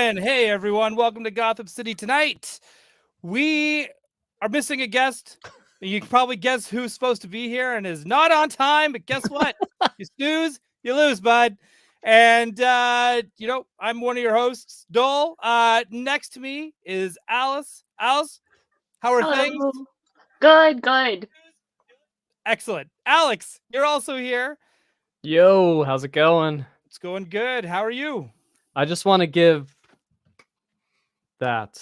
And hey, everyone, welcome to Gotham City tonight. We are missing a guest. You can probably guess who's supposed to be here and is not on time, but guess what? You snooze, you lose, bud. And, I'm one of your hosts, Doell. Next to me is Alice. Alice, how are things? Good. Excellent. Alex, you're also here. Yo, how's it going? It's going good. How are you? I just want to give that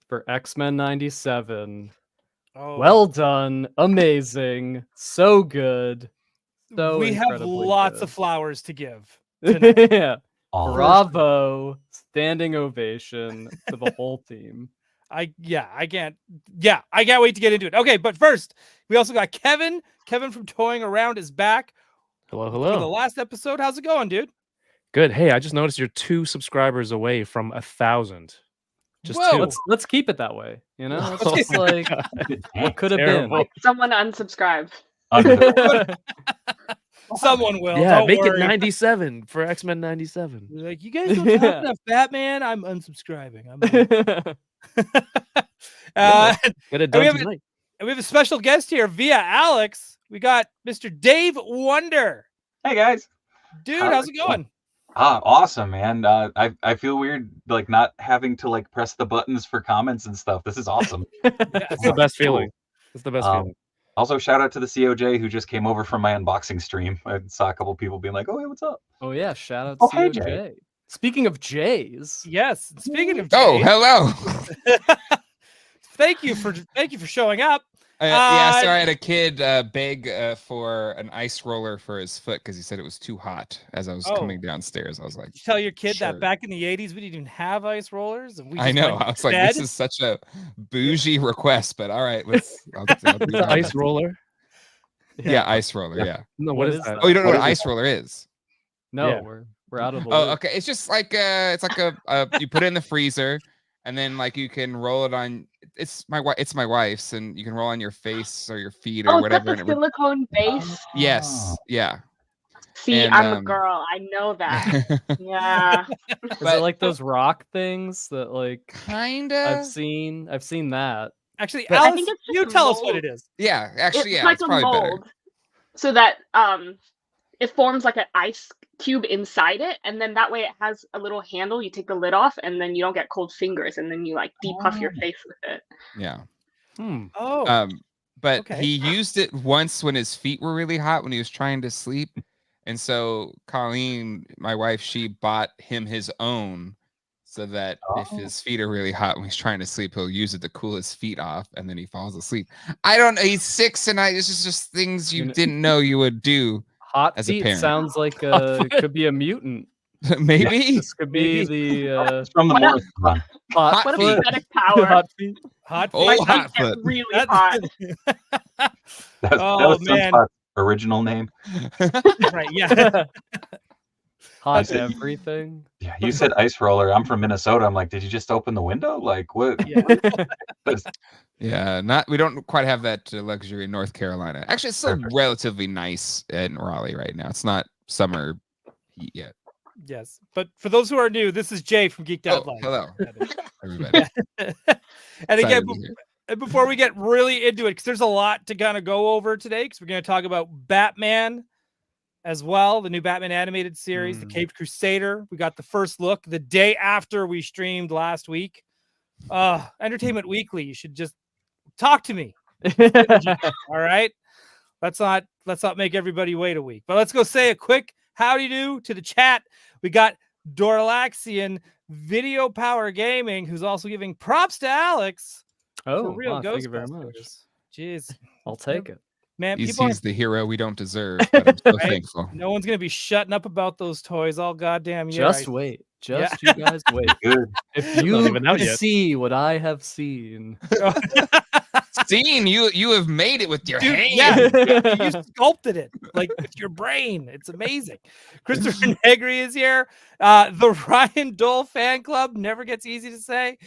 for X-Men 97. Oh, Well done. Amazing. So good. So we have incredibly lots good. of flowers to give. Tonight. Yeah. Bravo. Standing ovation to the whole team. I can't wait to get into it. Okay, but first, we also got Kevin. Kevin from Toying Around is back. Hello. For the last episode. How's it going, dude? Good. Hey, I just noticed you're 2 subscribers away from 1,000. Just Whoa. 2. Let's keep it that way. You know, it's Oh just my like God. what could have been. Terrible. Like someone unsubscribe. Someone will. Yeah, Don't make worry. it 97 for X-Men 97. You're like, you guys don't talk enough Batman. I'm unsubscribing. Get it done tonight. And we have a special guest here via Alex. We got Mr. Dave Wonder. Hey guys. Dude, how's it going? Awesome, man. I feel weird like not having to like press the buttons for comments and stuff. This is awesome. It's the best feeling. It's the best feeling. Also, shout out to the COJ who just came over from my unboxing stream. I saw a couple people being like, "Oh, hey, what's up?" Oh yeah, shout out Oh, to hey, COJ. Jay. Speaking of Jays. Yes. Speaking of Oh, Jay, hello. thank you for showing up. Yeah, so I had a kid beg for an ice roller for his foot because he said it was too hot as I was coming downstairs. I was like, Did you tell your kid sure. that back in the 80s we didn't even have ice rollers? And we I just know. went I was like, bed? this is such a bougie request, but all right, I'll do It's an ice roller. Yeah, ice roller. Yeah. No, What what is is that? that? Oh, you don't know What what is ice roller is? No, Yeah. we're out of the Oh, loop. okay. It's just like it's like a you put it in the freezer, and then like you can roll it on. It's my wife's, and you can roll on your face or your feet or Oh, whatever. that's a silicone base. Yes, yeah. See, And, I'm a girl. I know that. Yeah. Is it like those rock things that like Kinda. I've seen that. Actually, But- I Alice, think it's just you a tell us what mold. it is. Yeah, actually, It's yeah, like it's a probably better. mold, so that it forms like an ice cube inside it, and then that way it has a little handle. You take the lid off, and then you don't get cold fingers, and then you like depuff your face with it. Yeah. Oh, But okay. he used it once when his feet were really hot when he was trying to sleep. And so Colleen, my wife, she bought him his own so that if his feet are really hot when he's trying to sleep, he'll use it to cool his feet off and then he falls asleep. I don't know. He's 6 and this is just things you didn't know you would do. Hot As a feet parent. sounds like could be a mutant. Maybe. This could be the It's from the What Morris run. hot Hot What a feet. foot. pathetic power! Hot feet. hot Oh, My feet. hot feet get foot. really That's- hot. That Oh, was man. Sunspot's original name. Right, yeah. Hot That's it. everything. Yeah, you said ice roller. I'm from Minnesota. I'm like, did you just open the window? Like, what? Yeah. Yeah, we don't quite have that luxury in North Carolina. Actually, it's still Perfect. relatively nice in Raleigh right now. It's not summer heat yet. Yes. But for those who are new, this is Jay from Geek Dad Oh, Life. hello, everybody. And Excited again, to be here. before we get really into it, because there's a lot to kind of go over today, because we're going to talk about Batman as well, the new Batman animated series, The Caped Crusader. We got the first look the day after we streamed last week. Entertainment Weekly, you should just talk to me. All right. Let's not make everybody wait a week. But let's go say a quick howdy do to the chat. We got Dorlaxian Video Power Gaming, who's also giving props to Alex. Oh, for real wow, thank you very much. Ghostbusters. Jeez. I'll take it. Man, He's people the hero we don't deserve, but I'm so Right? thankful. no one's gonna be shutting up about those toys all goddamn year. Just wait. Just you guys wait. Good. If you even out could yet. see what I have seen. Seeing you have made it with your Dude, hand. yeah, you sculpted it like with your brain. It's amazing. Christopher Negri is here. The Ryan Doell fan club never gets easy to say.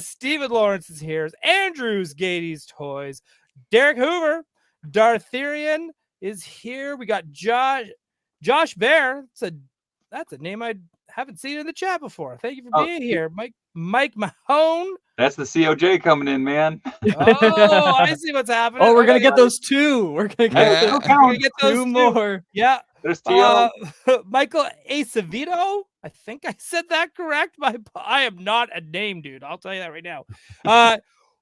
Stephen Lawrence is here. Andrews Gady's Toys. Derek Hoover. Dartherian is here. We got Josh Bear. That's a name I'd haven't seen it in the chat before. Thank you for Oh, being here, Mike Mahone. That's the COJ coming in, man. Oh, I see what's happening. Oh, we're gonna Okay. get those two. We're gonna Hey, get still We're gonna count. get those two two. more. Yeah. There's TL. Michael Acevedo. I think I said that correct. I am not a name dude. I'll tell you that right now.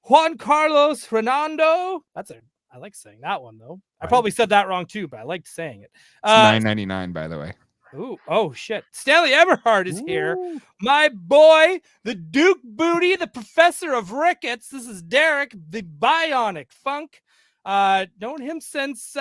Juan Carlos Fernando. I like saying that one though. I Right. probably said that wrong too, but I liked saying it. It's $9.99, by the way. Ooh, oh shit. Stanley Eberhard is here. My boy, the Duke Booty, the professor of rickets. This is Derek, the bionic funk. Known him since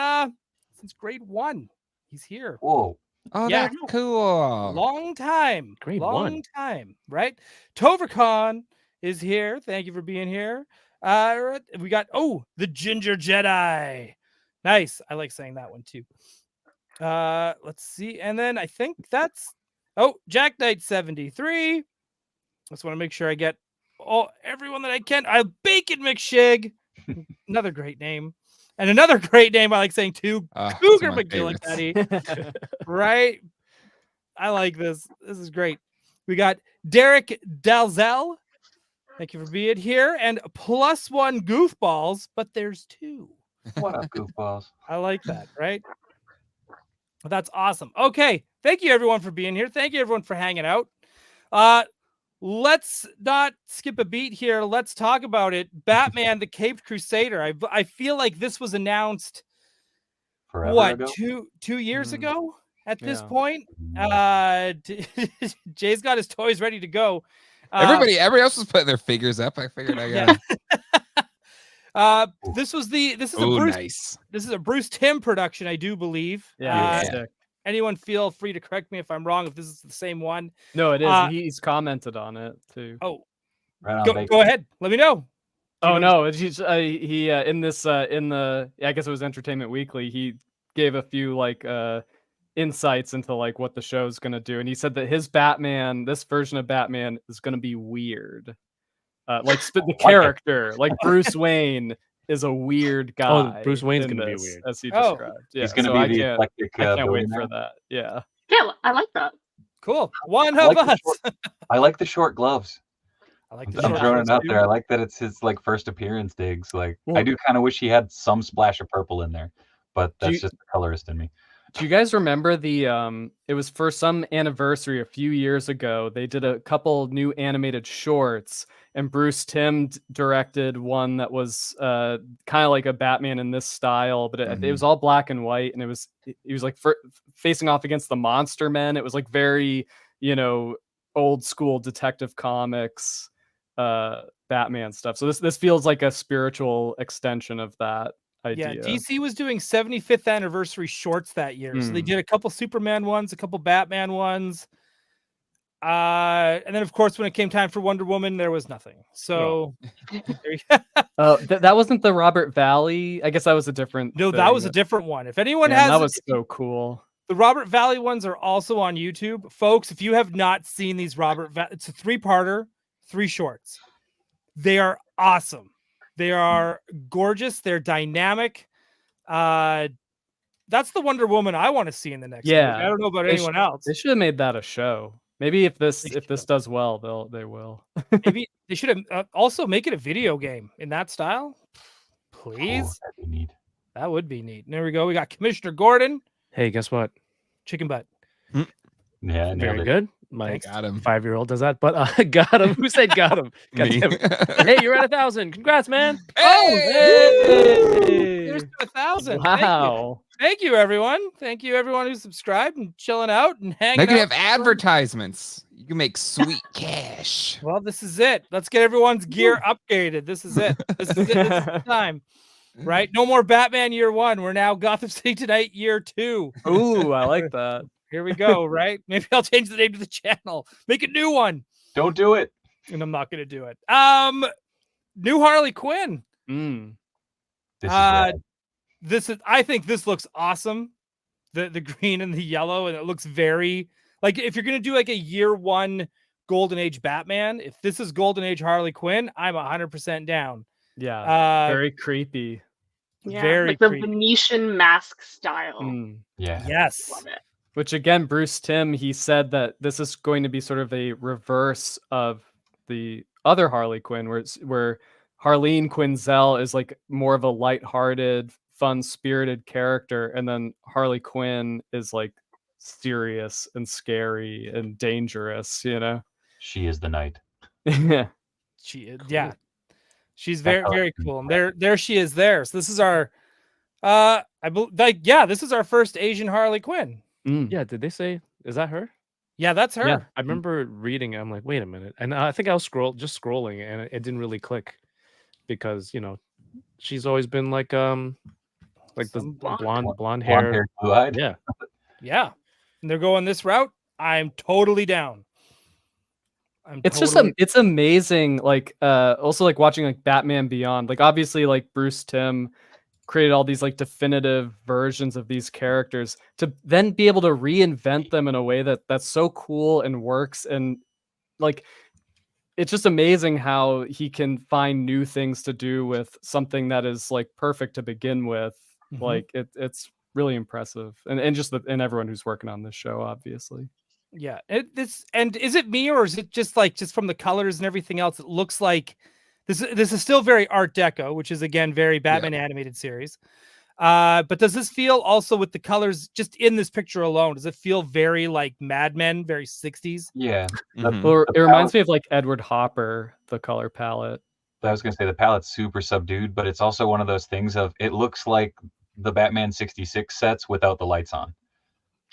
grade 1. He's here. Whoa. Oh, Yeah. that's cool. Long time. Grade long 1. time, right? Tovercon is here. Thank you for being here. We got the Ginger Jedi. Nice. I like saying that one too. Let's see. And then I think that's Jack Knight 73. Just want to make sure I get everyone that I can. Bacon McShig. Another great name. And another great name I like saying too. Cougar McGillicuddy. Right? I like this. This is great. We got Derek Dalzell. Thank you for being here. And +1 goofballs, but there's 2. What up, goofballs? I like that, right? That's awesome. Okay. Thank you everyone for being here. Thank you everyone for hanging out. Let's not skip a beat here. Let's talk about it. Batman the Caped Crusader. I feel like this was announced Forever ago? 2 years ago at this Yeah. point. Jay's got his toys ready to go. Everybody else was putting their figures up. I figured I got this is nice. This is a Bruce Timm production, I do believe. Yeah. Sick. Anyone feel free to correct me if I'm wrong, if this is the same one. No, it is. He's commented on it too. Oh, Right on, go ahead. Let me know. Oh no, he's he in this in the I guess it was Entertainment Weekly. He gave a few like insights into like what the show's gonna do, and he said that his Batman, this version of Batman, is gonna be weird. The character, like Bruce Wayne, is a weird guy. Oh, Bruce Wayne's in gonna be this, weird. as he Oh. described. Yeah, He's going to so be the eclectic. I can't wait billionaire. for that. Yeah. Yeah, I like that. Cool. One I of like the us. I like the short gloves. I like I'm the throwing short it out too. there. I like that it's his like first appearance digs. Like I Well- do kind of wish he had some splash of purple in there, but Do you- that's just the colorist in me. Do you guys remember the it was for some anniversary a few years ago, they did a couple new animated shorts, and Bruce Timm directed one that was kind of like a Batman in this style, but it was all black and white, and he was like facing off against the Monster Men. It was like very, old school Detective Comics Batman stuff. So this feels like a spiritual extension of that idea. Yeah, DC was doing 75th anniversary shorts that year. So they did a couple Superman ones, a couple Batman ones. And then of course when it came time for Wonder Woman, there was nothing. So that wasn't the Robert Valley. I guess that was a different no, thing. that was a different one. If anyone Man, has that was so cool. the Robert Valley ones are also on YouTube. Folks, if you have not seen these it's a 3-parter, 3 shorts. They are awesome. They are gorgeous. They're dynamic. That's the Wonder Woman I want to see in the next movie. I don't know about anyone else. They should have made that a show. Maybe if this does well, they will. Maybe they should have also make it a video game in that style. Please. Oh, that'd be neat. That would be neat. And there we go. We got Commissioner Gordon, Hey, guess what? chicken butt. Yeah, Very nailed it. good. My Got him. 5-year-old does that, but got him. Who said got him? God Me. damn it. Hey, you're at 1,000. Congrats, man. Here's to 1,000. Wow. Thank you, everyone. Thank you, everyone who subscribed and chilling out and hanging Now out. you can have advertisements. You can make sweet cash. Well, this is it. Let's get everyone's gear upgraded. This is it. This is it. This is the time. Right? No more Batman year 1. We're now Gotham City Tonight year 2. Ooh, I like that. Here we go, right? Maybe I'll change the name to the channel. Make a new one. Don't do it. And I'm not gonna do it. New Harley Quinn. This is rad. I think this looks awesome. The green and the yellow, and it looks very like if you're gonna do like a year 1 Golden Age Batman, if this is Golden Age Harley Quinn, I'm 100% down. Yeah. Very creepy. Yeah, Very like the creepy. Venetian mask style. Yeah. Yes. Love it. Which again, Bruce Timm, he said that this is going to be sort of a reverse of the other Harley Quinn, where Harleen Quinzel is like more of a lighthearted, fun-spirited character, and then Harley Quinn is like serious and scary and dangerous, you know? She is the knight. Yeah. Yeah, she's That very color very scheme, cool. And yeah. there she is there. So this is our this is our first Asian Harley Quinn. Mm. Yeah, did they say is that her? Yeah, that's her. Yeah. I remember reading it. I'm like, wait a minute, and I think I was scrolling, and it didn't really click because she's always been like the Some blonde hair. Blonde-haired, blue-eyed. Yeah, Yeah. And they're going this route. I'm totally down. It's just it's amazing, like also like watching like Batman Beyond. Like obviously like Bruce Timm created all these like definitive versions of these characters, to then be able to reinvent them in a way that's so cool and works. And like it's just amazing how he can find new things to do with something that is like perfect to begin with. Mhm. Like it's really impressive. And just and everyone who's working on this show, obviously. Yeah. And is it me, or is it just from the colors and everything else? It looks like this is still very Art Deco, which is again very Batman animated series. But does this feel also, with the colors just in this picture alone, does it feel very like Mad Men, very 60s? Yeah. Mhm. Or it reminds me of like Edward Hopper, the color palette. I was gonna say the palette's super subdued, but it's also one of those things of it looks like the Batman 66 sets without the lights on,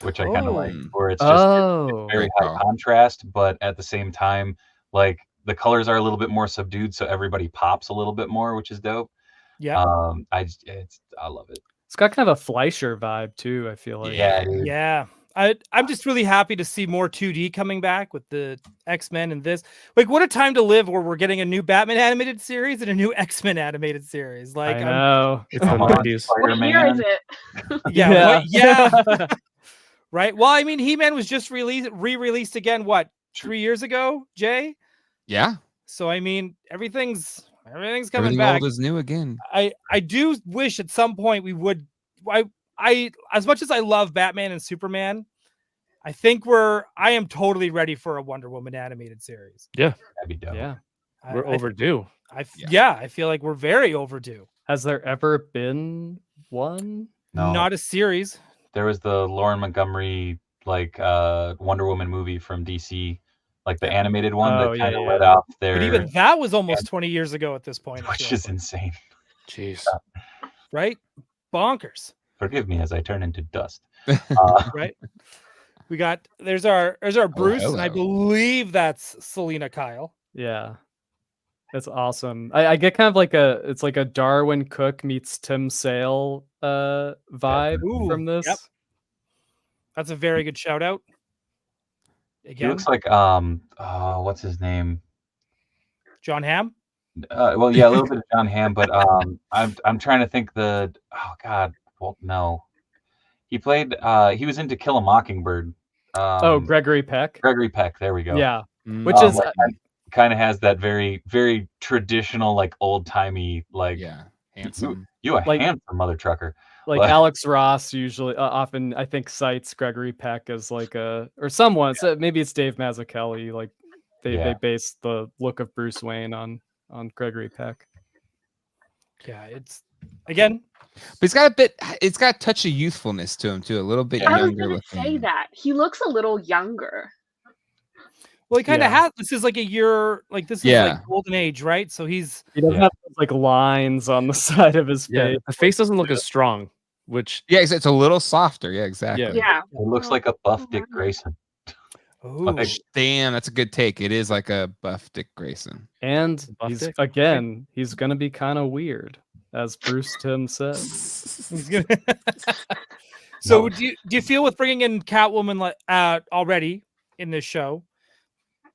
which I kind of like, Oh. where it's just Oh, very Good high call. contrast, but at the same time, like the colors are a little bit more subdued, so everybody pops a little bit more, which is dope. Yeah. I love it. it's got kind of a Fleischer vibe too, I feel like. Yeah, dude. Yeah. I'm just really happy to see more 2D coming back with the X-Men and this. Like, what a time to live, where we're getting a new Batman animated series and a new X-Men animated series. Like, I know. it's the Come on, 90s. What year is it? yeah. Right. Well, I mean, He-Man was just re-released again, what, 3 years ago, Jay? Yeah. So I mean, everything's coming Everything back. old is new again. I do wish at some point we would. I as much as I love Batman and Superman, I think I am totally ready for a Wonder Woman animated series. That'd be dope. Yeah. We're overdue. I feel like we're very overdue. Has there ever been one? No, Not a series. there was the Lauren Montgomery Wonder Woman movie from DC, like the animated one Oh, that yeah, kind of yeah. led off their, But even that was almost 20 years ago at this point. I which feel is like, insane. Jeez. right? Bonkers. Forgive me as I turn into dust. Right? There's our Bruce, and I hello. believe that's Selena Kyle. Yeah. That's awesome. I get kind of like it's like a Darwin Cook meets Tim Sale vibe Ooh, from this. yep. That's a very good shout out. He Again, looks like what's his name? John Hamm. Well, yeah, a little bit of John Hamm, but I'm trying to think no. He played he was in To Kill a Mockingbird. Gregory Peck. Gregory Peck, there we go. Yeah. Mm. Which is Kind of has that very, very traditional, like old-timey, like Yeah. Handsome. you a Like- handsome mother trucker. like But- Alex Ross usually often I think cites Gregory Peck as like or someone. So maybe it's Dave Mazzucchelli. Like they base the look of Bruce Wayne on Gregory Peck. Yeah, it's again. But it's got a touch of youthfulness to him too, a little bit I was younger gonna looking. say that he looks a little younger. Well, he kind of Yeah. has. This is like a year. Like this is Yeah. like golden age, right? So he's He doesn't have those, like lines on the side of his Yeah, face. the face doesn't look as strong, which Yeah, it's a little softer. Yeah, exactly. Yeah. It looks like a buff Dick Grayson. ooh, Like- Damn, that's a good take. It is like a buff Dick Grayson. And Buff he's dick. he's gonna be kind of weird, as Bruce Timm said. he's gonna. So No. do you feel with bringing in Catwoman already in this show?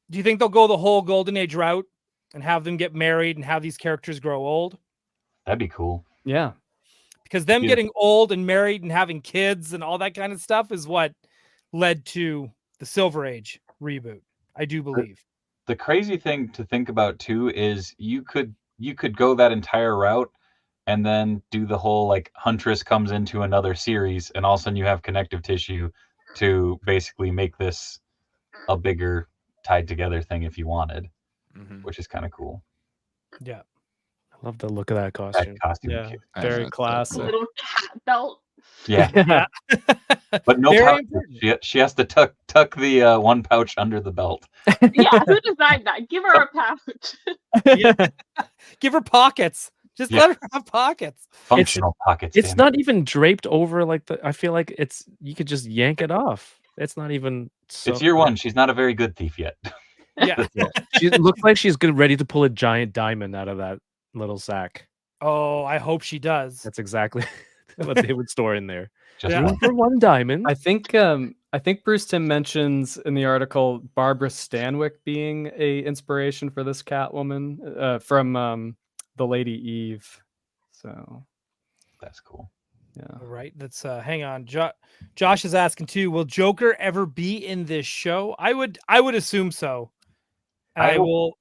Do you think they'll go the whole golden age route and have them get married and have these characters grow old? That'd be cool. Yeah. Because them Yeah. getting old and married and having kids and all that kind of stuff is what led to the Silver Age reboot. I do believe. The crazy thing to think about too is you could go that entire route and then do the whole like Huntress comes into another series and all of a sudden you have connective tissue to basically make this a bigger tied together thing if you wanted, which is kind of cool. Yeah. I love the look of that That costume. costume. Yeah, I very know, it's so classic. cool. Little cat belt. Yeah. Yeah. But no Very pouch. important. She has to tuck the one pouch under the belt. Yeah, who designed that? Give her a pouch. Yeah. Give her pockets. Just Yeah. let her have pockets. Functional pockets. It's damn not even draped over like the. I feel like you could just yank it off. It's not even. So, It's year one. She's not a very good thief yet. Yeah. She looks like she's good, ready to pull a giant diamond out of that little sack. Oh, I hope she does. That's exactly what they would store in there. Just Yeah. one. For one diamond. I think Bruce Timm mentions in the article Barbara Stanwyck being a inspiration for this Catwoman from the Lady Eve. So That's cool. yeah. All right. That's hang on. Josh is asking too, will Joker ever be in this show? I would assume so. And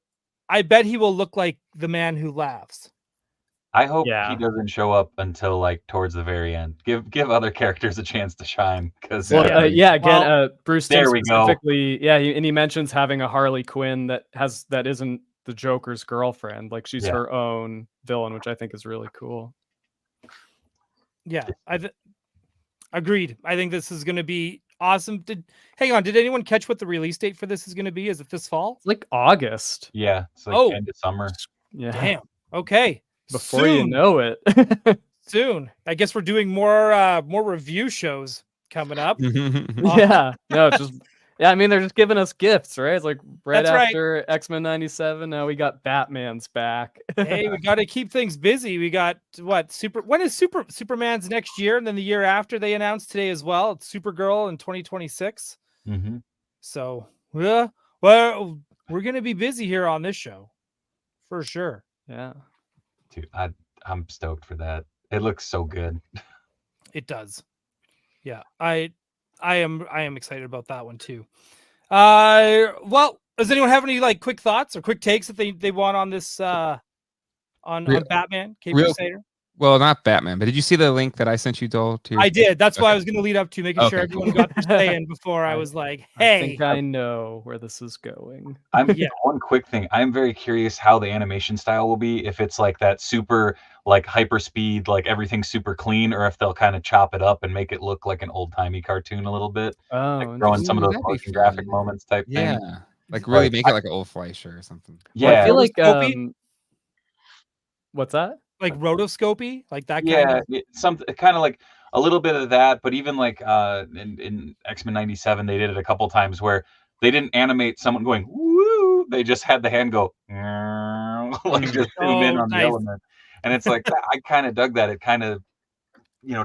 I bet he will look like the man who laughs. I hope Yeah. he doesn't show up until like towards the very end. Give other characters a chance to shine because Well, Exactly. again, Bruce Timm there we go. specifically, and he mentions having a Harley Quinn that isn't the Joker's girlfriend, like she's her own villain, which I think is really cool. Yeah, agreed. I think this is going to be awesome. Hang on, did anyone catch what the release date for this is going to be? Is it this fall? It's like August. yeah, it's like end of summer. Yeah. Damn. Okay. Before you Soon. know it. Soon. I guess we're doing more review shows coming up. Yeah. No, I mean, they're just giving us gifts, right? It's like That's right. after X-Men 97, now we got Batman's back. Hey, we got to keep things busy. We got when is Superman's next year, and then the year after they announced today as well. It's Supergirl in 2026. Mm-hmm. So well, we're gonna be busy here on this show for sure. Yeah. Dude, I'm stoked for that. It looks so good. It does. Yeah, I am excited about that one too. Well, does anyone have any like quick thoughts or quick takes that they want on this on Batman Caped Crusader? Well, not Batman, but did you see the link that I sent you, Doell? I did. That's why I was going to lead up to making sure everyone got their say in before I was like, "Hey, I think I know where this is going." One quick thing. I'm very curious how the animation style will be. If it's like that super like hyper speed, like everything's super clean, or if they'll kind of chop it up and make it look like an old timey cartoon a little bit. Oh, like throwing some of those that'd be motion graphic fun. moments type Yeah, thing. like really make it like an old Fleischer or something. Yeah, Well, I feel like Rotoscopy? what's that? like rotoscopy, like that kind yeah, of." something kind of like a little bit of that, but even like in X-Men 97, they did it a couple times where they didn't animate someone going woo. They just had the hand go like just zoom in on the element, and it's like I kind of dug that. It kind of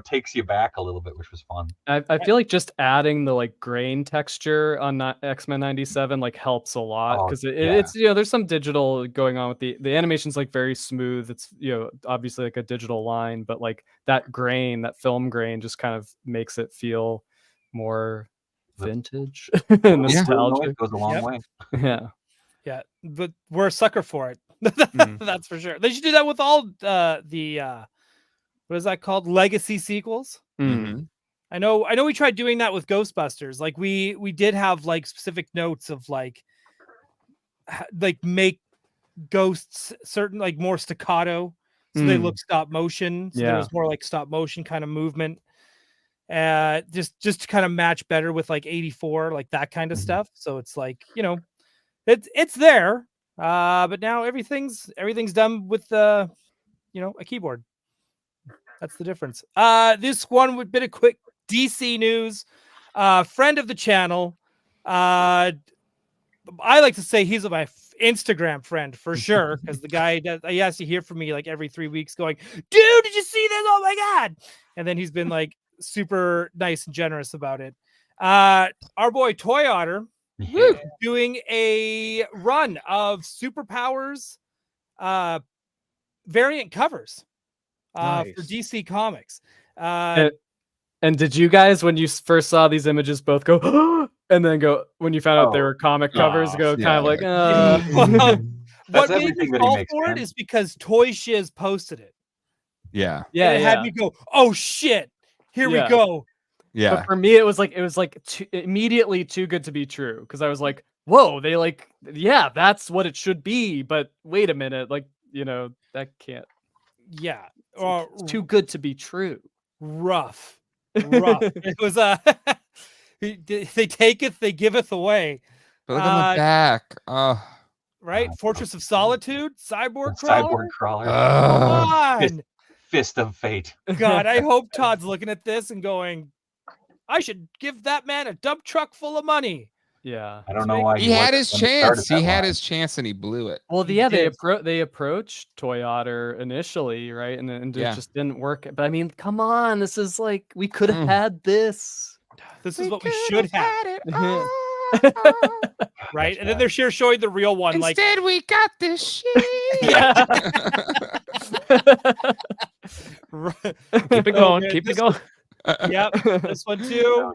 takes you back a little bit, which was fun. I feel like just adding the like grain texture on X-Men 97 like helps a lot because it's there's some digital going on with the animation's like very smooth. It's obviously like a digital line, but like that grain, that film grain, just kind of makes it feel more vintage, nostalgic. Goes a long way. Yeah, but we're a sucker for it. That's for sure. They should do that with all the what is that called? Legacy sequels. Mm-hmm. I know we tried doing that with Ghostbusters. Like we did have like specific notes of like make ghosts certain like more staccato, so they look stop motion. So there was more like stop motion kind of movement. Just to kind of match better with like 84, like that kind of stuff. So it's like it's there, but now everything's done with a keyboard. That's the difference. This one would be a quick DC news. Friend of the channel. I like to say he's my Instagram friend for sure, because the guy he has to hear from me like every 3 weeks going, "Dude, did you see this? Oh my god!" And then he's been like super nice and generous about it. Our boy Toy Otter doing a run of Superpowers variant covers. Nice. For DC Comics. And did you guys, when you first saw these images, both go, and then go, when you found out they were comic covers, go kind of like, what made me fall for it is because Toy Shiz posted it. Yeah. And it had me go, oh shit, here we go. Yeah. But for me, it was like immediately too good to be true because I was like, whoa, they like, yeah, that's what it should be. But wait a minute, like, that can't. Yeah. It's too good to be true. Rough. It was they taketh, they giveth away. But look on the back. Oh. Right? Fortress of Solitude, Cyborg Cyborg Crawler. crawler. Come on. Fist of fate. God, I hope Todd's looking at this and going, I should give that man a dump truck full of money. Yeah. I don't know why He had wasn't his when it started chance. He that had line. his chance and he blew it. Well, He yeah, did. they approached Toyota initially, right? And it Yeah. just didn't work. But I mean, come on, this is like we could have Mm. had this. This is what we should have. it. Right? And then they're showing the real one. Instead, we got this shit. Yeah. Keep it going. Keep it going. Yep. This one too.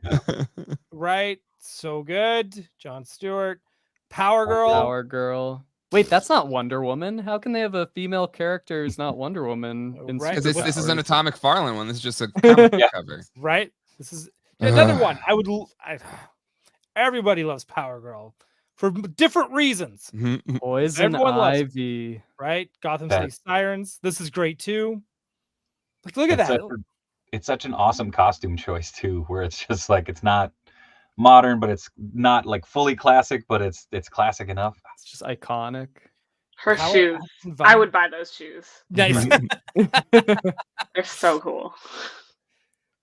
Right? So good. Jon Stewart. Power Girl. Power Girl. Wait, that's not Wonder Woman. How can they have a female character who's not Wonder Woman? In Right. Because this is an superpowers? Atomic Farland one. This is just a comic Yeah. cover. Right? This is another Ugh. one. Everybody loves Power Girl for different reasons. Poison Everyone loves it. Ivy. Right? Gotham That- City Sirens. This is great too. Like, look at It's that. it's such an awesome costume choice too, where it's just like it's not modern, but it's not like fully classic, but it's classic enough. It's just iconic. Her Power shoes. Action I Vibe. would buy those shoes. Nice. They're so cool.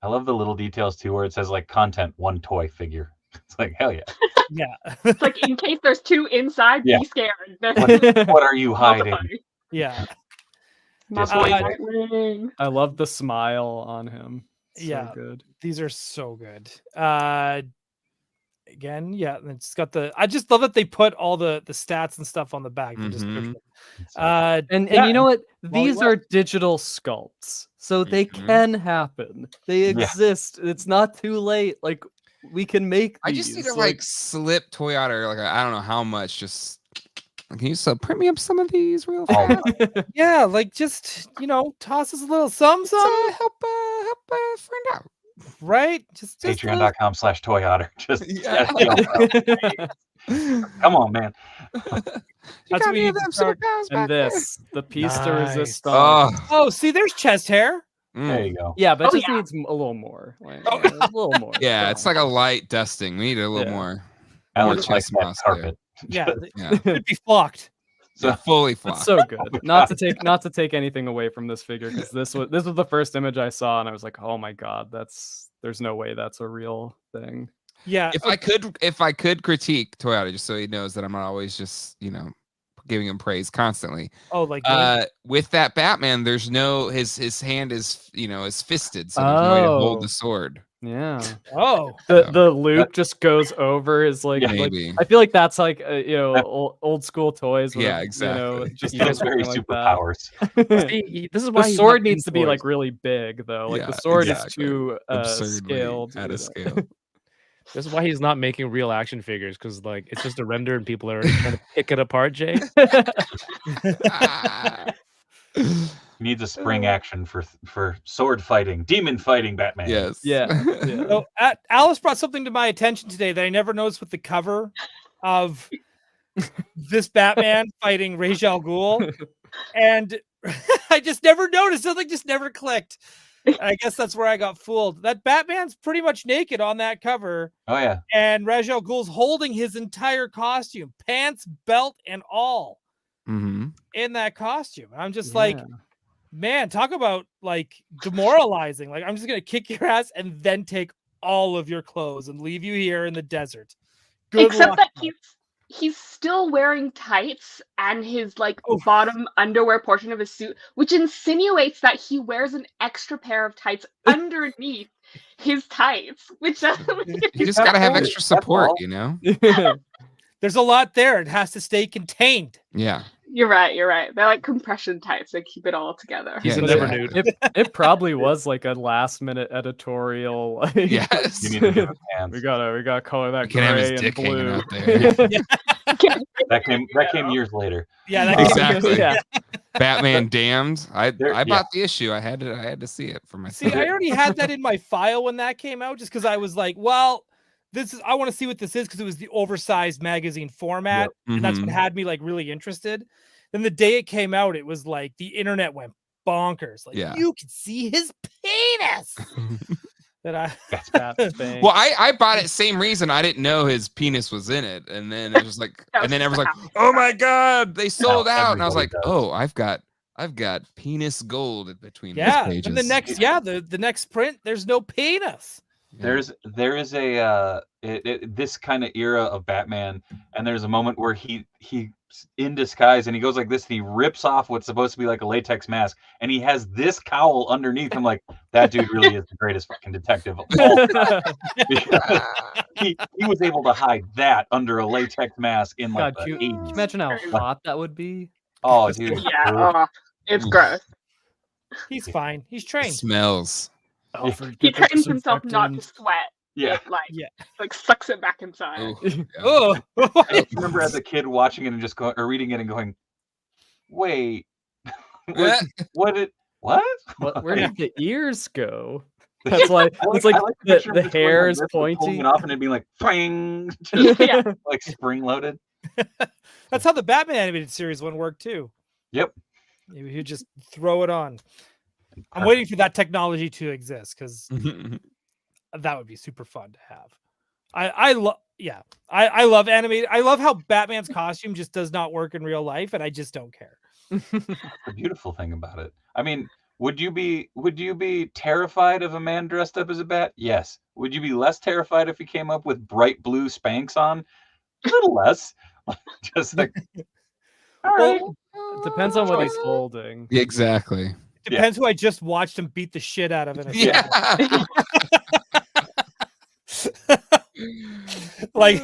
I love the little details too, where it says like content 1 toy figure. It's like hell yeah. Yeah. It's like in case there's 2 inside, Yeah. be scared. What are you hiding? Multiply. Yeah. My Just boy wait. Nightwing. I love the smile on him. So Yeah. good. These are so good. Again, yeah, and it's got I just love that they put all the stats and stuff on the back, the Mhm. description. And Yeah, you know what? Wally These are digital sculpts, so they Mhm. can happen. They Yeah. exist. It's not too late. Like we can make. I just need these, to like slip Toyota like I don't know how much. Just can you print me up some of these real Oh, fast? yeah, like just toss us a little some, help a friend out. right? Just Patreon.com/Toyota. Just Yeah. come on, man. That's what we need to start. and this, the piece de Nice. resistance. Oh, Oh, see, there's chest hair. There you go. Yeah, but it Oh, just yeah. needs a little more. Like, Oh. a little more. yeah, it's like a light dusting. We need a little Yeah. more. I More looks like chest that mouse there. carpet. Yeah, Yeah, it'd be flocked. So- yeah, fully It's flocked. so good. Not to take anything away from this figure because this was the first image I saw and I was like, oh my god, there's no way that's a real thing. Yeah. If I could critique Toyota, just so he knows that I'm not always just giving him praise constantly. Oh, like With that Batman, there's no his hand is is fisted, so there's no way to hold Oh. the sword. Yeah. oh, The loop just goes over his like, Yeah. like Maybe. I feel like that's like old school toys. Yeah, would've, exactly. Just He has something very like that. superpowers. See, this is The why he's sword not needs to be like enforced. really big though. Like Yeah, the sword exactly. is too Absurdly scaled. out of scale. This is why he's not making real action figures because like it's just a render and people are already trying to pick it apart. Jay, Ah. He needs a spring action for sword fighting, demon fighting Batman. Yes. Yeah. Yeah. so Alice brought something to my attention today that I never noticed with the cover of this Batman fighting Ra's al Ghul, and I just never noticed. Something just never clicked. I guess that's where I got fooled. That Batman's pretty much naked on that cover, Oh yeah. and Ra's al Ghul's holding his entire costume, pants, belt, and all Mm-hmm. in that costume. I'm just like, Yeah. man, talk about like demoralizing. Like, I'm just gonna kick your ass and then take all of your clothes and leave you here in the desert. Good Except luck. that he's still wearing tights and his like Oh. bottom underwear portion of his suit, which insinuates that he wears an extra pair of tights underneath his tights, which doesn't make You just That's gotta have all. extra That's support, all. There's a lot there. It has to stay contained. Yeah. You're right. They're like compression tights. They keep it all together. he's Yeah, a never exactly. nude. It probably was like a last minute editorial. Like, Yes. You need to give him hands. we gotta color that You can have gray his and dick hanging blue. out there. That came years later. Yeah, that Exactly. Yeah. Batman Damned. I Yeah. bought the issue. I had to see it for myself. See, I already had that in my file when that came out, just because I was like, well, I want to see what this is, because it was the oversized magazine format, and that's what had me like really interested. Then the day it came out, it was like the internet went bonkers. Like, you could see his penis. Well, I bought it same reason. I didn't know his penis was in it, and then it was like, and then everyone's like, "Oh my god, they sold out!" And I was like, "Oh, I've got penis gold between these pages." And the next, the next print, there's no penis. There is this kind of era of Batman, and there's a moment where he's in disguise and he goes like this, and he rips off what's supposed to be like a latex mask, and he has this cowl underneath. I'm like, that dude really is the greatest fucking detective of all time. he was able to hide that under a latex mask in like the 80s. Can you imagine how hot that would be? Oh, dude. Yeah, it's gross. He's fine. He's trained. It smells. He trains himself not to sweat. Yeah. It, like sucks it back inside. Oh. I remember as a kid watching it and just going, or reading it and going, wait, where did the ears go? That's like it's like the hair is pointy, it off and it'd be like bang, just like spring loaded. That's how the Batman animated series one worked too. Yep. You just throw it on. I'm waiting for that technology to exist, because that would be super fun to have. I love animated. I love how Batman's costume just does not work in real life, and I just don't care. The beautiful thing about it. I mean, would you be terrified of a man dressed up as a bat? Yes. Would you be less terrified if he came up with bright blue Spanx on? A little less. Just like, all right. It depends on what he's holding. Exactly. Depends who I just watched him beat the shit out of in a like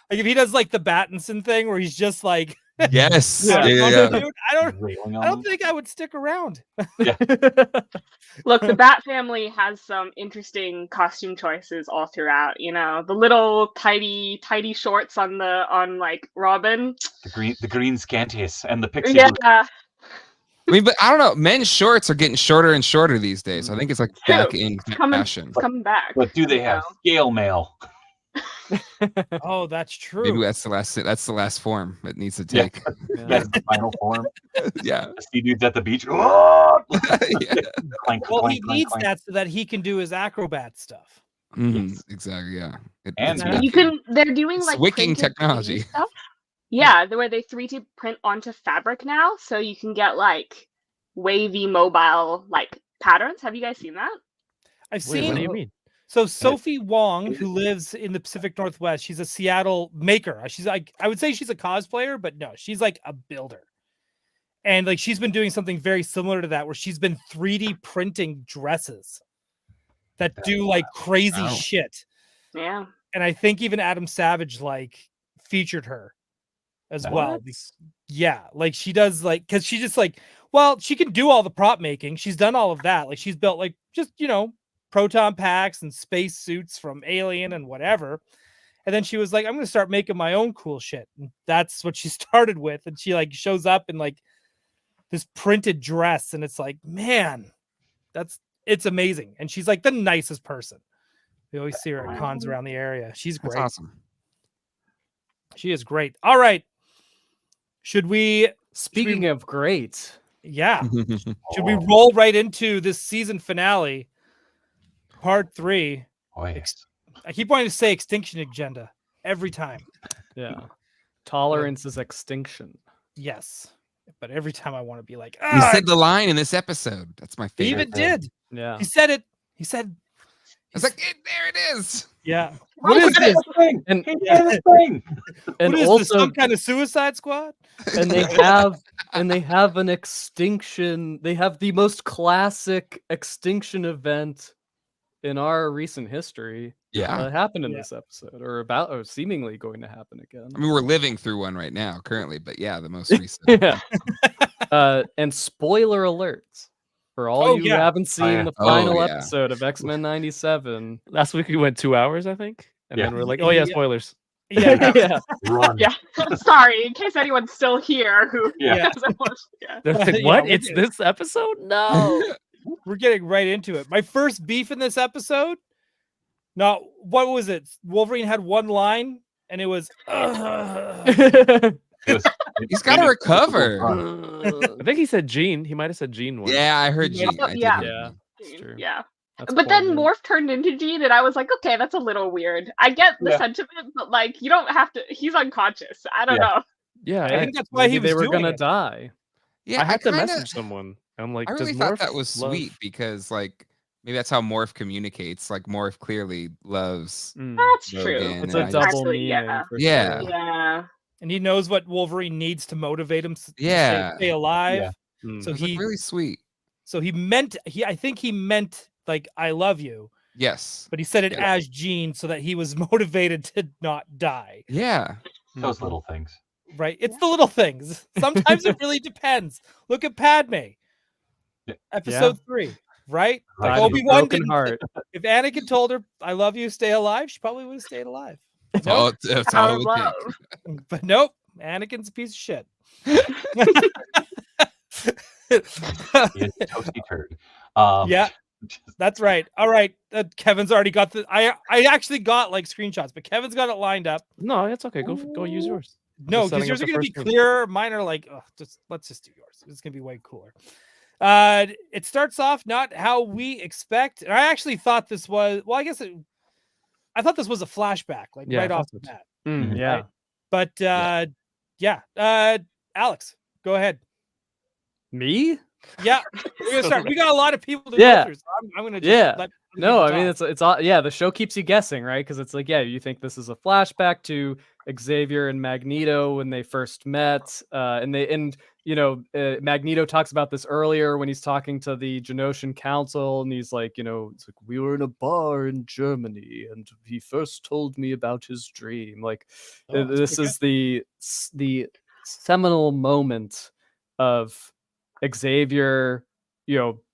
if he does like the Battinson thing where he's just like yes, dude, I don't think I would stick around. Look, the Bat family has some interesting costume choices all throughout. You know, the little tidy shorts on like Robin, the green scanties and the pixie. Yeah. I mean, but I don't know. Men's shorts are getting shorter and shorter these days. I think it's like back in fashion. It's coming back. But do they have scale mail? Oh, that's true. Maybe that's the last form it needs to take. That's the final form. Yeah. See dudes at the beach. Yeah. Clank, well, clank, he clank, needs clank. that so that he can do his acrobat stuff. Yes. Exactly. Yeah. They're doing like wicking printed technology. 3D stuff. Yeah, where they 3D print onto fabric now, so you can get like wavy mobile like patterns. Have you guys seen that? I've seen. What do you mean? So Sophie Wong, who lives in the Pacific Northwest, she's a Seattle maker. She's like, I would say she's a cosplayer, but no, she's like a builder. And like she's been doing something very similar to that, where she's been 3D printing dresses that do like crazy shit. Yeah. And I think even Adam Savage like featured her as well. Yeah, like she does, like, because she just like, well, she can do all the prop making. She's done all of that. Like she's built like just, proton packs and space suits from Alien and whatever. And then she was like, I'm going to start making my own cool shit. And that's what she started with. And she like shows up in like this printed dress. And it's like, man, it's amazing. And she's like the nicest person. We always see her at cons around the area. She's great. That's awesome. She is great. All right. Speaking of great. Yeah. Should we roll right into this season finale? Part 3. Oh, yes. I keep wanting to say Extinction Agenda every time. Yeah. Tolerance is extinction. Yes. But every time I want to be like, He said the line in this episode. That's my favorite. He even did. Yeah. He said it. He said, I was like, there it is. yeah. What is this thing? And, what is also this, some kind of Suicide Squad? And they have an extinction. They have the most classic extinction event in our recent history. Yeah. Happened in this episode, or seemingly going to happen again. I mean, we're living through one right now, currently, but yeah, the most recent. Yeah. And spoiler alerts for all you who haven't seen the final episode of X-Men '97. Last week we went 2 hours, I think, and then we're like, oh yeah, spoilers. Yeah. Yeah. Run. Yeah. Sorry, in case anyone's still here who Yeah. doesn't watch. Yeah. They're like, Yeah, what? we're It's getting- this episode? No. We're getting right into it. My first beef in this episode. No, what was it? Wolverine had one line, and it was. It was, He's got to recover. I think he said Gene. He might have said Gene once. Yeah, I heard Yeah. Gene. I did Yeah. hear Yeah. Gene. It's true. Yeah. That's But then poignant. Morph turned into Gene, and I was like, okay, that's a little weird. I get the Yeah. sentiment, but like, you don't have to. He's unconscious. I don't Yeah. know. Yeah, I think that's why Maybe he was they were doing gonna it. die. Yeah, I had to kinda- message someone. I'm like, I really does thought Morph that was love- sweet because, like, maybe that's how Morph communicates. Like, Morph clearly loves. Mm. That's Logan, true. It's and a I double just- Actually, meaning. yeah. For Yeah. Sure. Yeah. And he knows what Wolverine needs to motivate him to Yeah. stay alive. Yeah. Mm. So It was like, he really sweet. I think he meant like I love you, Yes. but he said it Yeah. as Gene so that he was motivated to not die. Yeah. those little things. Right? It's the little things. Sometimes it really depends. Look at Padme. Yeah. Episode 3, right? Right. Like Died of a Obi-Wan broken didn't. heart. If Anakin told her, "I love you, stay alive," she probably would have stayed alive. Oh, that's all Power it of would love. take. But nope, Anakin's a piece of shit. He is a toasty turd. Yeah, that's right. All right, Kevin's already got the. I actually got like screenshots, but Kevin's got it lined up. No, it's okay. Go use yours. No, Just because setting yours up are the going to be first thing. clearer. Mine are like, let's just do yours. It's going to be way cooler. It starts off not how we expect. And I actually thought this was. Well, I thought this was a flashback, like Yeah, I right off thought the so bat. Mm, yeah. But yeah. Alex, go ahead. Me? Yeah, we're gonna start. We got a lot of people to Yeah. go through. So I'm gonna just Yeah. let No, people I mean talk. it's all yeah. The show keeps you guessing, right? Because it's like you think this is a flashback to Xavier and Magneto when they first met, and Magneto talks about this earlier when he's talking to the Genosian Council, and he's like, it's like we were in a bar in Germany, and he first told me about his dream. Like Oh, that's this pretty is the seminal moment of Xavier,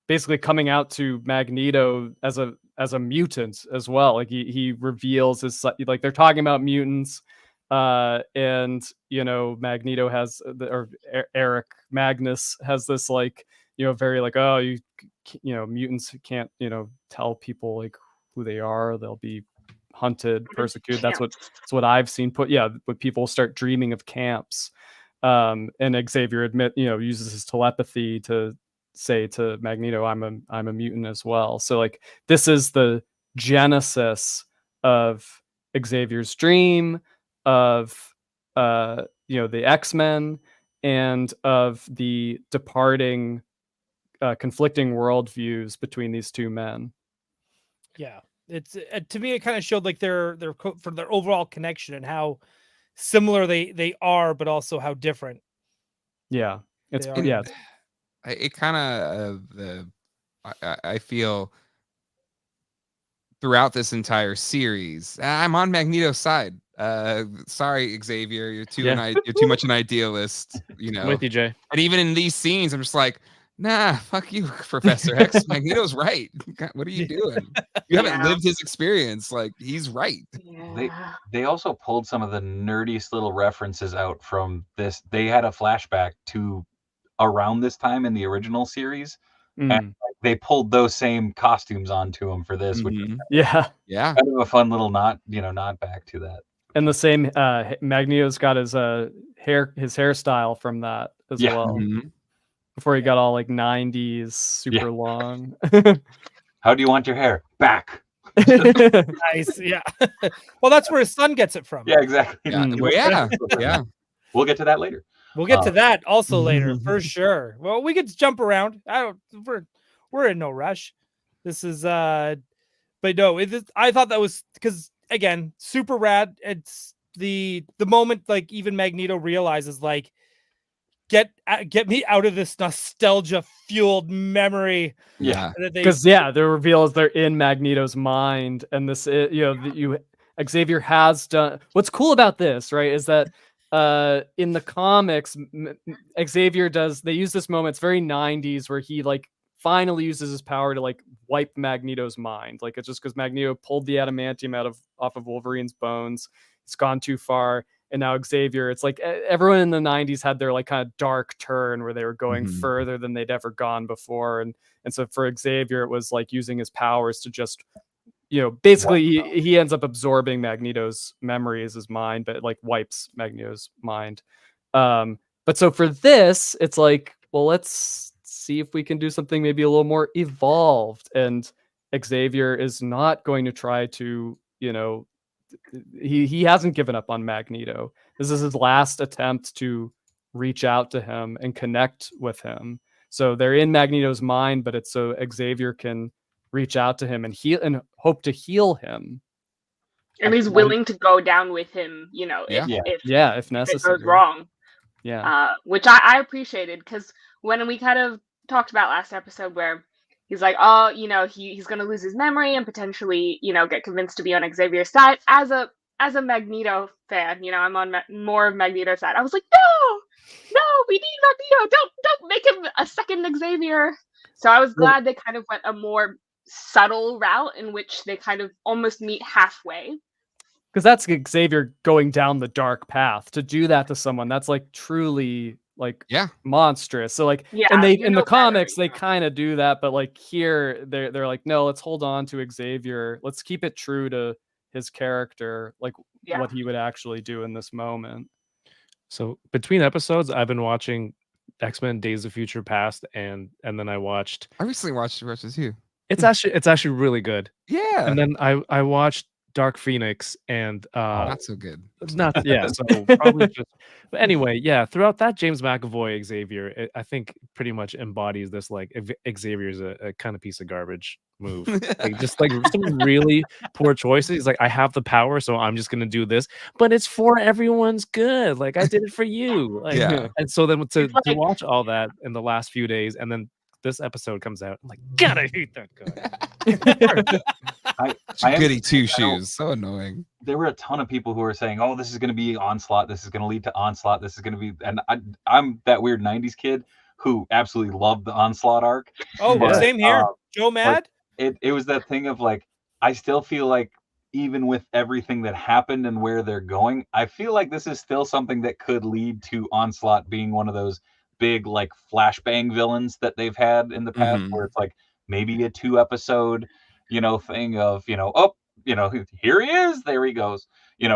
basically coming out to Magneto as a mutant as well. Like he reveals like they're talking about mutants, and Magneto has Eric Magnus has this like very like, oh, mutants can't tell people like who they are, they'll be hunted, persecuted. That's what I've seen when people start dreaming of camps. And Xavier uses his telepathy to say to Magneto, I'm a mutant as well. So like this is the genesis of Xavier's dream, of the X-Men, and of the departing conflicting worldviews between these two men. Yeah, it's to me it kind of showed like their for their overall connection and how similar they are, but also how different. Yeah, it's They are. yeah. It kind of I feel throughout this entire series, I'm on Magneto's side. Sorry, Xavier, you're too much an idealist. I'm with you, Jay. And even in these scenes, I'm just like, nah, fuck you, Professor X. Magneto's right. What are you doing? You haven't lived his experience. Like, he's right. Yeah. They also pulled some of the nerdiest little references out from this. They had a flashback to around this time in the original series, and they pulled those same costumes onto him for this, which Mhm. Yeah. Yeah. kind of a fun little nod back to that. And the same Magneto's got his hairstyle from that as well. Mhm. Before he got all like 90s super long. How do you want your hair? Back. Nice, yeah. Well, that's where his son gets it from. Yeah, exactly. Yeah. Well, yeah. Yeah. We'll get to that later. We'll get to that also later for sure. Well, we get to jump around. We're in no rush. This is but no, I thought that was because again, super rad. It's the moment like even Magneto realizes like get me out of this nostalgia fueled memory. Yeah. Because the reveal is they're in Magneto's mind, and this Xavier has done. What's cool about this, right, is that in the comics, Xavier they use this moment. It's very 90s where he like finally uses his power to like wipe Magneto's mind. Like it's just because Magneto pulled the adamantium off of Wolverine's bones. it's gone too far. And now Xavier, it's like everyone in the 90s had their like kind of dark turn where they were going further than they'd ever gone before. And so for Xavier, it was like using his powers to just, basically he ends up absorbing Magneto's memory as his mind, but like wipes Magneto's mind. But so for this, it's like, well, let's see if we can do something maybe a little more evolved. And Xavier is not going to try to, he hasn't given up on Magneto. This is his last attempt to reach out to him and connect with him. So they're in Magneto's mind, but it's so Xavier can reach out to him and heal and hope to heal him. And he's willing to go down with him, if necessary. it goes wrong. Yeah. Which I appreciated, because when we kind of talked about last episode where he's like, oh, he's going to lose his memory and potentially, get convinced to be on Xavier's side. As a Magneto fan, I'm on more of Magneto's side. I was like, no, we need Magneto. Don't make him a second Xavier. So I was glad they kind of went a more subtle route in which they kind of almost meet halfway. Because that's Xavier going down the dark path. To do that to someone, that's like truly like monstrous. So like, and they in the comics they kind of do that, but like here they're like, no, let's hold on to Xavier. Let's keep it true to his character, like what he would actually do in this moment. So between episodes, I've been watching X-Men: Days of Future Past, and then I recently watched it too. It's actually really good. Yeah. And then I watched Dark Phoenix, and not so good. It's not, so probably just. But anyway, throughout that, James McAvoy Xavier, I think pretty much embodies this like Xavier's a kind of piece of garbage move, like, just like some really poor choices. He's like, I have the power, so I'm just gonna do this, but it's for everyone's good. Like I did it for you. Like, and so then to watch all that in the last few days, and then this episode comes out, I'm like, God, I hate that guy. Goody two shoes, so annoying. There were a ton of people who were saying, "Oh, this is going to be Onslaught. This is going to lead to Onslaught. This is going to be," and I'm that weird '90s kid who absolutely loved the Onslaught arc. Oh, but, same here. Joe Mad. It was that thing of like, I still feel like even with everything that happened and where they're going, I feel like this is still something that could lead to Onslaught being one of those big like flashbang villains that they've had in the past, where it's like maybe a 2-episode thing of here he is, there he goes,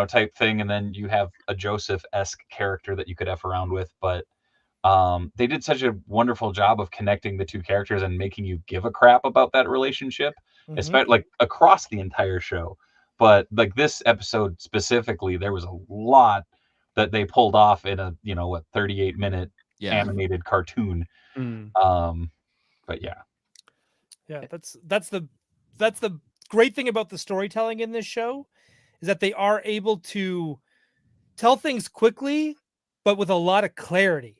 type thing, and then you have a Joseph-esque character that you could F around with. But they did such a wonderful job of connecting the two characters and making you give a crap about that relationship, especially like across the entire show. But like this episode specifically, there was a lot that they pulled off in a 38-minute animated cartoon. But that's the great thing about the storytelling in this show, is that they are able to tell things quickly but with a lot of clarity.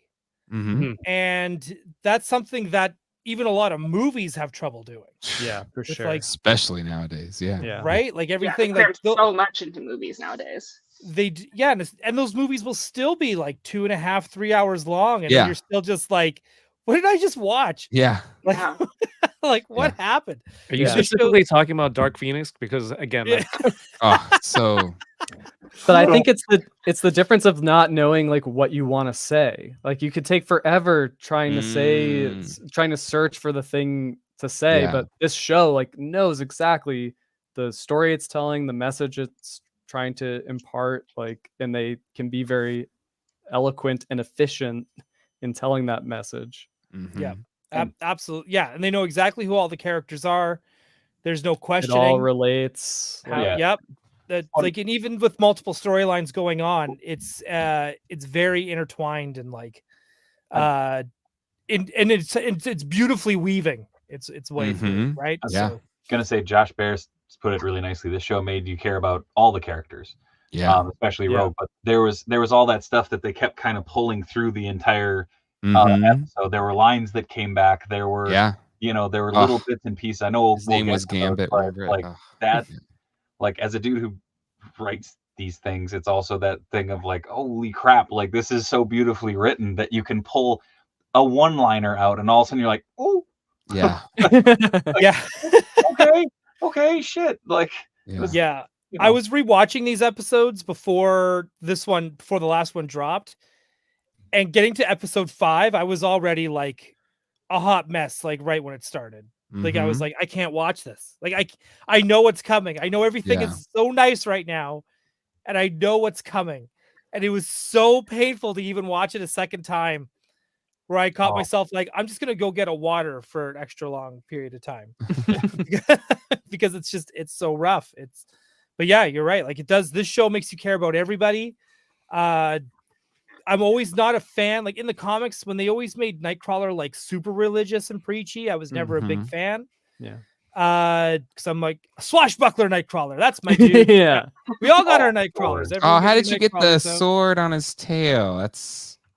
And that's something that even a lot of movies have trouble doing. Yeah, for sure. Like, especially nowadays. Yeah. Right? Like everything like so much into movies nowadays. And those movies will still be like 2.5, 3 hours long, and then you're still just like, what did I just watch? Yeah. Like, like what happened? Are you specifically talking about Dark Phoenix? Because again, but I think it's the difference of not knowing like what you want to say. Like you could take forever trying to search for the thing to say, but this show like knows exactly the story it's telling, the message it's trying to impart, like, and they can be very eloquent and efficient in telling that message. Absolutely. And they know exactly who all the characters are. There's no questioning. It all relates. That like, and even with multiple storylines going on, it's very intertwined and like and it's beautifully weaving its way through, right? So, gonna say Josh Bears put it really nicely. This show made you care about all the characters, especially Rogue. But there was all that stuff that they kept kind of pulling through the entire episode. There were lines that came back. There were there were little bits and pieces. I know his name was Gambit, like that. Like as a dude who writes these things, it's also that thing of like, holy crap! Like this is so beautifully written that you can pull a one-liner out, and all of a sudden you're like, oh, yeah, okay, shit, like, I was rewatching these episodes before the last one dropped, and getting to episode 5, I was already like a hot mess, like right when it started. Like I was like, I can't watch this. Like I know what's coming. I know everything is so nice right now, and I know what's coming. And it was so painful to even watch it a second time, where I caught myself like, I'm just gonna go get a water for an extra long period of time. Because it's so rough. But yeah, you're right. Like this show makes you care about everybody. I'm always not a fan. Like in the comics, when they always made Nightcrawler like super religious and preachy, I was never a big fan. Yeah. Because I'm like swashbuckler Nightcrawler. That's my dude. Yeah. We all got our Nightcrawlers. Oh, how did you get the Nightcrawlers, though. sword on his tail? I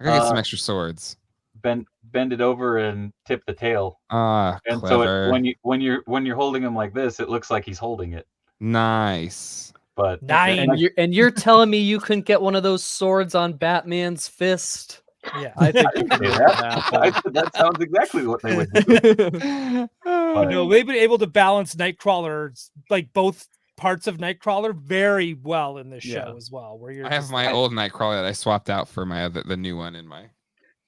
gotta get some extra swords. Bend it over and tip the tail. Ah, And clever. so when you're holding him like this, it looks like he's holding it. Nice. But Nice. And you're telling me you couldn't get one of those swords on Batman's fist? Yeah. I think I didn't say that. That sounds exactly what they would do. But, No, they've been able to balance Nightcrawler, like both parts of Nightcrawler, very well in this show as well. Where you're I have my old Nightcrawler that I swapped out for the new one in my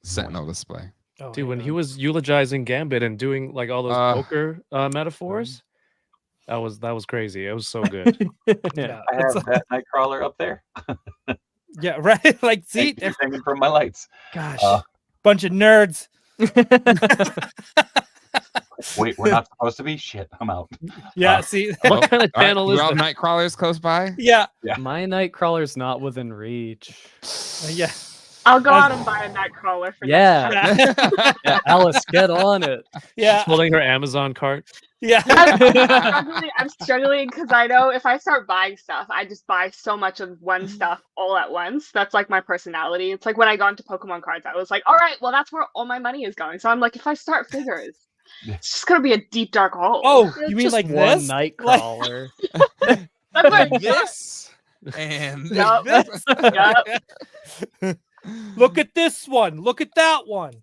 Sentinel display. Oh, Dude, when yeah. he was eulogizing Gambit and doing like all those poker metaphors, that was crazy. It was so good. Yeah, I have that Nightcrawler up there. yeah, right. Like, see, It's hanging from my lights. gosh, bunch of nerds. Wait, we're not supposed to be? Shit, I'm out. Yeah, see, What kind of All right, channel you is all that? Nightcrawlers close by? yeah, My Nightcrawler's not within reach. yeah. I'll go out and buy a Nightcrawler for Yeah. next time. Yeah, Alice, get on it. Yeah, She's holding her Amazon cart. yeah. I'm struggling because I know if I start buying stuff, I just buy so much of one stuff all at once. That's like my personality. It's like when I got into Pokemon cards, I was like, all right, well, that's where all my money is going. So I'm like, if I start figures, it's just going to be a deep, dark hole. Oh, you mean Just like one this? Nightcrawler? That's what This and Yup. Yup. Look at this one. Look at that one.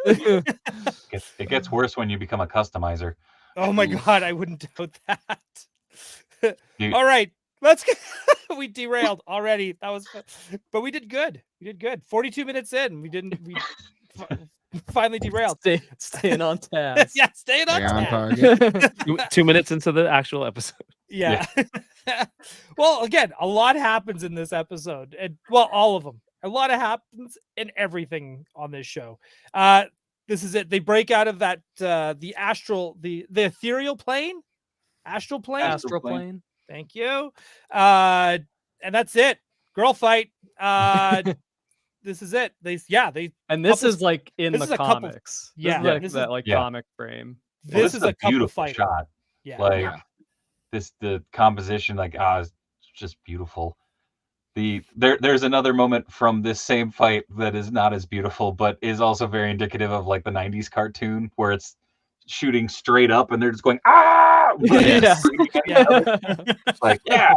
It gets worse when you become a customizer. Oh my god, I wouldn't doubt that. Dude. All right, let's get. We derailed already. That was, but we did good. We did good. 42 minutes in, we finally derailed. Staying on task. Yeah, staying on Stay on task. target. 2 minutes into the actual episode. Yeah. Well, again, a lot happens in this episode, and well, all of them. A lot happens in everything on this show. This is it. They break out of that the ethereal plane, astral plane. Astral plane. Thank you. And that's it. Girl fight. This is it. And this Couples- is like in this the is a couple- comics. yeah, This is like this is- that like yeah. comic frame. Well, This is a couple beautiful fight. shot. Yeah. Like Yeah. the composition, like it's just beautiful. There's another moment from this same fight that is not as beautiful, but is also very indicative of like the 90s cartoon where it's shooting straight up and they're just going Yes. like yeah.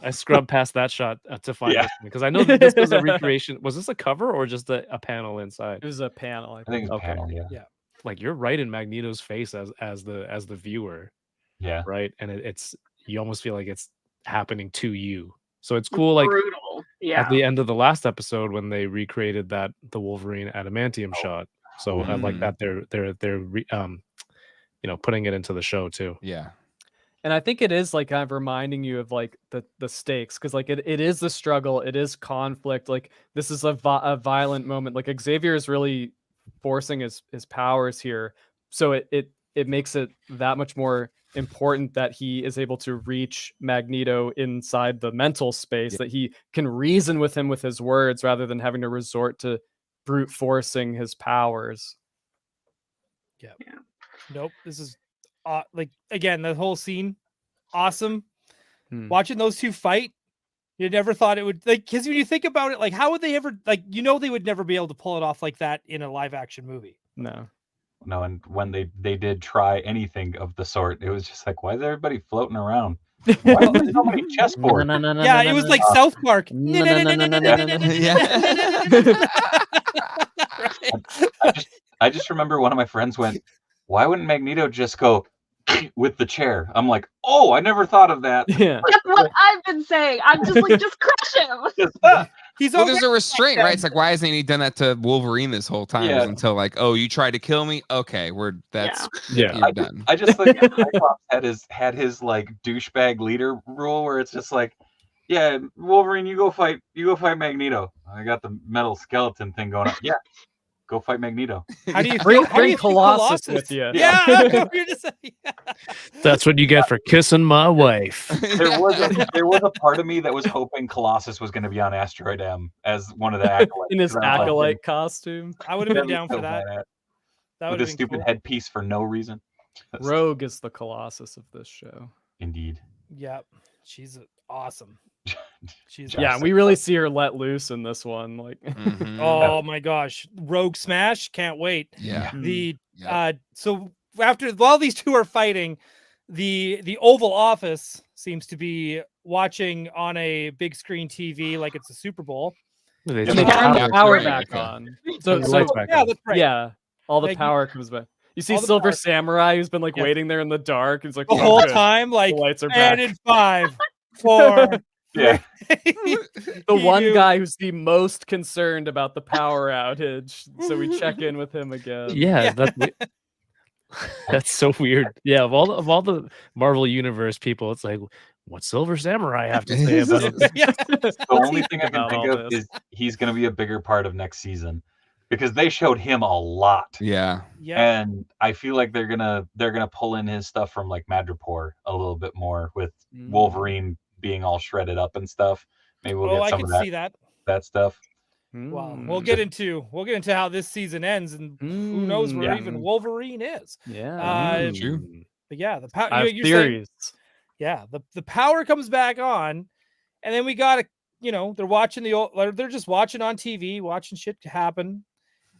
I scrubbed past that shot to find Yeah. this because I know that this was a recreation. Was this a cover or just a panel inside? It was a panel. I think it's Okay. panel, yeah. Like you're right in Magneto's face as the viewer, Yeah. right? And it's you almost feel like it's happening to you. So it's cool. Like brutal. Yeah. at the end of the last episode when they recreated the Wolverine adamantium shot. So I like that they're putting it into the show too. Yeah. And I think it is like kind of reminding you of like the stakes, because like it is the struggle, it is conflict. Like this is a violent moment. Like Xavier is really forcing his powers here, so it makes it that much more important that he is able to reach Magneto inside the mental space, that he can reason with him with his words rather than having to resort to brute forcing his powers. Yeah. Nope. This is like again, the whole scene, awesome. Watching those two fight, you never thought it would, like, because when you think about it, like, how would they ever, like, they would never be able to pull it off like that in a live action movie. No, and when they did try anything of the sort, it was just like, why is everybody floating around? Why are there so many chessboards? Yeah, it was like South Park. I just remember one of my friends went, why wouldn't Magneto just go with the chair. I'm like, oh, I never thought of that. Yeah. That's what I've been saying. I'm just like, just crush him. Just, ah, He's Well, okay. there's a restraint, right? It's like, why hasn't he done that to Wolverine this whole time? Yeah. Until like, oh, you tried to kill me? Okay, that's Yeah. you're done. I just think Cyclops had his like douchebag leader rule where it's just like, yeah, Wolverine, you go fight Magneto. I got the metal skeleton thing going on. Yeah, go fight Magneto. How do you Bring how do you think Colossus with you. Yeah, you're just yeah. That's what you get for kissing my wife. There was a part of me that was hoping Colossus was going to be on Asteroid M as one of the acolytes. In his 'cause I was like, acolyte costume. I would have been that'd be down so for that. badass. That With would a have been stupid cool. headpiece for no reason. Rogue is the Colossus of this show. Indeed. Yep, she's awesome. She's Yeah, awesome. we really see her let loose in this one. Like, Mhm. Oh my gosh, Rogue Smash! Can't wait. Yeah. The Yeah. so after while these two are fighting, the Oval Office seems to be watching on a big screen TV like it's a Super Bowl. They and Yeah, they turn turn yeah, the power right, back okay. on. the So, lights back Yeah, on. that's right. yeah, all the Like, power comes back. You see all the Silver power- Samurai who's been like Yeah. waiting there in the dark. He's like, The "Oh, whole good. time, like, The lights are and back." in 5, 4, Yeah. 3. The one You- guy who's the most concerned about the power outage. So we check in with him again. Yeah, Yeah. that's so weird. Yeah, of all the Marvel Universe people, it's like, what's Silver Samurai have to say about it? Yeah. The only thing I can about think all of this? is he's going to be a bigger part of next season because they showed him a lot. Yeah. Yeah. And I feel like they're gonna pull in his stuff from like Madripoor a little bit more with Wolverine being all shredded up and stuff. Maybe we'll Oh, get I some can of see that. that stuff. Wow. Mm. We'll get into how this season ends, and who knows where Yeah. even Wolverine is. Yeah. True. But yeah, the power. I have You're saying, theories. yeah, the power comes back on, and then we got to, they're watching or they're just watching on TV, watching shit happen,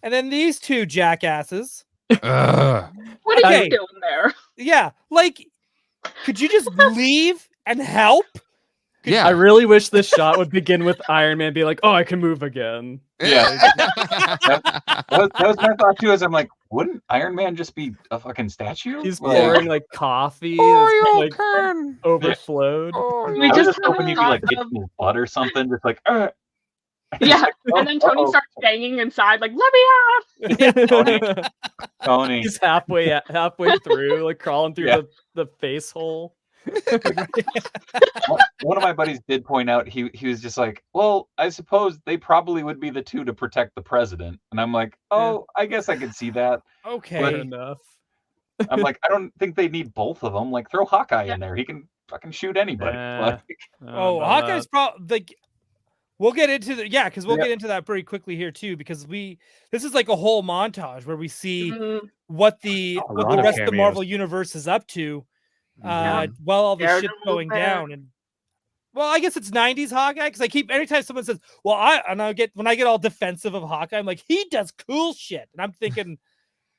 and then these two jackasses. Ugh. What are Okay. you doing there? Yeah, like, could you just leave and help? Yeah. I really wish this shot would begin with Iron Man be like, "Oh, I can move again." Yeah. That was my thought too. As I'm like, wouldn't Iron Man just be a fucking statue? He's Like, pouring like coffee Oh, that's you like can. overflowed. We I was just just hoping he'd be like thought of- itching his butt or something, just like, Yeah, and then Tony uh-oh. starts banging inside, like, "Let me out!" Tony. He's halfway through, like crawling through Yeah. the face hole. One of my buddies did point out he was just like, well, I suppose they probably would be the two to protect the president, and I'm like, oh, I guess I could see that. Okay. Fair enough. I'm like, I don't think they need both of them. Like, throw Hawkeye in there; he can fucking shoot anybody. Like, Oh, Hawkeye's probably like. We'll get into because we'll Yeah. get into that pretty quickly here too, because this is like a whole montage where we see Mhm. what the A what lot the of rest of the Marvel cameos. universe is up to, Yeah. while all this shit's Daredevil going there. down. And well, I guess it's 90s Hawkeye, because I keep anytime someone says, well, when I get all defensive of Hawkeye, I'm like, he does cool shit, and I'm thinking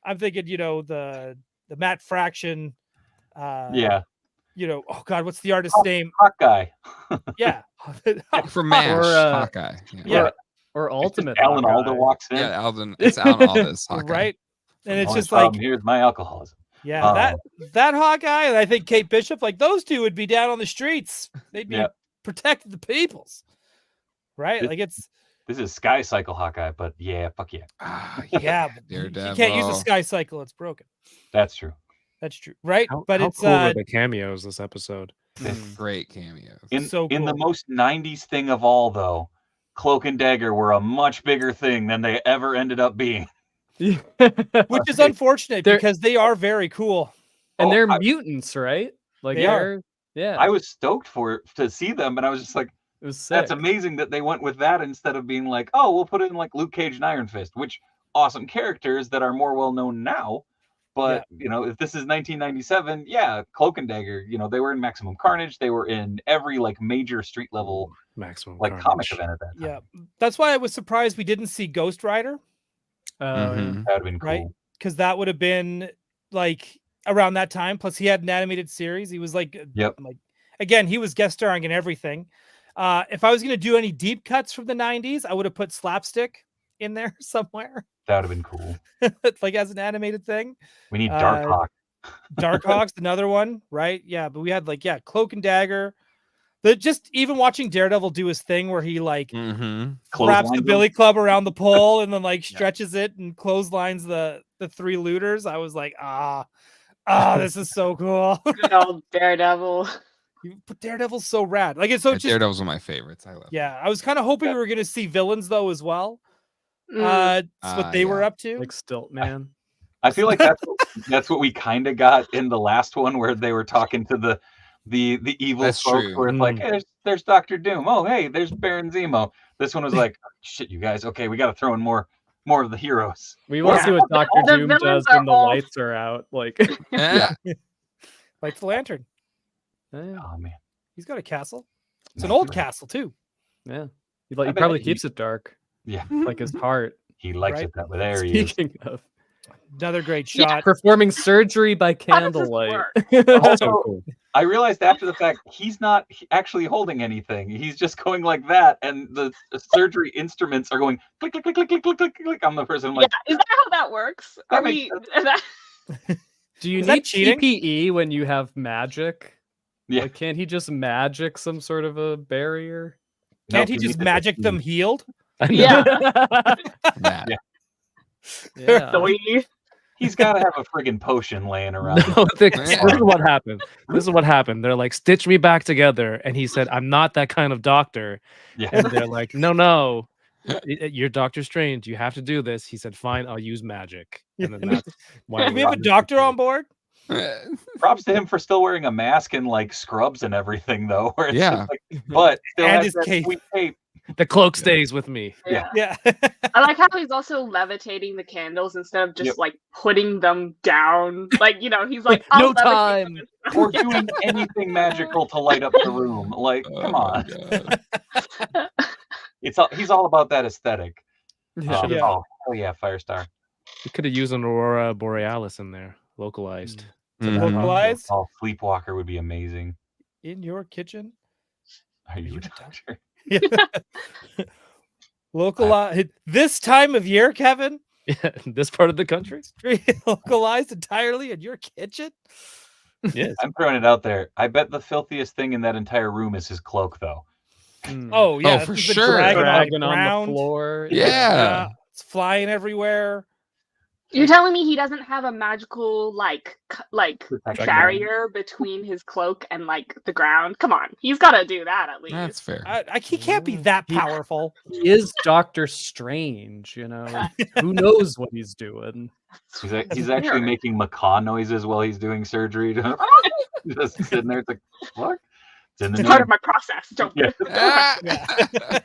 the Matt Fraction, yeah, oh god, what's the artist's name? Hawkeye. Yeah, From MASH, Or, Hawkeye. Yeah. Or Ultimate Alan Hawkeye. Alda walks in. Yeah, Alden. It's Alan Alda's Hawkeye. right, and it's Only just like, problem, here's my alcoholism. yeah, that Hawkeye, and I think Kate Bishop, like those two would be down on the streets. They'd be Yeah. protecting the peoples, right? This- Like it's This is Sky Cycle Hawkeye, but yeah, fuck yeah, Ah, yeah, but you can't use a Daredevil. sky cycle; it's broken. that's true. That's true, right? How It's cool were the cameos this episode? Great cameos. In So in the cool. most '90s thing of all, though, Cloak and Dagger were a much bigger thing than they ever ended up being. which is unfortunate They're- because they are very cool. And Oh, they're I- mutants, right? Like They are. yeah. I was stoked to see them, and I was just like, it was sick. that's amazing that they went with that instead of being like, oh, we'll put in like Luke Cage and Iron Fist, which awesome characters that are more well known now. But if this is 1997, yeah, Cloak and Dagger, they were in Maximum Carnage, they were in every like major street level Maximum like Carnage. comic event at that time. Yeah, that's why I was surprised we didn't see Ghost Rider, Mhm. That would have been cool. Right. because that would have been like around that time. Plus, he had an animated series. He was like, Yep. like again, he was guest starring in everything. If I was gonna do any deep cuts from the 90s, I would have put Slapstick in there somewhere, That would have been cool. like as an animated thing. We need Dark Hawk. Darkhawk's another one, right? Yeah, but we had like Cloak and Dagger. Just even watching Daredevil do his thing where he like Mm-hmm. wraps the Clotheslines billy them. club around the pole and then like stretches it and clotheslines the three looters. I was like, this is so cool. Good old Daredevil. But Daredevil's so rad. Like it's so just Daredevil's one of my favorites. I love. yeah. I was kind of hoping we were gonna see villains though as well. Mm. That's what they were up to. Like Stilt Man. I feel like that's what we kind of got in the last one where they were talking to the evil That's folks true. where it's like, hey, there's Doctor Doom. Oh, hey, there's Baron Zemo. This one was like, shit, you guys. Okay, we got to throw in more of the heroes. We want to see what Dr. The Doom villains does when the are all- lights are out. Like, Yeah. Like the lantern. yeah. Oh man, He's got a castle. It's an old castle too. Yeah. He bet probably he- keeps it dark, yeah, like his heart. he likes Right. it that way. There he is. Speaking of Another great Yeah. shot. performing surgery by How does this candlelight. work? Also, I realized after the fact he's not actually holding anything. He's just going like that, and the surgery instruments are going click click click click click click click click on the person. I'm like, Yeah, is that how that works? That Are makes we? Do you Is that need cheating? PPE when you have magic? yeah, Like, can't he just magic some sort of a barrier? Can't no, he we just need magic to- them healed? I know. Yeah. That. Yeah. Yeah. So we- He's got to have a friggin' potion laying around. No, this Yeah. is what happened. This is what happened. They're like, stitch me back together. And he said, I'm not that kind of doctor. Yeah, And they're like, no. You're Doctor Strange. You have to do this. He said, fine, I'll use magic. And then that's why Do we have a doctor on board? props to him for still wearing a mask and like scrubs and everything, though. Where it's Yeah. just like, but still And has his that cape. sweet cape. The cloak stays with me. Yeah. Yeah. I like how he's also levitating the candles instead of just Yep. like putting them down. Like, he's like, No "I'll levitate time." them." Or doing anything magical to light up the room. Like, come on. He's all about that aesthetic. Yeah. Yeah. Oh yeah, Firestar. We could have used an Aurora Borealis in there, localized. Mhm. Localized Oh, Sleepwalker would be amazing. in your kitchen. Are you you a a doctor? Yeah. Localized this time of year, Kevin. Yeah, in this part of the country. Localized entirely in your kitchen. Yes. I'm throwing it out there. I bet the filthiest thing in that entire room is his cloak, though. Mm. Oh yeah, for there's a sure. dragon Dragon on the on the ground. floor. Yeah. It's flying everywhere. You're telling me he doesn't have a magical like Protection. barrier between his cloak and like the ground? Come on, he's got to do that at least. That's fair. He can't be that powerful. He is Doctor Strange, Who knows what he's doing? He's actually making macaw noises while he's doing surgery. Just sitting there. It's like, what? It's in the It's part name. of my process. Don't. Yeah. Ah!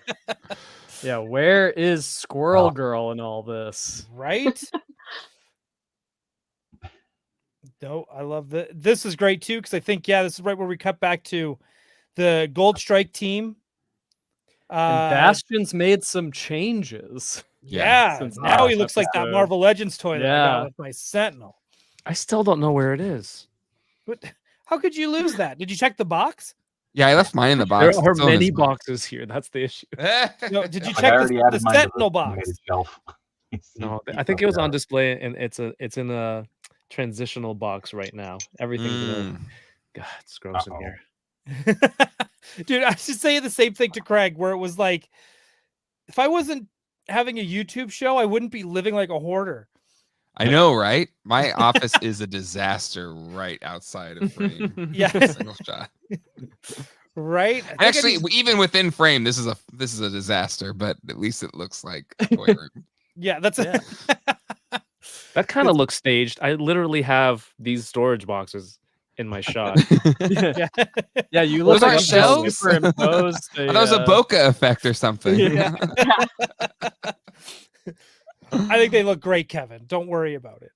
Yeah, where is Squirrel Oh. Girl in all this? Right? No, I love this is great too, because I think this is right where we cut back to the Gold Strike team. And Bastion's made some changes. Yeah, since now last he looks like that episode. Marvel Legends toy that I Yeah. got with my Sentinel. I still don't know where it is. But how could you lose that? Did you check the box? Yeah, I left mine in the There box. are It's still in many his box. boxes here. That's the issue. No, did you I check already the added mine to the Sentinel box? animated shelf. No, I think it was on display, and it's in a transitional box right now. Everything's in a Mm. God, it's gross in Uh-oh. here. Dude, I was just saying the same thing to Craig, where it was like, if I wasn't having a YouTube show, I wouldn't be living like a hoarder. I know, right? My office is a disaster right outside of frame. Yeah. Single shot. Right? I think I Actually, need- even within frame, this is a disaster, but at least it looks like a toy room. yeah, that's Yeah. That kind of looks staged. I literally have these storage boxes in my shot. Yeah. yeah. Yeah, you Those look like aren't you shelves? superimposed. I thought it was a bokeh effect or something. Yeah. I think they look great, Kevin. Don't worry about it.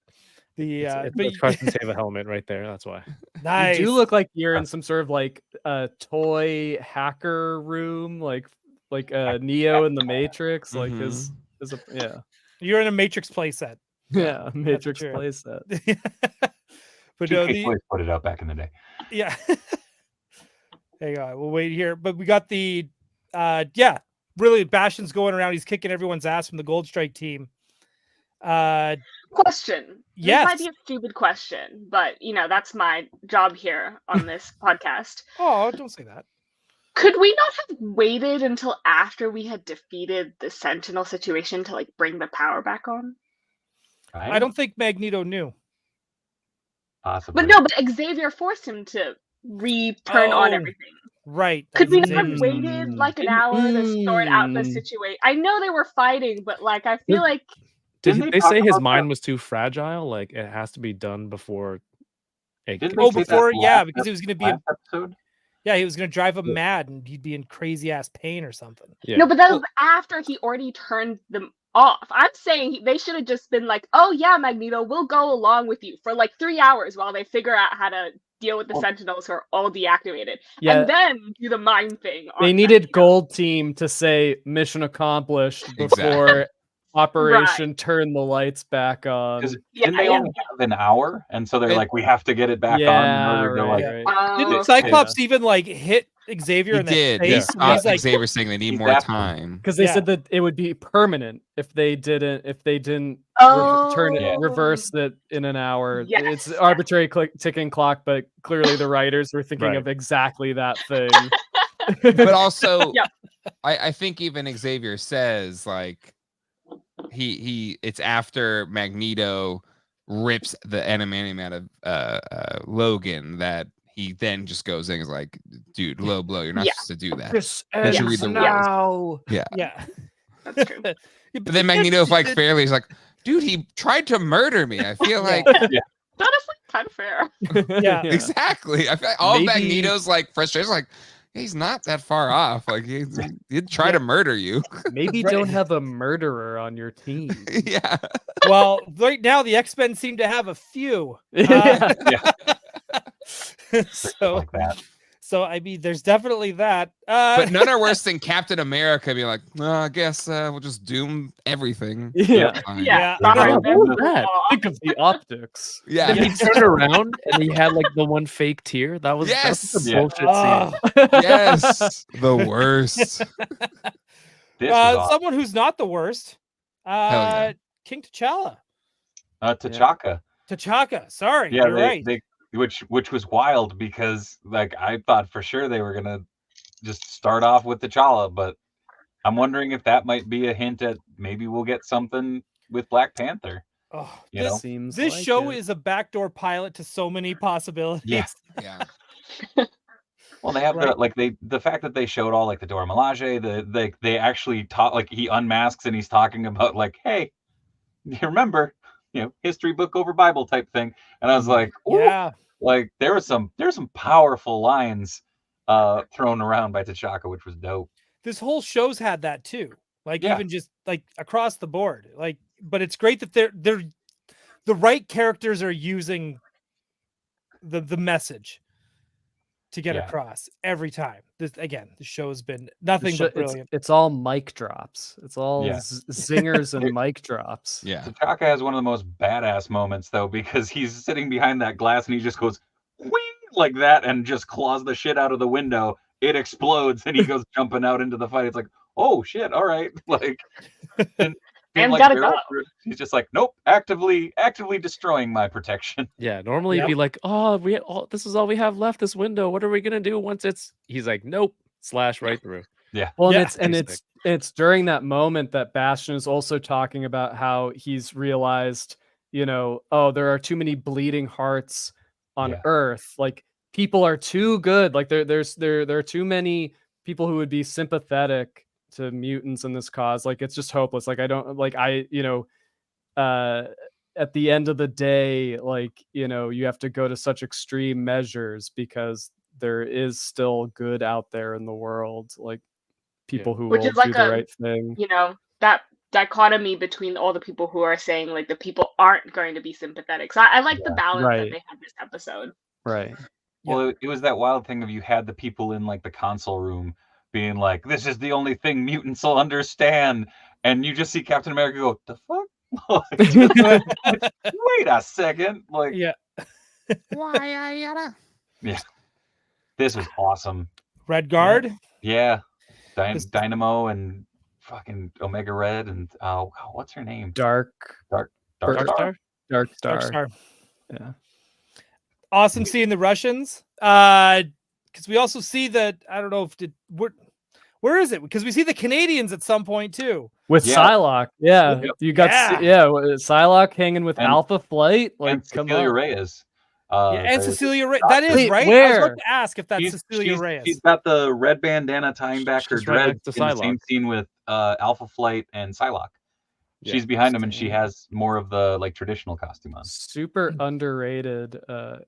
The It's but a crush and save a helmet right there. That's why. nice. You do look like you're in some sort of like toy hacker room, like Neo in the Matrix. Like his yeah. You're in a Matrix playset. Yeah, Matrix true. playset. But no, 2K Toys put it out back in the day. yeah. Hang on, we'll wait here. But we got the really Bastion's going around, he's kicking everyone's ass from the Gold Strike team. Question. This might Yes. be a stupid question, but that's my job here on this podcast. Oh, don't say that. Could we not have waited until after we had defeated the Sentinel situation to bring the power back on? I don't think Magneto knew. Possibly. But no, but Xavier forced him to turn on everything. Right. Could we that's not have Xavier's- waited an hour to sort out the situation? I know they were fighting, but I feel like Did Didn't they they say talk his about mind was too fragile? Like it has to be done before. Didn't Oh, they say that before, yeah, last because he was going to be, last episode? yeah, he was going to drive him mad and he'd be in crazy ass pain or something. Yeah. no, but that was after he already turned them off. I'm saying they should have just been like, "Oh yeah, Magneto, we'll go along with you for 3 hours while they figure out how to deal with the Sentinels who are all deactivated, Yeah. and then do the mind thing." They on needed Magneto. Gold Team to say mission accomplished before Operation Turn the Lights back on. Because Yeah, didn't they yeah. only have an hour? And so they're It- like, we have to get it back on in Yeah, order to right, right. Didn't Oh, Cyclops even hit Xavier He in the did. face? He And he's stopped Xavier saying they need he's more after time. Because they Yeah. said that it would be permanent if they didn't turn it Oh. reverse it in an hour. Yes. It's an arbitrary ticking clock, but clearly the writers were thinking Right. of exactly that thing. But also, Yep. I think even Xavier says it's after Magneto rips the adamantium out of Logan that he then just goes in and is like, dude, low blow, you're not Yeah. supposed to do that. This Then you ends read the now. Yeah. yeah. That's true. But then Magneto fairly is like, dude, he tried to murder me. I feel like Honestly, kind of fair. Yeah. exactly. I feel like all of Maybe- Magneto's frustration is he's not that far off. He'd try to murder you. Maybe Right. don't have a murderer on your team. Yeah. Well, right now the X-Men seem to have a few. Yeah. So, like that. so I mean, there's definitely that. But none are worse than Captain America being like, I guess we'll just doom everything. Yeah. Fine. Yeah. Sorry, What this was is that? law. Think of the optics. Yeah. Then he turned around and he had the one fake tear. That was Yes! that's a Yeah. bullshit scene. Oh, Yes. The worst. This was awesome. someone who's not the worst. yeah. King T'Challa. T'Chaka. T'Chaka. Sorry, Yeah, you're right. which was wild because I thought for sure they were gonna just start off with T'Challa, but I'm wondering if that might be a hint at maybe we'll get something with Black Panther. Oh, You know? Seems this like show it. is a backdoor pilot to so many possibilities. Yeah. Yeah. Well, they have Right. the fact that they showed all the Dora Milaje, they actually taught he unmasks and he's talking about hey, you remember, history book over Bible type thing, and I was like, ooh, Yeah. there were some powerful lines thrown around by T'Chaka, which was dope. This whole show's had that too. Yeah. Even just across the board. But it's great that they're the right characters are using the message to get Yeah. across every time. The show's been nothing but brilliant. It's all mic drops. It's all Yeah. zingers and mic drops. Yeah. T'Chaka has one of the most badass moments though, because he's sitting behind that glass and he just goes whee like that and just claws the shit out of the window. It explodes and he goes jumping out into the fight. It's like, oh shit, all right. And gotta barrel go. through it. He's just like, nope, actively destroying my protection. Yeah, normally it'd be like, this is all we have left. This window. What are we gonna do once it's? He's like, nope, slash right through. Well, Yeah. and it's during that moment that Bastion is also talking about how he's realized, there are too many bleeding hearts on Yeah. Earth. People are too good. There are too many people who would be sympathetic to mutants in this cause. It's just hopeless. I don't at the end of the day, you have to go to such extreme measures because there is still good out there in the world. People who Which will is do the right thing. That dichotomy between all the people who are saying the people aren't going to be sympathetic. So I like the balance that Right. they had this episode. Right. Well, it was that wild thing of you had the people in the console room being like, this is the only thing mutants will understand. And you just see Captain America go, the fuck? Wait a second. Yeah. This was awesome. Red Guard. Yeah. Dynamo and fucking Omega Red and what's her name? Dark Dark Dark Star. Dark Dark Star. Star. Yeah. Awesome seeing the Russians. Because we also see that, I don't know if where is it? Because we see the Canadians at some point too. With Yeah. Psylocke, yeah, Yep. you got Psylocke hanging with And- Alpha Flight, like And come Cecilia on. Reyes. And the Cecilia Reyes. That is Wait, right. I was where? about to ask if that's Cecilia Reyes. She's got the red bandana tying back her She's right dreads next to in the same Psylocke. scene with Alpha Flight and Psylocke. Yeah. She's behind him, and she has more of the like traditional costume on. Super underrated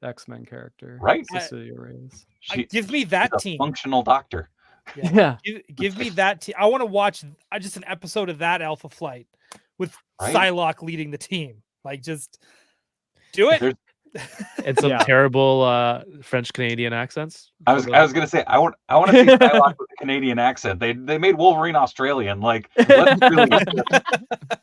X-Men character, Right? Cecilia Reyes. Give me that she's a team. functional doctor. Yeah. Give me that team. I want to watch just an episode of that Alpha Flight with Right? Psylocke leading the team. Like, just do it. There's- And some Yeah. terrible French Canadian accents. I was gonna say I want to see Psylocke with a Canadian accent. They made Wolverine Australian. Like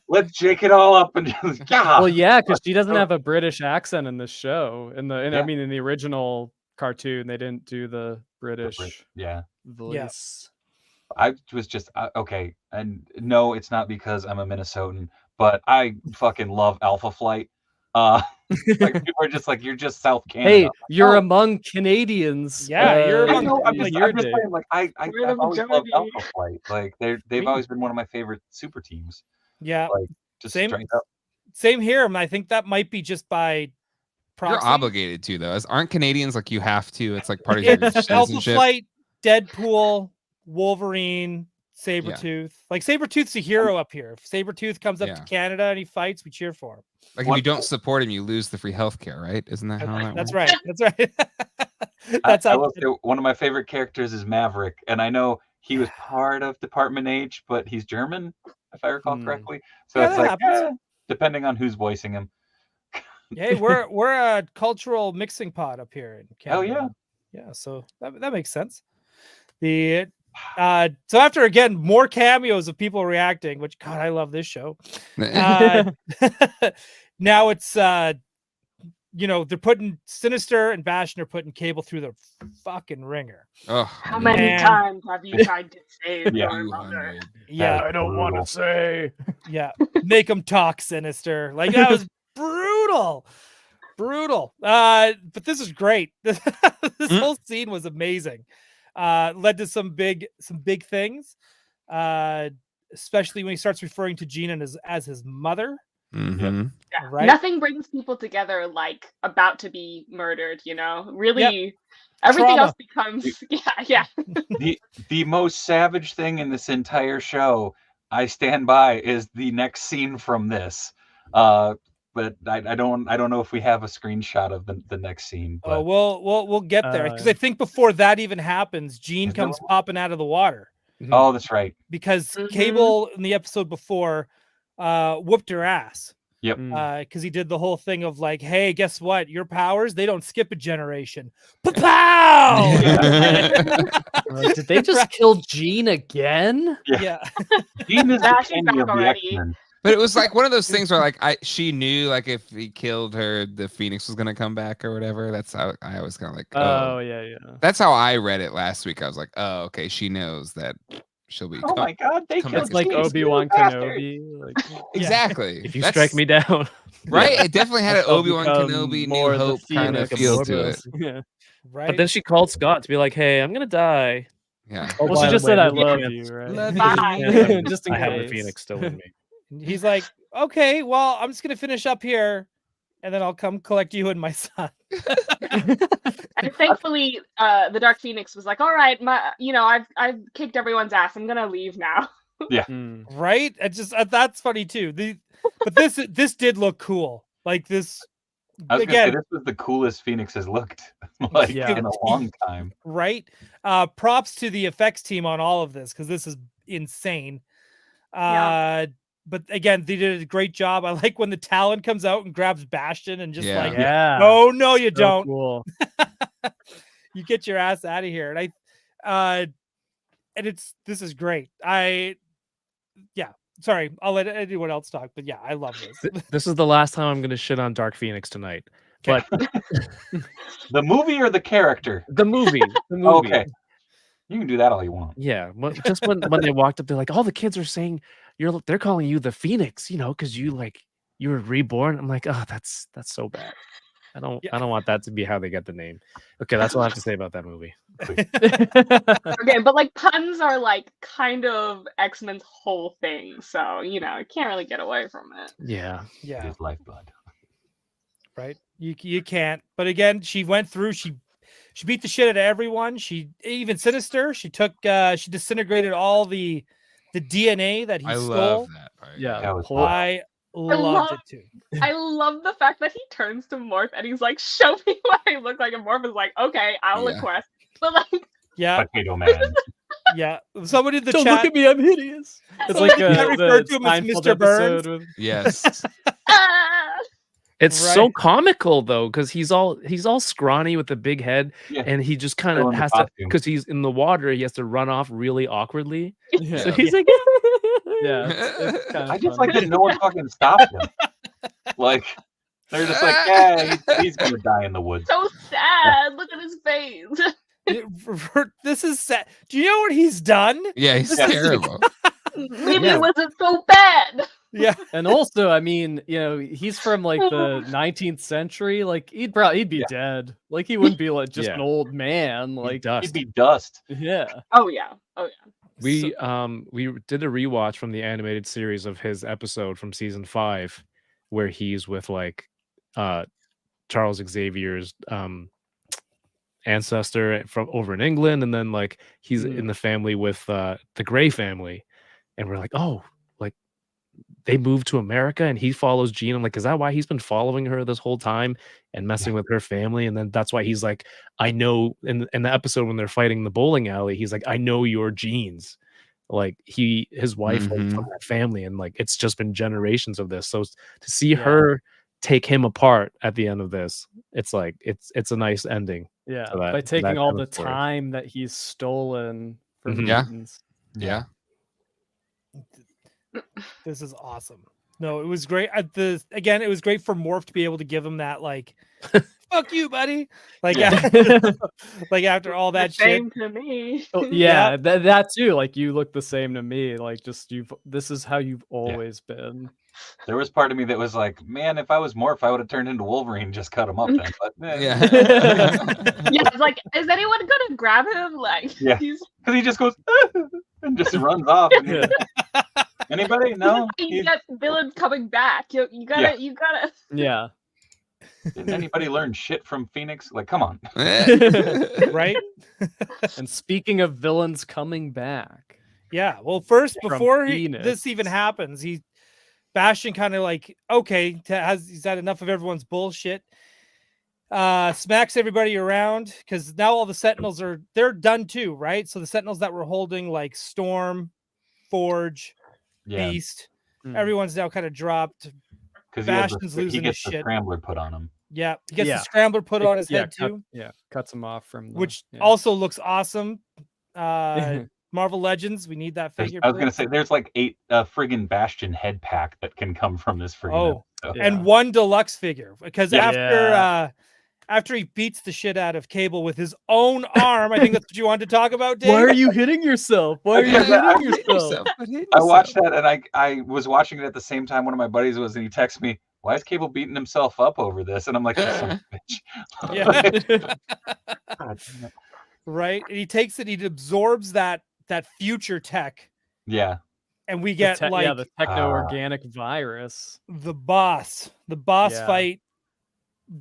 let's shake it all up and just Well, yeah, because she doesn't Oh. have a British accent in this show. I Yeah. mean, in the original cartoon, they didn't do the British yeah. voice. I was just okay, and no, it's not because I'm a Minnesotan, but I fucking love Alpha Flight. Like people are just like, you're just South Canada. Hey, you're Oh. among Canadians. Yeah, you're I among- know, I'm like, just your day. saying, like I've We're the always loved majority. Alpha Flight. Like they've always been one of my favorite super teams. Yeah. Like just Same- straight up. Same here. I think that might be just by proxy. You're obligated to though. Aren't Canadians like you have to? It's like part of Yeah, your Alpha citizenship. Flight, Deadpool, Wolverine, Sabretooth. Like Sabretooth's a hero up here. If Sabretooth comes up to Yeah. Canada and he fights, we cheer for him. Like if you don't support him, you lose the free healthcare, right? Isn't that how that That's works? right. That's right. That's I how will say one of my favorite characters is Maverick, and I know he was part of Department H, but he's German, if I recall correctly. So Yeah, it's that like happens. depending on who's voicing him. Hey, we're a cultural mixing pot up here in Hell Canada. Yeah, so that makes sense. The so after again more cameos of people reacting, which God, I love this show. Now it's they're putting Sinister and Bastion are putting Cable through the fucking ringer. Oh, How many Man. times have you tried to save Yeah. your mother? 200. Yeah, I don't want to say. yeah. Make them talk, Sinister. Like that was brutal. But this is great. This whole scene was amazing. Led to some big things. Especially when he starts referring to Gina as his mother. Mhm. Yeah. Right? Nothing brings people together like about to be murdered, Really, everything Trauma. else becomes yeah. The most savage thing in this entire show, I stand by, is the next scene from this. But I don't know if we have a screenshot of the next scene. But Oh, we'll get there because I think before that even happens, Jean Is there comes popping out of the water oh, that's right. because Mhm. Cable in the episode before whooped her ass. Yep. Because he did the whole thing of like, hey, guess what? Your powers, they don't skip a generation. Pow! Did they just kill Jean again? Yeah. Jean is Nah, the she's candy back of the already. X-Men. But it was like one of those things where like she knew like if he killed her, the Phoenix was gonna come back or whatever. That's how I was kind of like, Oh yeah. That's how I read it last week. I was like, oh, okay, she knows that she'll be. Oh my God, they come killed back It's like Jean, Obi-Wan bastard. Kenobi. Like, Exactly. If you That's- strike me down, right, it definitely had an I'll Obi-Wan become Kenobi, more New the Hope kind of Phoenix. feel to it. yeah. Right. but then she called Scott to be like, "Hey, I'm gonna die." Yeah. Oh, Well, by she the just way, said, "I we love can't- you," right? Love Bye. Yeah, Just in I have the case. Phoenix still in me. He's like, okay, well, I'm just gonna finish up here, and then I'll come collect you and my son. And thankfully, the Dark Phoenix was like, "All right, I've kicked everyone's ass. I'm gonna leave now." Mm. Right? It's just that's funny too. But this did look cool. Like this I was gonna say again, this was the coolest Phoenix has looked like Yeah. in a long time. right? Props to the effects team on all of this because this is insane. Yeah. But again, they did a great job. I like when the Talon comes out and grabs Bastion and just Yeah. like, Yeah. no, you So don't. Cool. You get your ass out of here. And this is great. Sorry, I'll let anyone else talk, but yeah, I love this. This is the last time I'm gonna shit on Dark Phoenix tonight. But The movie or the character? the movie. Okay. You can do that all you want. Yeah, just when they walked up, they're like, all the kids are saying they're calling you the Phoenix, because you were reborn. I'm like, oh, that's so bad. I don't want that to be how they get the name. Okay, that's all I have to say about that movie. Okay, but like puns are like kind of X-Men's whole thing, so you can't really get away from it. Yeah. It is lifeblood. Right? You can't. But again, she went through. She beat the shit out of everyone. She even Sinister. She took. She disintegrated all the DNA that he I stole. love that part. Yeah, That was I loved it too. I love the fact that he turns to Morph and he's like, "Show me what I look like," and Morph is like, "Okay, I'll request." But like, Yeah, Potato Man. yeah. Somebody in the Don't chat. look at me, I'm hideous. It's Somebody like in the chat referred to him as Seinfeld Mr. Burns. episode with- Yes. It's so Right. comical though, because he's all scrawny with a big head, Yeah. and he just kind Still of in the has to, costume. because he's in the water, he has to run off really awkwardly. Yeah. So he's like, Yeah, it's kind of I just like that no one fucking stopped him. Like, they're just like, yeah, he's gonna die in the woods. so sad. Look at his face. This is sad. Do you know what he's done? Yeah, he's This is- terrible. Maybe Yeah. it wasn't so bad. Yeah. And also, I mean, he's from like the 19th century. Like he'd be dead. Like he wouldn't be like just an old man. Like dust. He'd be dust. yeah. Oh yeah. We did a rewatch from the animated series of his episode from season 5, where he's with like Charles Xavier's ancestor from over in England, and then like he's in the family with the Grey family, and we're like, oh, like they moved to America and he follows Jean. I'm like, is that why he's been following her this whole time and messing with her family? And then that's why he's like, I know in the episode when they're fighting the bowling alley, he's like, I know your genes. Like his wife like, from that family, and like it's just been generations of this. So to see her take him apart at the end of this, it's like it's a nice ending. Yeah. to that- By to taking that all kind the of story. time that he's stolen from Mhm. Yeah. mutants. Yeah. This is awesome. No, it was great. Again, it was great for Morph to be able to give him that like, "Fuck you, buddy." Like, like after all that shit. Same to me. Oh, yeah, that too. Like you look the same to me. Like just this is how you've always been. There was part of me that was like, man, if I was Morph, I would have turned into Wolverine and just cut him up then. But Yeah. Yeah, it's like, is anyone gonna grab him? Like, Yeah. he's because he just goes and just runs off. And Yeah. Anybody? No. you got villains coming back. You gotta. Yeah. Didn't anybody learn shit from Phoenix? Like, come on. Right? And speaking of villains coming back, Yeah. Well, first, From before Phoenix. this even happens, Bastion kind of like, okay, he's had enough of everyone's bullshit. Smacks everybody around because now all the Sentinels they're done too, right? So the Sentinels that were holding like Storm, Forge, Yeah, Beast, Mm. everyone's now kind of dropped. because Bastion's he losing gets his the shit. scrambler put on him. Yeah, he gets Yeah. the scrambler put on his head cut- too, cuts him off from the, which yeah. also looks awesome. Marvel Legends, we need that figure. I was gonna say, there's like 8 friggin' Bastion head pack that can come from this friggin' episode. Yeah. And one deluxe figure because Yeah. after he beats the shit out of Cable with his own arm, I think that's what you wanted to talk about, Dave. Why are you hitting yourself? Why are you hitting yourself? I watched that and I was watching it at the same time one of my buddies was, and he texted me, why is Cable beating himself up over this? And I'm like, you son of a bitch. Yeah. God damn it. Right? And he takes it, he absorbs that future tech, Yeah. and we get the techno-organic virus. the boss Yeah. fight.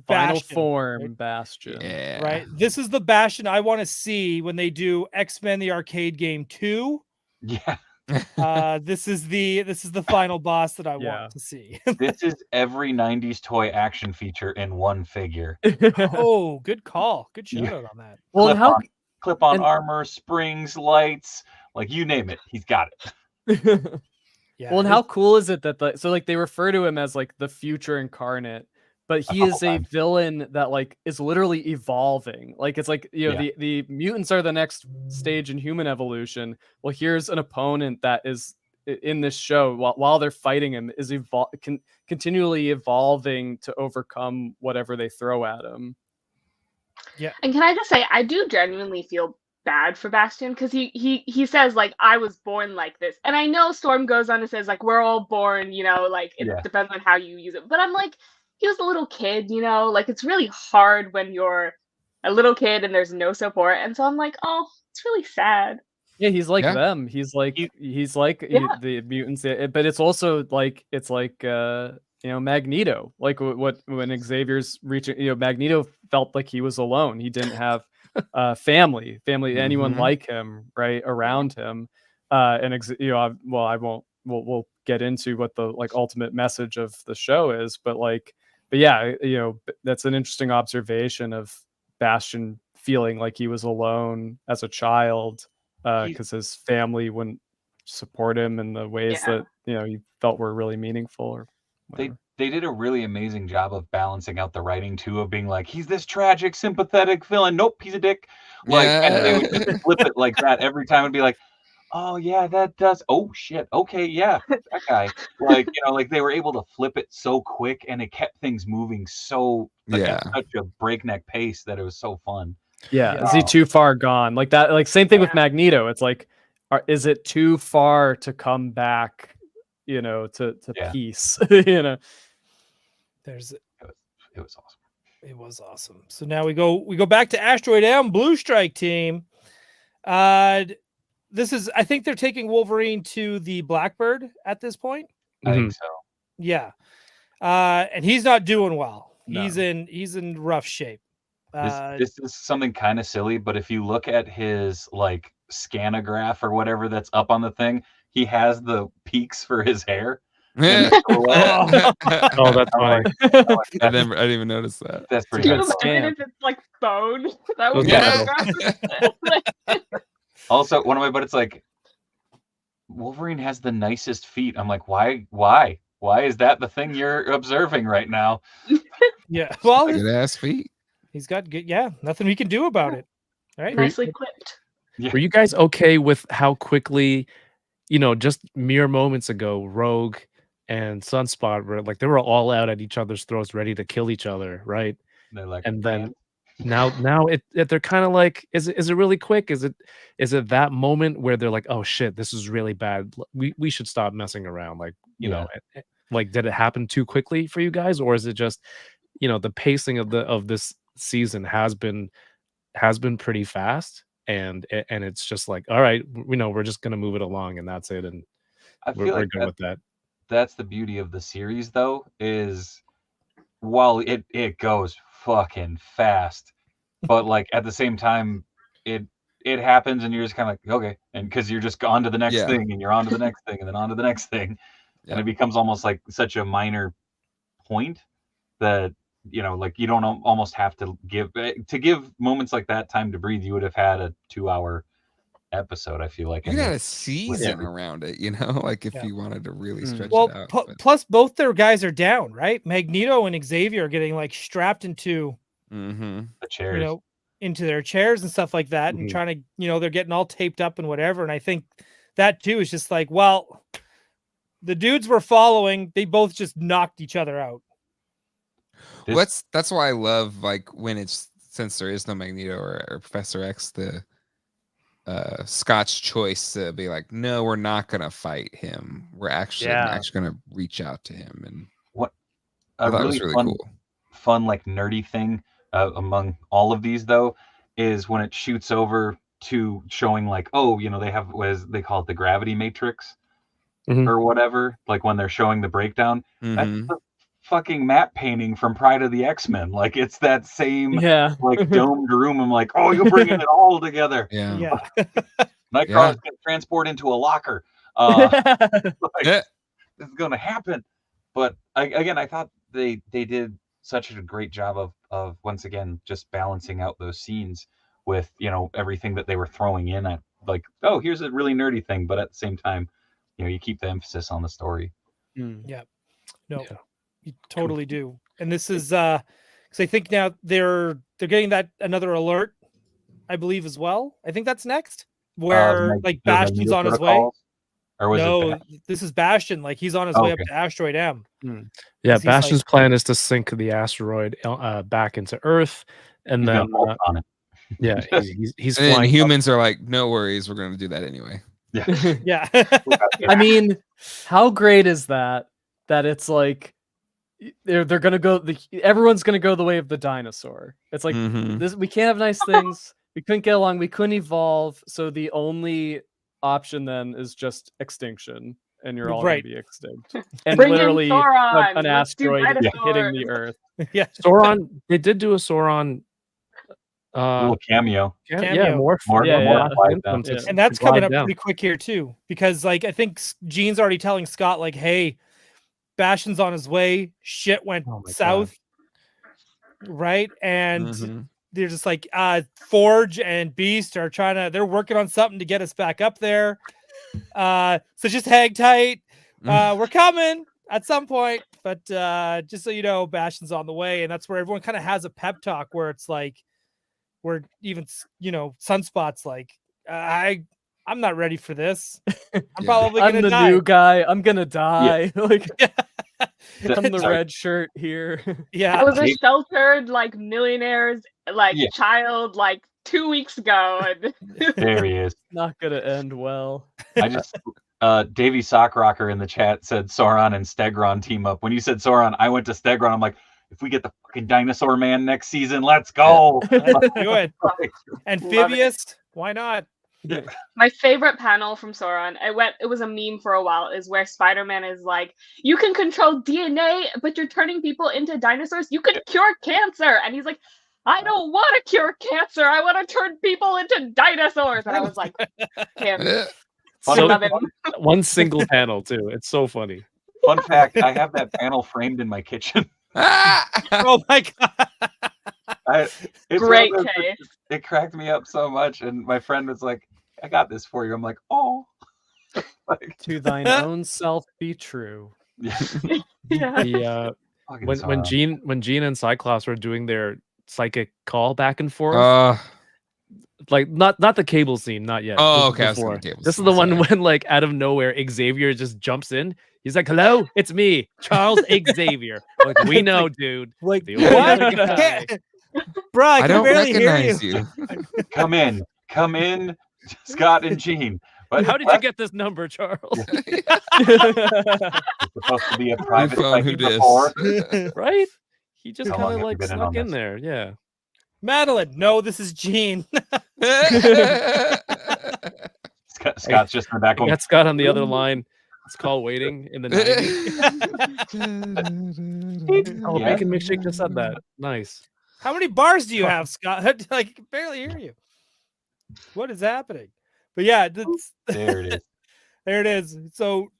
Final Bastion, form Bastion. Yeah. right? This is the Bastion I want to see when they do X-Men the Arcade Game 2. Yeah. This is the final boss that I Yeah. want to see. This is every 90s toy action feature in one figure. Oh, good call. Good shout Yeah. out on that. Well, and how Clip-on and- armor, springs, lights, like you name it, he's got it. Yeah. well, and how cool is it that so like they refer to him as like the future incarnate, but he is a villain that like is literally evolving. Like it's like the mutants are the next stage in human evolution. Well, here's an opponent that is in this show while they're fighting him is continually evolving to overcome whatever they throw at him. Yeah. And can I just say, I do genuinely feel bad for Bastion because he says like I was born like this, and I know Storm goes on and says like we're all born, like it depends on how you use it. But I'm like, he was a little kid, like it's really hard when you're a little kid and there's no support, and so I'm like, oh, it's really sad. Yeah, he's like Yeah. them. He's like Yeah. the mutants, but it's also like Magneto. Like when Xavier's reaching, Magneto felt like he was alone. He didn't have family, anyone like him, right, around him. And I won't. We'll get into what the like ultimate message of the show is, but yeah, that's an interesting observation of Bastion feeling like he was alone as a child. Because his family wouldn't support him in the ways that he felt were really meaningful. Or they did a really amazing job of balancing out the writing too, of being like, he's this tragic, sympathetic villain. Nope, he's a dick. And they would just flip it like that every time and be like, oh yeah, that does. Oh shit. Okay, yeah, that guy. Like they were able to flip it so quick, and it kept things moving so at such a breakneck pace that it was so fun. Yeah, is he too far gone? Like that, like same thing with Magneto. It's like, is it too far to come back, to peace? There's It was awesome. It was awesome. So now we go back to Asteroid M, Blue Strike team. This is, I think they're taking Wolverine to the Blackbird at this point. I think so. Yeah. And he's not doing well. No. He's in rough shape. This is something kind of silly, but if you look at his like scanograph or whatever that's up on the thing, he has the peaks for his hair. Oh, that's funny. I didn't even notice that. That's pretty good. Imagine if it's like bone. That would Yeah. Also, one of my buddies like, Wolverine has the nicest feet. I'm like, why is that the thing you're observing right now? Yeah. Well, Good ass feet. he's got good. Yeah. Nothing we can do about it. Right. Nicely clipped. Yeah. Were you guys okay with how quickly, just mere moments ago, Rogue and Sunspot were like, they were all out at each other's throats, ready to kill each other, right? They're like, And then now they're kind of like, is it really quick? Is it that moment where they're like, oh shit, this is really bad. We should stop messing around. Like, like, did it happen too quickly for you guys, or is it just, the pacing of this season has been pretty fast, and it's just like, all right, we're just gonna move it along, and that's it, and I feel we're like good with that. that's the beauty of the series, though, is while it goes fucking fast, but like at the same time, it happens, and you're just kind of like, okay, and because you're just on to the next thing, and you're on to the next thing, and then on to the next thing, and it becomes almost like such a minor point that like you don't almost have to give moments like that time to breathe. You would have had a 2-hour episode, I feel like. You got a season around it, like if you wanted to really stretch it out. Plus both their guys are down, right? Magneto and Xavier are getting like strapped into the chairs, into their chairs and stuff like that, and trying to, they're getting all taped up and whatever. And I think that too is just like, well, the dudes we're following, they both just knocked each other out. That's why I love like when it's, since there is no Magneto or Professor X, the Scott's choice to be like, no, we're not gonna fight him. We're actually gonna reach out to him. And what I thought it was really fun like nerdy thing among all of these though is when it shoots over to showing like, oh, they have they call it the gravity matrix or whatever. Like when they're showing the breakdown, that's the fucking map painting from Pride of the X-Men. Like it's that same like domed room. I'm like, oh, you're bringing it all together. Nightcrawler's gonna transport into a locker. This is gonna happen. But I thought they did such a great job of once again just balancing out those scenes with everything that they were throwing in at, like, oh, here's a really nerdy thing, but at the same time you keep the emphasis on the story. You totally do. And this is because I think now they're getting that another alert, I believe, as well. I think that's next, where like Bastion's on his way. Or was this is Bastion. Like he's on his way up to Asteroid M. Yeah, Bastion's plan is to sink the asteroid back into Earth, and then on it. Yeah, he's And then flying. humans are like, no worries, we're going to do that anyway. Yeah. Yeah. I mean, how great is that? That it's like they're gonna go. Everyone's gonna go the way of the dinosaur. It's like Mhm. this. We can't have nice things. We couldn't get along. We couldn't evolve. So the only option then is just extinction, and you're all Right. gonna be extinct. And Bring in literally, Sauron. an Let's do asteroid hitting dinosaurs. the Earth. Yeah. Sauron. They did do a Sauron. Little cameo. Yeah, Cameo. More, Yeah, more yeah. glide down. Yeah. And that's to coming glide up down. pretty quick here too, because like I think Gene's already telling Scott like, "Hey, Bastion's on his way. Shit went Oh my south, right?" And Mhm. they're just like, Forge and Beast are they're working on something to get us back up there. So just hang tight. We're coming at some point, but just so you know, Bastion's on the way, and that's where everyone kind of has a pep talk where it's like, where even Sunspot's like, I'm not ready for this. I'm Yeah. probably I'm gonna the die. new guy. I'm gonna die. Like I'm the Sorry. red shirt here. Yeah. I was a Jake- sheltered like millionaire's like Yeah. child like 2 weeks ago. And There he is. Not gonna end well. I just Davey Sockrocker in the chat said Sauron and Stegron team up. When you said Sauron, I went to Stegron. I'm like, if we get the fucking Dinosaur Man next season, let's go. Let's do it. Amphibious, why not? my favorite panel from Sauron, it was a meme for a while, is where Spider-Man is like, you can control DNA, but you're turning people into dinosaurs. You could cure cancer. And he's like, I don't want to cure cancer. I want to turn people into dinosaurs. And I was like, him. I So love him. one single panel too. It's so funny. Fun fact, I have that panel framed in my kitchen. Oh my god. It's Great one of those- case. It cracked me up so much. And my friend was like, I got this for you. I'm like, oh. Like, To thine own self be true. yeah. Yeah. The Fucking when Sauron. Jean and Cyclops were doing their psychic call back and forth, like not the cable scene, not yet. Oh, This is okay, I was thinking before. cable This is scene, the one sorry. when like out of nowhere Xavier just jumps in. He's like, "Hello, it's me, Charles Xavier." Like, we know, dude. Like The only What? other guy. Bro, I I can don't barely hear you. recognize you. Come in, Scott and Jean. But How did you get this number, Charles? it's supposed to be a private phone, who psychic dis? before? Right? He just How kind long of have you like been in snuck on in this? there. Yeah. Madeline, no, this is Gene. Scott's just in the back I going, got Scott on the other line. It's called waiting in the 90s. Oh, Yeah. Bacon Milkshake just said that. Nice. How many bars do you have, Scott? Like, I can barely hear you. What is happening? But yeah, there it is. there it is. So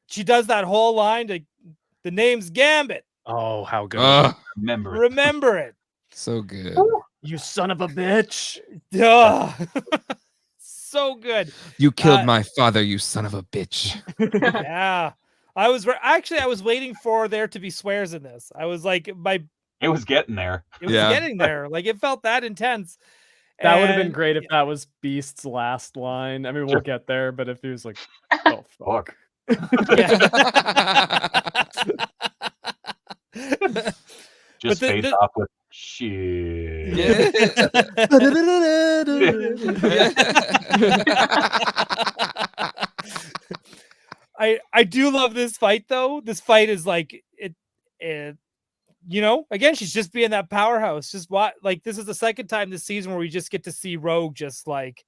she does that whole line to the name's Gambit. Oh, how good. Remember it. Remember it. So good. You son of a bitch. Duh. So good. You killed Uh, my father, you son of a bitch. Yeah. I was waiting for there to be swears in this. I was like, It was getting there. it was Yeah. getting there. Like it felt that intense. That would have been And- great if that was Beast's last line. I mean, we'll get there, but if he was like, "Oh fuck," Fuck. Just the- face the- off with shit. I do love this fight though. This fight is like it again, she's just being that powerhouse. Just what, like, this is the second time this season where we just get to see Rogue just like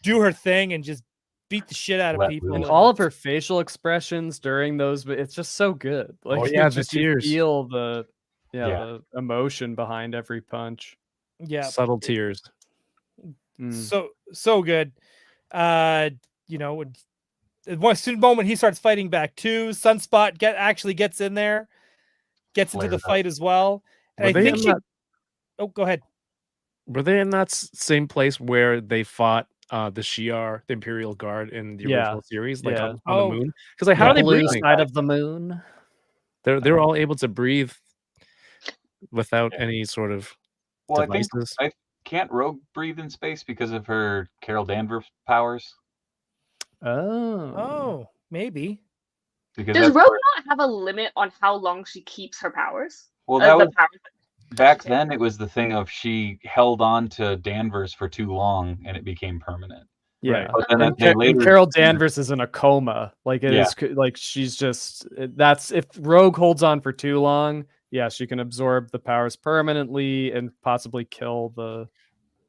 do her thing and just beat the shit out of Let people. loose. and And all of her facial expressions during those, but it's just so good. Like, Oh, you yeah, the just you tears. feel the Yeah. the emotion behind every punch. yeah, Subtle tears. Mm. so good. At one student moment he starts fighting back too. Sunspot gets in there, gets into the Flares up. fight as well. And Were I they think in she. that- Oh, go ahead. Were they in that same place where they fought the Shi'ar, the Imperial Guard in the Yeah. original series, like Yeah. on Oh. the moon? Because like, how The are they blue breathing? side of the moon. They're all able to breathe without any sort of Well, I think devices. can't Rogue breathe in space because of her Carol Danvers powers? Oh, maybe. Because Does that's Rogue where- not have a limit on how long she keeps her powers? well, The that was powers back then it was the thing of she held on to Danvers for too long and it became permanent. Yeah. But then And, they and later, Carol Danvers is in a coma. Like it Yeah. is like she's just that's if Rogue holds on for too long, yeah, she can absorb the powers permanently and possibly kill the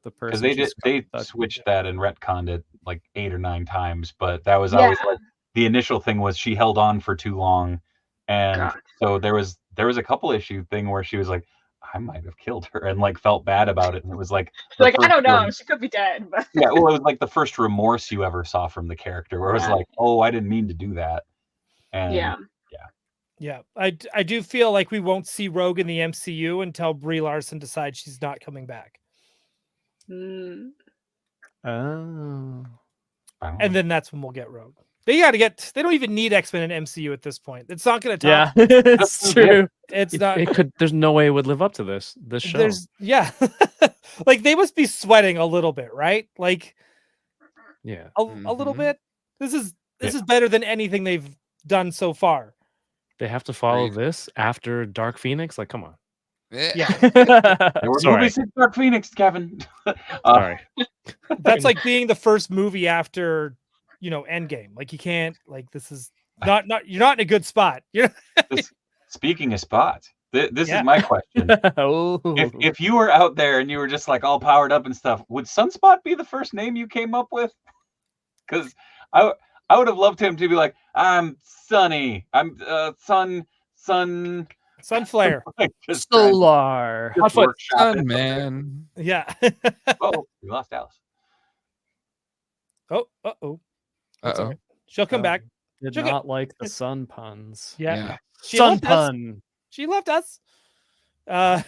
because person. they switched that and retconned it like 8 or 9 times, but that was always like the initial thing was she held on for too long, and God. so there was a couple issue thing where she was like, I might have killed her, and like felt bad about it, and it was like Like, I don't know, she could be dead, but yeah, well, it was like the first remorse you ever saw from the character, where it was like, oh, I didn't mean to do that, and Yeah, I do feel like we won't see Rogue in the MCU until Brie Larson decides she's not coming back. Mm. Oh. And then that's when we'll get Rogue. They don't even need X-Men and MCU at this point. It's not going to Yeah, top. it's true. It's not. It could. There's no way it would live up to this show. Like they must be sweating a little bit, right? Like, yeah, a little bit. This is better than anything they've done so far. They have to follow this after Dark Phoenix. Like, come on. Yeah. There were Sorry. movies since Dark Phoenix, Kevin. Sorry. That's like being the first movie after, Endgame. Like you can't. Like this is not. You're not in a good spot. Speaking of spots, this is my question. If you were out there and you were just like all powered up and stuff, would Sunspot be the first name you came up with? Because I would have loved him to be like, I'm Sunny, I'm Sunflare, like just Solar, Sun man. Yeah. Oh, we lost Alice. Oh, Uh-oh. She'll come back. Did She'll not like the sun puns. Yeah. She Sun left us. pun. She left us. But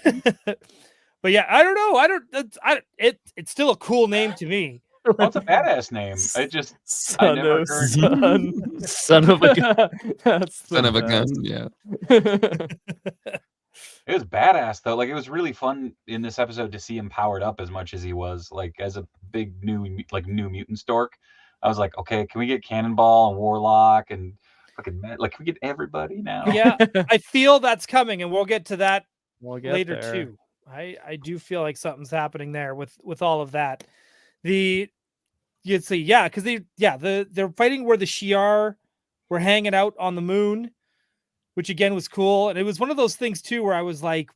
yeah, I don't know. It's still a cool name to me. Well, it's a badass name. I never heard. Son of a gun. That's Son of a gun. best. Yeah. It was badass though. Like it was really fun in this episode to see him powered up as much as he was. Like as a big new mutant stork, I was like, okay, can we get Cannonball and Warlock and fucking like can we get everybody now? Yeah, I feel that's coming, and we'll get to that later there. too. I do feel like something's happening there with all of that. You'd see, because they're fighting where the Shi'ar were hanging out on the moon, which again was cool. And it was one of those things too where I was like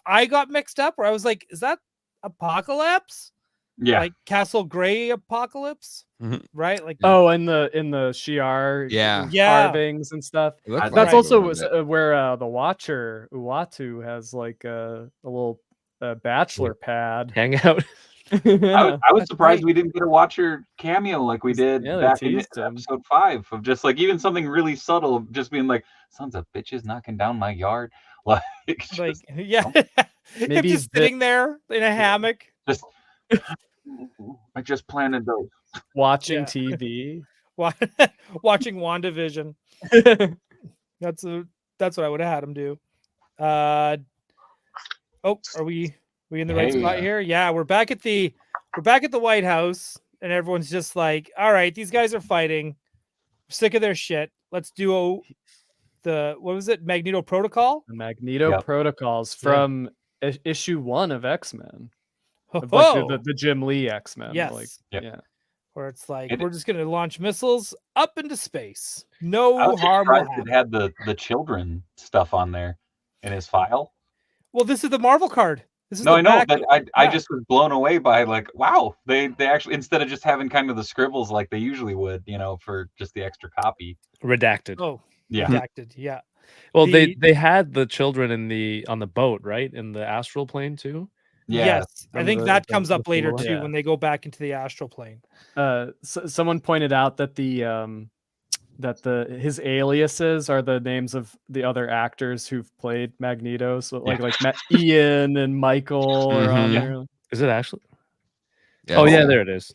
I got mixed up where I was like, is that Apocalypse? Yeah, like Castle Gray Apocalypse, right? Like in the Shi'ar carvings and stuff. That's also where the Watcher Uatu has like a little bachelor pad hangout. I was surprised we didn't get a Watcher cameo like we did back in episode 5 of just like even something really subtle, just being like, sons of bitches knocking down my yard. Maybe just sitting there in a hammock. I just planted those. Watching TV. Watching WandaVision. That's what I would have had him do. Are we in the right spot here? Yeah, we're back at the White House, and everyone's just like, all right, these guys are fighting. We're sick of their shit. Let's do what was it? Magneto Protocol? The Magneto Protocols from issue 1 of X-Men. Like the Jim Lee X-Men. Yes. Where it's like, we're just going to launch missiles up into space. No harm will happen. It had the children stuff on there in his file. Well, this is the Marvel card. I know, but I just was blown away by like, wow, they actually, instead of just having kind of the scribbles like they usually would, for just the extra copy. Redacted. Oh, yeah. Redacted, yeah. Well, they had the children on the boat, right? In the astral plane too. Yeah. Yes, I think that comes up later too when they go back into the astral plane. Someone pointed out that his aliases are the names of the other actors who've played Magneto. So like Ian and Michael are on there. Is it actually? Yes. Oh yeah, there it is.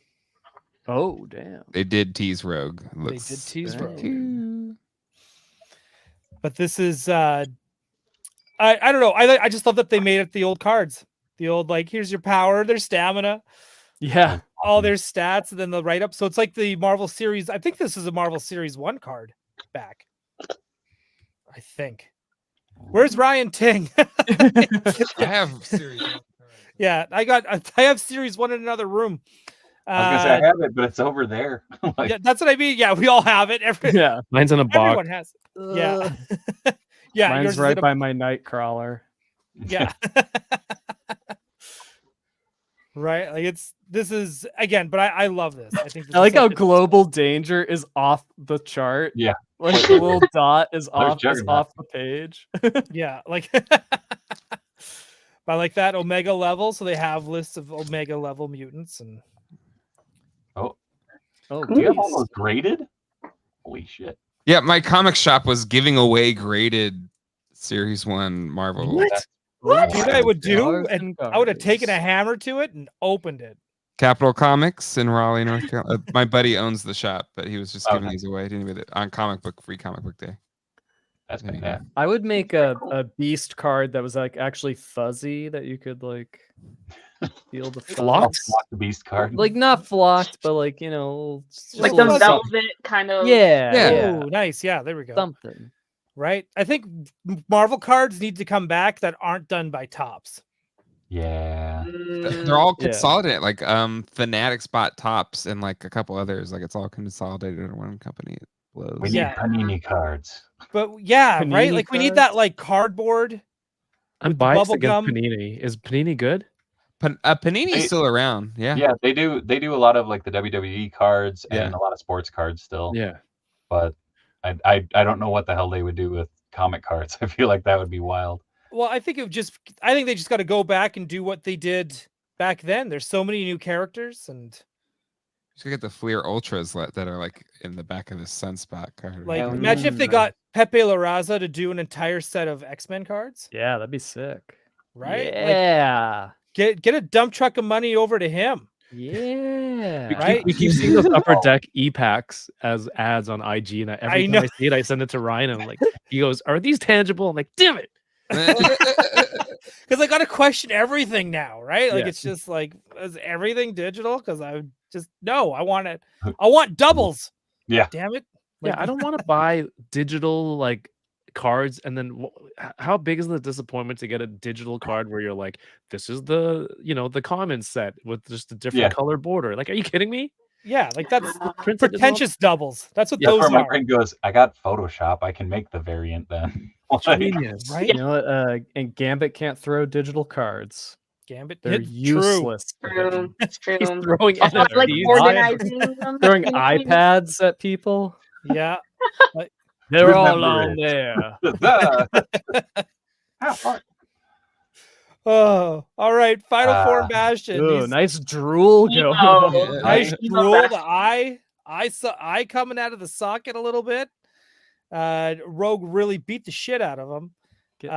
Oh damn! They did tease Rogue. They did tease Rogue. But this is I don't know. I just love that they made it the old cards. The old here's your power, their stamina. Yeah. All their stats, and then the write up. So it's like the Marvel series. I think this is a Marvel Series 1 card back. I think. Where's Ryan Ting? I have series. Yeah, I have series 1 in another room. I was gonna say I have it, but it's over there. Like, Yeah, that's what I mean. Yeah, we all have it. Yeah. Mine's in a box. Everyone has it. Yeah. Yeah, yours Mine's is right in a- by my Nightcrawler. Yeah. Right. Like this is again, but I love this. I think this I is like how such a- Global Danger is off the chart. yeah. Like the little dot is off Juggernaut. the page. Yeah, like I like that Omega level, so they have lists of Omega level mutants and Oh, Oh, do you have all geez. those graded? Holy shit! Yeah, my comic shop was giving away graded Series 1 Marvel. What? what I would do, Stars and and I would have taken a guards. hammer to it and opened it. Capital Comics in Raleigh, North Carolina. My buddy owns the shop, but he was just Oh, giving nice. these away. Didn't even on free comic book day. That's There you go. fantastic. I would make a beast card that was like actually fuzzy that you could like feel the Flocked? fuzz. Flock the Beast card. Like not flocked, but like just Like a the little velvet something. kind of. Yeah, Yeah. yeah. Oh, nice. Yeah, there we go. Something. Right. I think Marvel cards need to come back that aren't done by Tops. Yeah. They're all Yeah. consolidated. Like Fanatics bought Tops and like a couple others. Like it's all consolidated in one company. It blows. We need Yeah. Panini cards. But yeah, right. Panini Like we need that cards? like cardboard. I'm With the biased bubble against gum. Panini. Is Panini good? Panini's They- still around. Yeah. Yeah, they do a lot of like the WWE cards Yeah. and a lot of sports cards still. Yeah. But I don't know what the hell they would do with comic cards. I feel like that would be wild. Well, I think I think they just got to go back and do what they did back then. There's so many new characters, and Just get the Fleer Ultras that are like in the back of the Sunspot card. like Hell imagine if they yeah. got Pepe Larraza to do an entire set of X-Men cards, Yeah, that'd be sick. right? Like, Yeah. get a dump truck of money over to him. Yeah. We Right? keep, we keep seeing those upper deck e-packs as ads on IG, and every time know. I see it, I send it to Ryan. And I'm like, he goes, "Are these tangible?" I'm like, "Damn it!" Because I got to question everything now, right? Like Yeah. it's just like, is everything digital? Because I just no, I want doubles. Yeah. Damn it. Yeah, I don't want to buy digital like cards, and then how big is the disappointment to get a digital card where you're like, "This is the the common set with just a different Yeah. color border." Like, are you kidding me? Yeah, like that's Printed and all- pretentious doubles. That's what That's where those my are. brain goes, I got Photoshop. I can make the variant then. Like, Genius. Right? You know what? And Gambit can't throw digital cards. Gambit. They're True. useless. True. It's true. He's throwing Also, I like NFTs. organizing them. Throwing in a thing. iPads at people. Yeah. They're all Remember on it. there. Have fun. Oh, all right. Final form Ah. Bastion. Ooh, These- nice drool going on. Yeah. nice Emo drool. The Bastion. eye saw eye coming out of the socket a little bit. Rogue really beat the shit out of him. Get-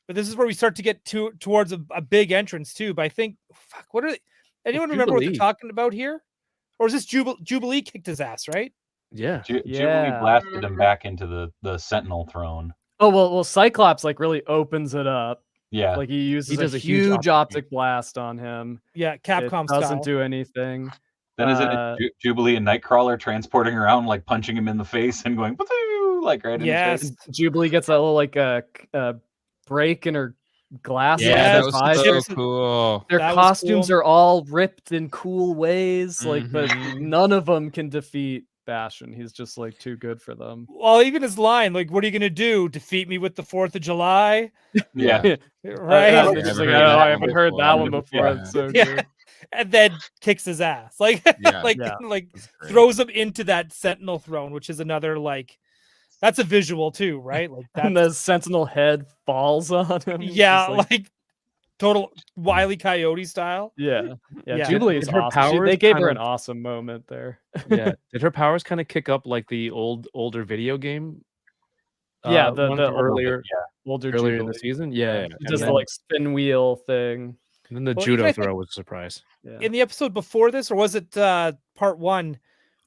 But this is where we start to get towards a big entrance too. But I think, fuck, what are they? Anyone remember what they're Jubilee. talking about here? Or is this Jubilee kicked his ass, right? Yeah. Jubilee Yeah. blasted him back into the Sentinel throne. Oh well, Cyclops like really opens it up. Yeah. Like he uses does a a huge huge optic optic blast on him. Yeah, Capcom it doesn't style. do anything. Then isn't it Jubilee and Nightcrawler transporting around, like punching him in the face and going, "Woo-hoo," like right in Yes. his face? Jubilee gets a little like a break in her glasses. Yeah, Yes, that eyes. was chips- so cool. Their That was costumes cool. are all ripped in cool ways, like, but Mhm. none of them can defeat Bastion. He's just like too good for them. Well, even his line, like, "What are you gonna do? Defeat me with the 4th of July?" Yeah. Right? I, Yeah, just I've like, heard oh, that I one haven't heard that one before. before. Yeah. It's so Yeah. good. And then kicks his ass, like, Yeah. like, Yeah. like That's great. throws him into that Sentinel throne, which is another like, that's a visual too, right? Like And that. the Sentinel head falls on him. It's Yeah, just like total Wile E. Coyote style. yeah. Yeah. Jubilee is Did her awesome. They powers gave kind her of- an awesome moment there. Yeah. Did her powers kind of kick up like the older video game? Yeah, the one the from earlier older earlier in the Jubilee. season. Yeah. She does the like spin wheel thing. And then the Well, even judo I think- throw was a surprise. Yeah. In the episode before this, or was it part 1,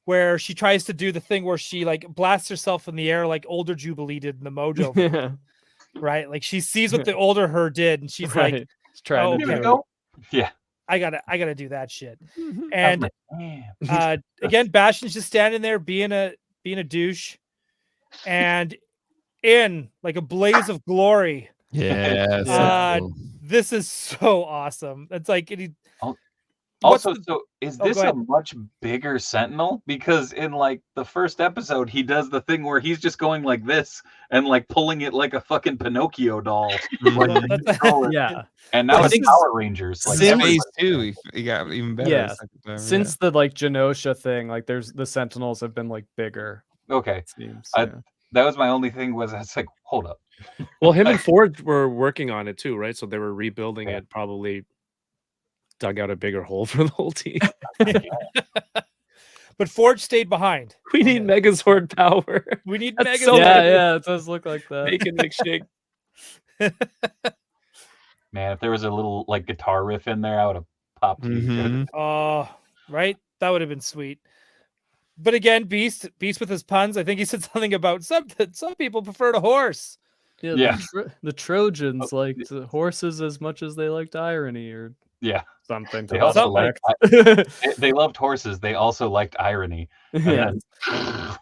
where she tries to do the thing where she like blasts herself in the air like older Jubilee did in the Mojo, yeah. right? Like she sees what the older her did, and she's like, Right. She's trying "Oh, to Here do we okay. it. go. Yeah. I gotta do that shit." Mm-hmm. And Damn. again, Bastion's just standing there being a douche, and in like a blaze of glory. Yeah. Uh, This is so awesome. It's like Also, so is Oh, this go a ahead. much bigger Sentinel? Because in like the first episode, he does the thing where he's just going like this and like pulling it like a fucking Pinocchio doll. Like, Yeah. and now Well, it's this is- Power Rangers. Like Since- everybody- Phase 2, he got even better. Yeah. the second time, Since the like Genosha thing, like there's the Sentinels have been like bigger. Okay, It seems. I- yeah. that was my only thing. Was it's like, hold up. Well, him and Ford were working on it too, right? So they were rebuilding Yeah. it, probably dug out a bigger hole for the whole team. But Forge stayed behind. We need Megazord power. We need That's Megazord. so yeah, good. yeah, it does look like that. Make it shake. Man, if there was a little like guitar riff in there, I would have popped. Mhm. Oh, right. That would have been sweet. But again, Beast with his puns. I think he said something about some people prefer a horse. Yeah. The Trojans liked horses as much as they liked irony, or Yeah, something. they To also that liked. effect. They loved horses. They also liked irony. And Yeah. then-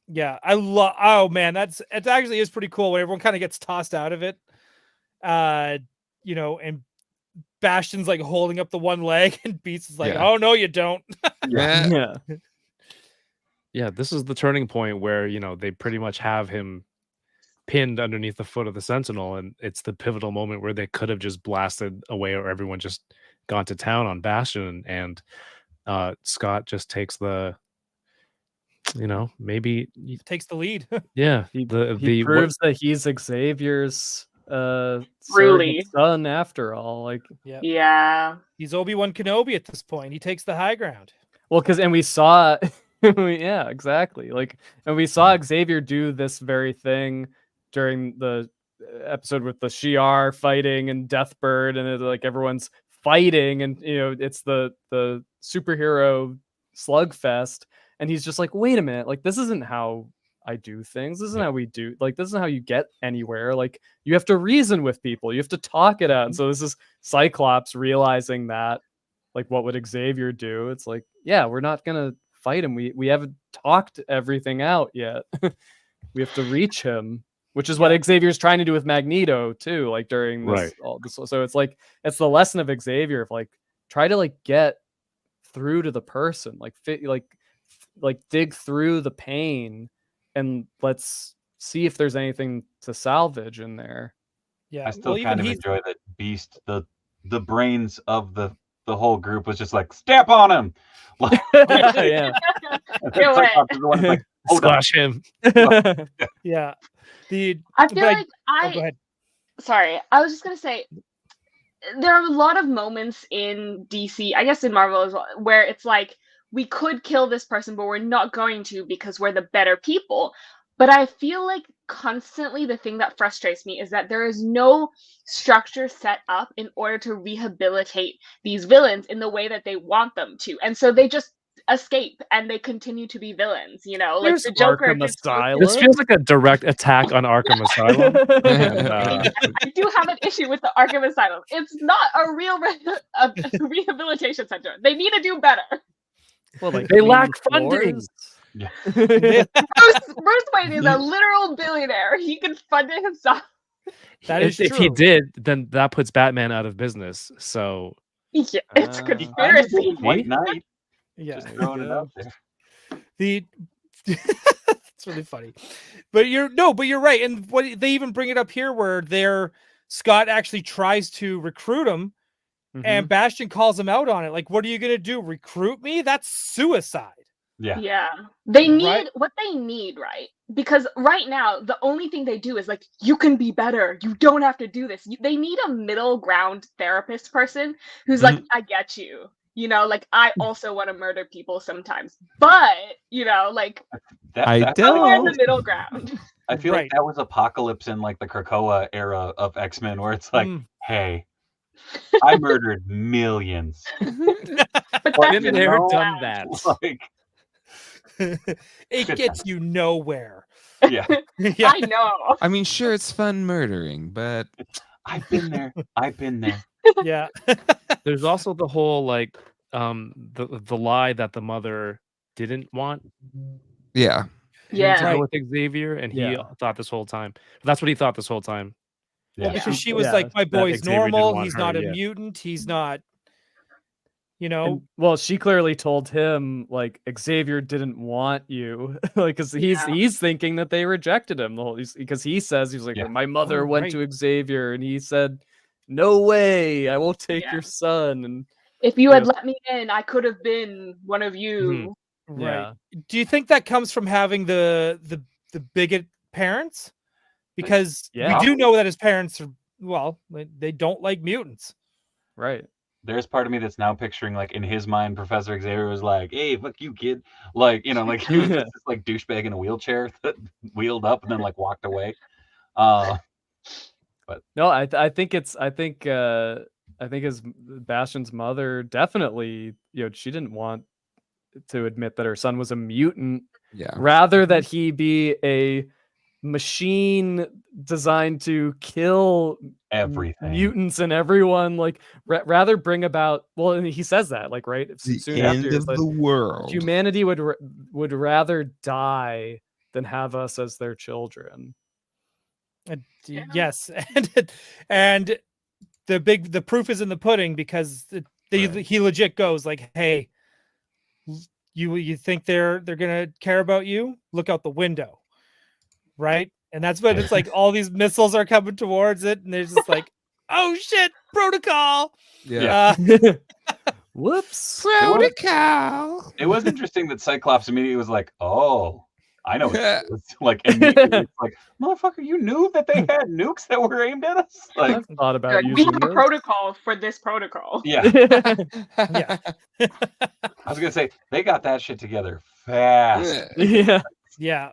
Yeah, I love. Oh man, it actually is pretty cool when everyone kind of gets tossed out of it. And Bastion's like holding up the one leg, and Beast is like, Yeah. "Oh no, you don't." Yeah. Yeah. Yeah, this is the turning point where they pretty much have him pinned underneath the foot of the Sentinel, and it's the pivotal moment where they could have just blasted away, or everyone just gone to town on Bastion, and Scott just takes the, maybe Takes the lead. yeah, He the proves that he's Xavier's Truly. surrogate son after all. Like, Yeah. He's Obi-Wan Kenobi at this point. He takes the high ground. well, and we saw, yeah, exactly. Like, and we saw Xavier do this very thing during the episode with the Shi'ar fighting and Deathbird, and like everyone's fighting, and it's the superhero slugfest, and he's just like, wait a minute, like this isn't how I do things. This isn't how we do. Like, this isn't how you get anywhere. Like, you have to reason with people. You have to talk it out. And so this is Cyclops realizing that, like, what would Xavier do? It's like, yeah, we're not gonna fight him. We haven't talked everything out yet. We have to reach him, which is what Xavier's trying to do with Magneto too. Like during this, Right. all this. So it's like it's the lesson of Xavier of like try to like get through to the person, like dig through the pain, and let's see if there's anything to salvage in there. Yeah, I still kind of enjoy that Beast, the brains of the whole group was just like, step on him. Yeah. Do it. Cyclops is the one who's like, hold on. squash him. Yeah. I feel like go ahead. Sorry, I was just gonna say there are a lot of moments in DC, I guess in Marvel as well, where it's like we could kill this person, but we're not going to because we're the better people. But I feel like constantly the thing that frustrates me is that there is no structure set up in order to rehabilitate these villains in the way that they want them to. And so they just escape and they continue to be villains, like There's the Joker. Arkham just- Asylum. This feels like a direct attack on Arkham Asylum. And, I do have an issue with the Arkham Asylum. It's not a real a rehabilitation center. They need to do better. Well, like They lack clean funding. floors. Bruce Wayne is a literal billionaire. He can fund it himself. That is if he true. did, then that puts Batman out of business. So Yeah, it's a Ah. conspiracy. White Knight. Yeah. Just throwing it out there. It's really funny. But you're right. And what they even bring it up here where Scott actually tries to recruit him and Bastion calls him out on it. Like, what are you gonna do? Recruit me? That's suicide. Yeah. Yeah. They need Right. what they need, right? Because right now, the only thing they do is like, you can be better. You don't have to do this. They need a middle ground therapist person who's like, I get you. Like, I also want to murder people sometimes. But, like, That- somewhere in the middle ground. I feel like that was Apocalypse in like the Krakoa era of X-Men, where it's like, hey, I murdered millions. But been that's there, middle done ground. that. Like, It gets you nowhere. yeah, Yeah. I know. I mean, sure, it's fun murdering, but I've been there. I've been there. Yeah. there's also the whole the lie that the mother didn't want. yeah. Yeah. to Right. go with Xavier, and he Yeah. thought this whole time. That's what he thought this whole time. Well, Yeah. because she was Yeah, like, my that boy's Xavier didn't normal. want He's her, not a yeah. mutant. He's not, you know. And, well, she clearly told him like Xavier didn't want you, like because he's thinking that they rejected him the whole because he says he's like Yeah. my mother Oh, went to Xavier and he said no way I won't take your son and If you Yeah. had let me in, I could have been one of you. Right. yeah Do you think that comes from having the bigot parents? Because Yeah. we do know that his parents are, well, they don't like mutants. right There's part of me that's now picturing like in his mind, Professor Xavier was like, "Hey, fuck you, kid!" Like like he was just this like douchebag in a wheelchair that wheeled up and then like walked away. no I think his Bastion's mother definitely she didn't want to admit that her son was a mutant Yeah. rather that he be a machine designed to kill everything. mutants and everyone like rather bring about and he says that like right The soon end after of the world. humanity would rather die than have us as their children. Yes, and the proof is in the pudding because he legit goes like, "Hey, you think they're gonna care about you? Look out the window." Right? And that's when it's like all these missiles are coming towards it, and they're just like, "Oh shit, protocol!" Yeah. Whoops. Protocol. It was interesting that Cyclops immediately was like, "Oh, I know what it is." Like immediately, it's like, "Motherfucker, you knew that they had nukes that were aimed at us." Like, I've thought about Like, we using have a this. protocol for this protocol. yeah, Yeah. I was gonna say they got that shit together fast. Yeah. Yeah.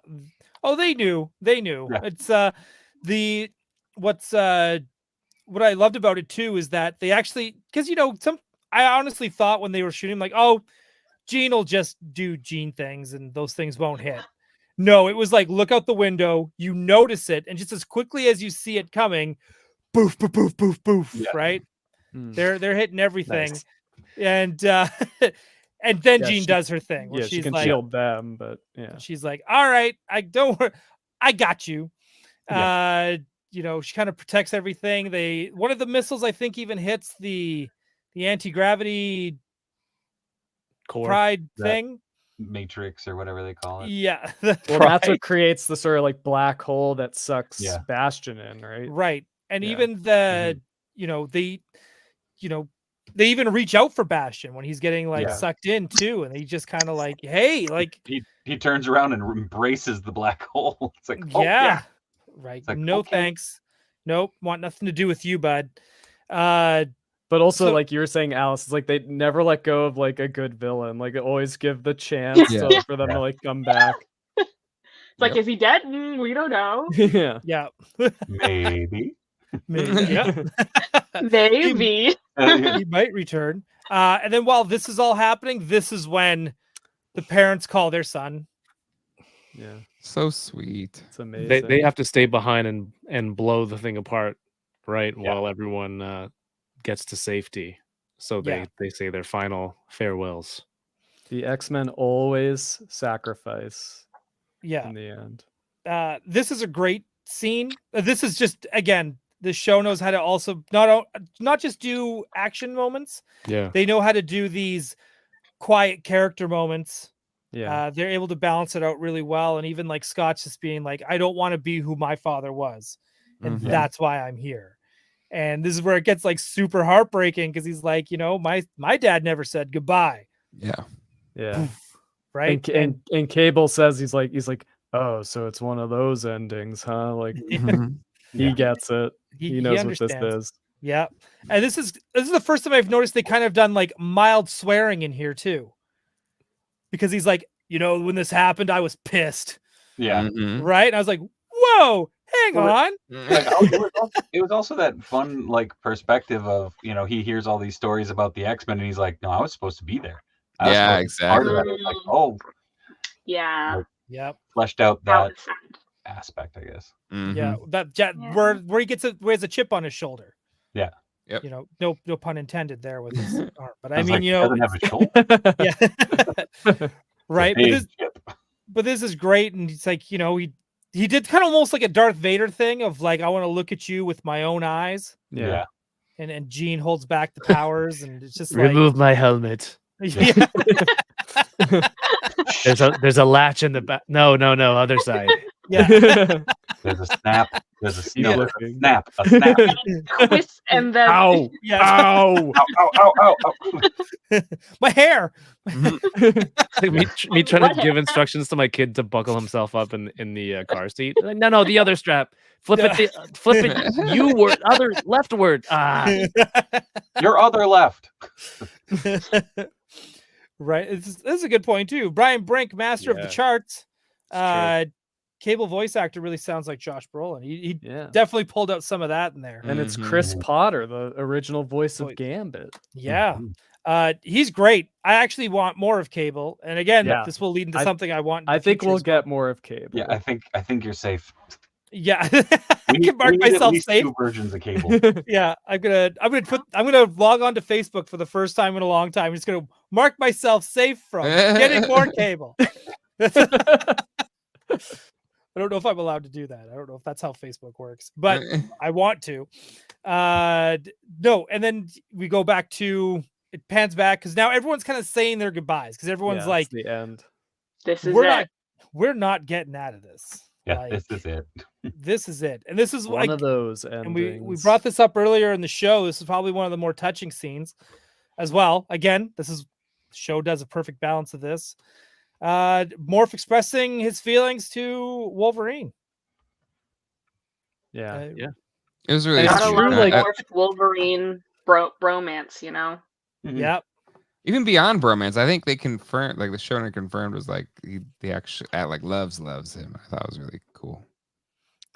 Oh, they knew. Yeah. It's what I loved about it too is that they actually, because I honestly thought when they were shooting, like, oh, Gene will just do Gene things and those things won't hit. No, it was like, look out the window, you notice it, and just as quickly as you see it coming, boof, boof, boof, boof, boof, Yeah. right? Mm. They're hitting everything. Nice. And and then Yeah, Jean she- does her thing where Yeah, she she's can like, shield them, but yeah. she's like, all right, I don't worry, I got you. She kind of protects everything. One of the missiles I think even hits the anti-gravity Core. pride That- thing. Matrix or whatever they call it. Yeah. Well, that's what creates the sort of like black hole that sucks Yeah. Bastion in, right? Right. And Yeah. even they even reach out for Bastion when he's getting like Yeah. sucked in too. And they just kind of like, hey, like, He turns around and embraces the black hole. It's like, oh, yeah. Right. It's like, No, okay. thanks. Nope. Want nothing to do with you, bud. But also, So- like you were saying, Alice, it's like they never let go of like a good villain. Like they always give the chance for them Yeah. to like come back. It's like, Yep. is he dead? We don't know. Yeah. Yeah. maybe. Maybe. Yeah. Maybe. He might return. And then while this is all happening, this is when the parents call their son. Yeah. So sweet. It's amazing. They have to stay behind and blow the thing apart, right? While everyone gets to safety. So they say their final farewells. The X-Men always sacrifice Yeah. in the end. This is a great scene. This is just, again, the show knows how to also not just do action moments. Yeah. They know how to do these quiet character moments. Yeah. They're able to balance it out really well. And even like Scott's just being like, I don't want to be who my father was. And Mhm. that's why I'm here. And this is where it gets like super heartbreaking because he's like, my dad never said goodbye. Yeah. Yeah. Right. And Cable says he's like, oh, so it's one of those endings, huh? Like Mhm. he gets it. He knows what this understands. is. Yeah. And this is the first time I've noticed they kind of done like mild swearing in here too. Because he's like, when this happened, I was pissed. Yeah. Mhm. Right. And I was like, whoa, hang on. Like, it was also that fun like perspective of he hears all these stories about the X-Men and he's like, no, I was supposed to be there. I was Yeah, supposed to be part of exactly. that. It's like, oh, Yeah. Yep. fleshed out That that was sad. aspect, I guess. Yeah. Mhm. That Yeah. where he wears a chip on his shoulder. Yeah. Yep. No pun intended there with his arm. But I was mean, like, doesn't have a shoulder. yeah. It's a Right. But big this, chip. but this is great, and it's like, he did kind of almost like a Darth Vader thing of like, I want to look at you with my own eyes, Yeah. and Jean holds back the powers, and it's just Remove my helmet. yeah. There's a latch in the back. No, other side. Yeah. There's a snap. There's a He's snap. looking. Snap. A snap. Twist and then Ow! Yes. Ow! Ow. My hair. It's like me trying to give instructions to my kid to buckle himself up in the car seat. Like, no, the other strap. Flip it. You word other leftward. Your other left. Right. This is a good point too. Brian Brink, master of the charts. Cable voice actor really sounds like Josh Brolin. He definitely pulled out some of that in there. And it's Chris Potter, the original voice of Gambit. Yeah. He's great. I actually want more of Cable. And again, this will lead into something I want. I think we'll get more of Cable. Yeah, I think you're safe. Yeah. I can mark myself at least safe. 2 versions of Cable. Yeah, I'm gonna log on to Facebook for the first time in a long time. I'm just gonna mark myself safe from getting more Cable. I don't know if I'm allowed to do that. I don't know if that's how Facebook works, but I want to. No, and then we go back to it pans back because now everyone's kind of saying their goodbyes because everyone's like, the end. This is we're not getting out of this. Yeah, Like, this is it. This is it, and this is One of those endings. and we brought this up earlier in the show. This is probably one of the more touching scenes, as well. Again, the show does a perfect balance of this. Morph expressing his feelings to Wolverine. Yeah. It was really gotta love like- Morph Wolverine bromance, Yep. even beyond bromance. I think they confirmed, like the showrunner confirmed, was like he actually loves him. I thought it was really cool.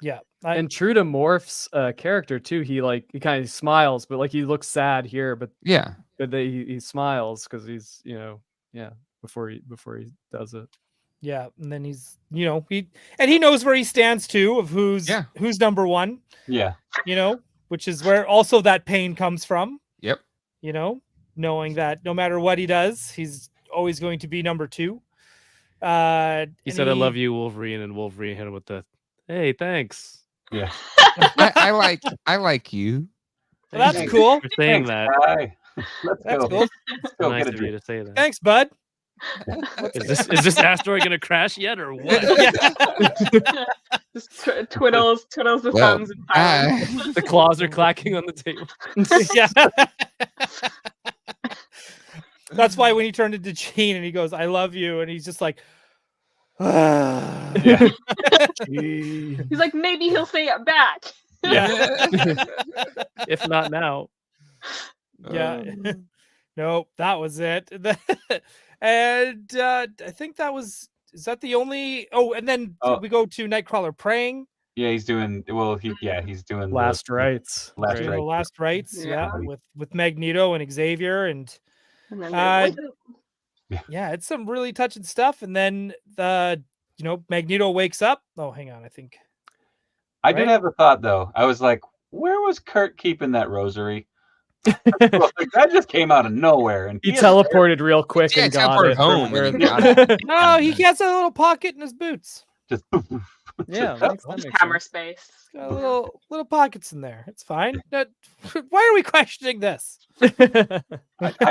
Yeah. And true to Morph's character too, he kind of smiles, but like he looks sad here, but he smiles because he's before he does it. Yeah, and then he's he knows where he stands too, of who's number one. Yeah. Which is where also that pain comes from. Yep. Knowing that no matter what he does, he's always going to be number 2. He said, "I love you, Wolverine," and Wolverine hit him with the, "Hey, thanks." Yeah. I like you. Well, that's cool. For saying that. Guy. Let's That's go. cool. Let's go Nice get a of you drink. to say that. Thanks, bud. Is this asteroid gonna crash yet or what? Just twiddles the thumbs and silence. The claws are clacking on the table. Yeah. That's why when he turned into Gene and he goes, "I love you," and he's just like, Yeah. He's like, maybe he'll say it back. Yeah. If not now. Yeah. Nope, that was it. And I think is that the only and then we go to Nightcrawler praying. Yeah, he's doing he's doing Last rites. The last rites, with Magneto and Xavier and then it's some really touching stuff. And then Magneto wakes up. Oh, hang on, I think I did have a thought though. I was like, where was Kurt keeping that rosary? That just came out of nowhere, and he teleported real quick and got it. Home. No, he has a little pocket in his boots. Just hammer space. Got little pockets in there. It's fine. Why are we questioning this? I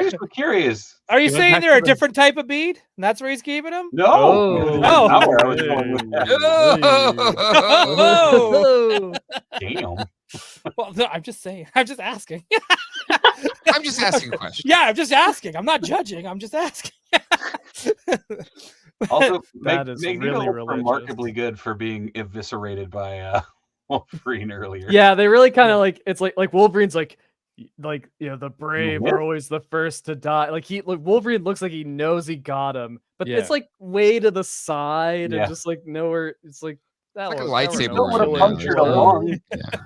just was curious. Are you saying they're a different type of bead, and that's where he's keeping them? No. Oh. Not where I was going with that. Oh. Damn. Well, no, I'm just saying. I'm just asking. I'm just asking a question. Yeah, I'm just asking. I'm not judging. I'm just asking. Also, That is Magneto really looked religious. remarkably good for being eviscerated by Wolverine earlier. Yeah, they really kind of it's like Wolverine's like the brave are always the first to die. Wolverine looks like he knows he got him, but it's like way to the side and just like nowhere. It's like that Like a one- that one lightsaber don't would have really punctured a work. lung.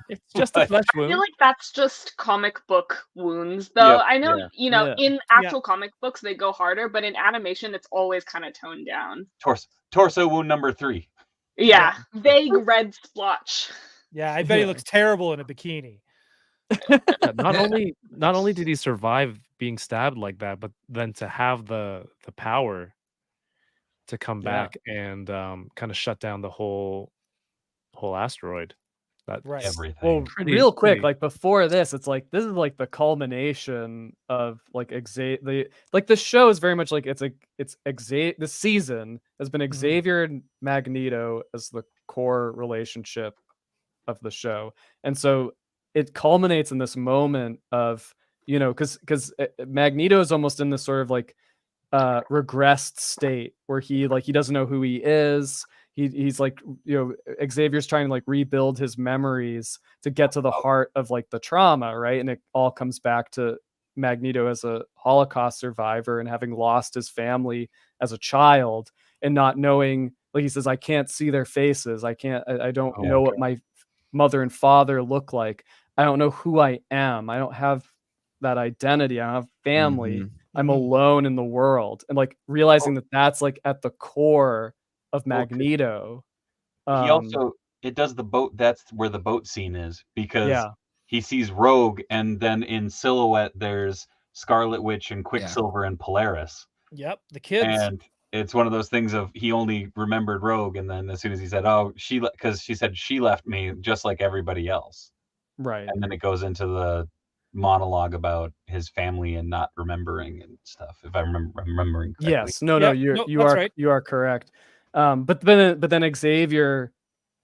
It's just a flesh I feel wound. like that's just comic book wounds, though. Yep. I know, Yeah. in actual comic books they go harder, but in animation it's always kind of toned down. Torso wound number 3. Yeah, vague red splotch. Yeah, I bet he looks terrible in a bikini. Yeah, not only did he survive being stabbed like that, but then to have the power to come Yeah. back and kind of shut down the whole asteroid. That's Right. Everything. Well, pretty- real quick, pretty- like before this, it's like this is like the culmination of like the show is very much like the season has been Xavier and Magneto as the core relationship of the show, and so it culminates in this moment of because Magneto is almost in this sort of like regressed state where he doesn't know who he is. He's like, Xavier's trying to like rebuild his memories to get to the heart of like the trauma, right? And it all comes back to Magneto as a Holocaust survivor and having lost his family as a child and not knowing, like he says, I can't see their faces. I don't know what my mother and father look like. I don't know who I am. I don't have that identity. I don't have family. I'm alone in the world, and like realizing that that's like at the core of Magneto. He also, it does the boat. That's where the boat scene is, because Yeah. he sees Rogue, and then in silhouette there's Scarlet Witch and Quicksilver and Polaris. Yep, the kids. And it's one of those things of he only remembered Rogue, and then as soon as he said, "Oh, because she said she left me just like everybody else," right? And then it goes into the monologue about his family and not remembering and stuff. If I'm remembering correctly. Yes, no, you are correct. But then Xavier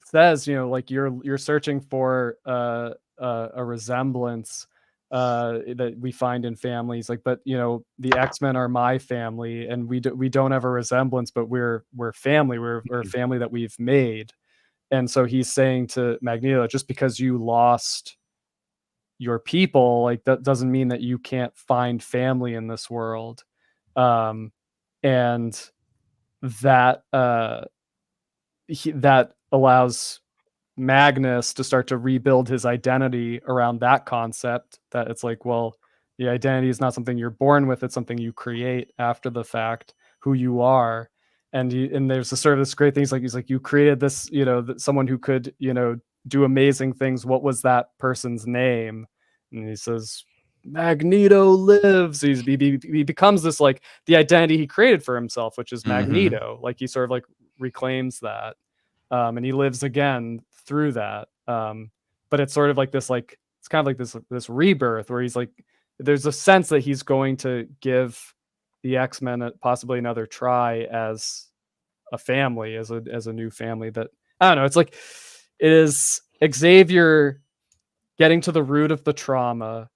says, like you're searching for a resemblance that we find in families, like, but the X-Men are my family, and we don't have a resemblance, but we're family. We're a family that we've made. And so he's saying to Magneto, just because you lost your people, like that doesn't mean that you can't find family in this world. And that that allows Magnus to start to rebuild his identity around that concept, that it's like, well, the identity is not something you're born with, it's something you create after the fact, who you are. And there's a sort of this great thing. He's like, you created this, someone who could, do amazing things. What was that person's name? And he says, Magneto lives. He becomes this, like, the identity he created for himself, which is Magneto. Like, he sort of like reclaims that, and he lives again through that. But it's sort of like this, like, it's kind of like this rebirth where he's like, there's a sense that he's going to give the X-Men possibly another try as a family, as a new family. That, I don't know, it's like, it is Xavier getting to the root of the trauma,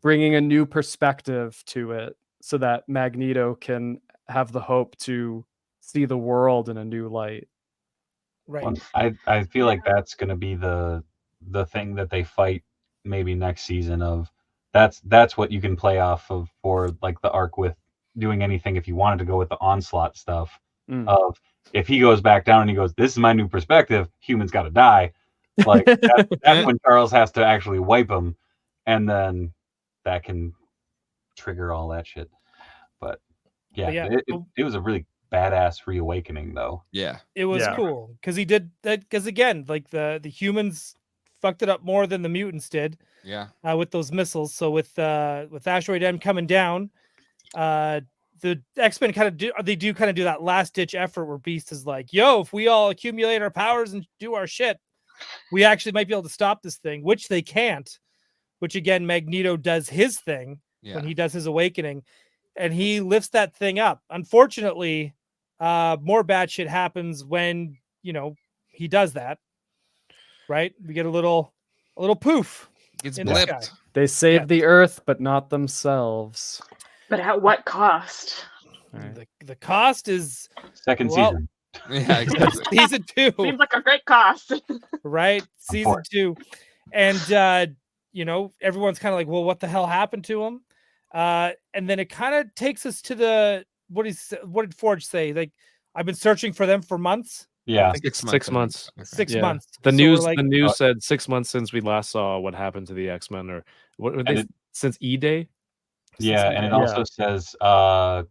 bringing a new perspective to it so that Magneto can have the hope to see the world in a new light. Right. Well, I feel like that's going to be the thing that they fight maybe next season. Of that's what you can play off of for like the arc with doing anything. If you wanted to go with the Onslaught stuff, of if he goes back down and he goes, this is my new perspective, humans got to die. Like that's when Charles has to actually wipe them, and then that can trigger all that shit. But yeah. It was a really badass reawakening, though. Yeah, it was cool because he did that. Because again, like the humans fucked it up more than the mutants did. Yeah, with those missiles. So with Asteroid M coming down, the X-Men kind of do that last ditch effort where Beast is like, yo, if we all accumulate our powers and do our shit, we actually might be able to stop this thing, which they can't. Which again, Magneto does his thing when he does his awakening, and he lifts that thing up. Unfortunately, more bad shit happens when he does that. Right? We get a little poof. It's in the sky. blipped. They save the Earth, but not themselves. But at what cost? Right. The cost is second season. Yeah, exactly. Season 2. Seems like a great cost. Right? Season 2. And everyone's kind of like, well, what the hell happened to him? And then it kind of takes us to what did Forge say? Like, I've been searching for them for months. Yeah, 6 months. Okay. 6 months. The So news. we're like, The news said 6 months since we last saw what happened to the X-Men, or what were they since E-Day. Yeah, and it also says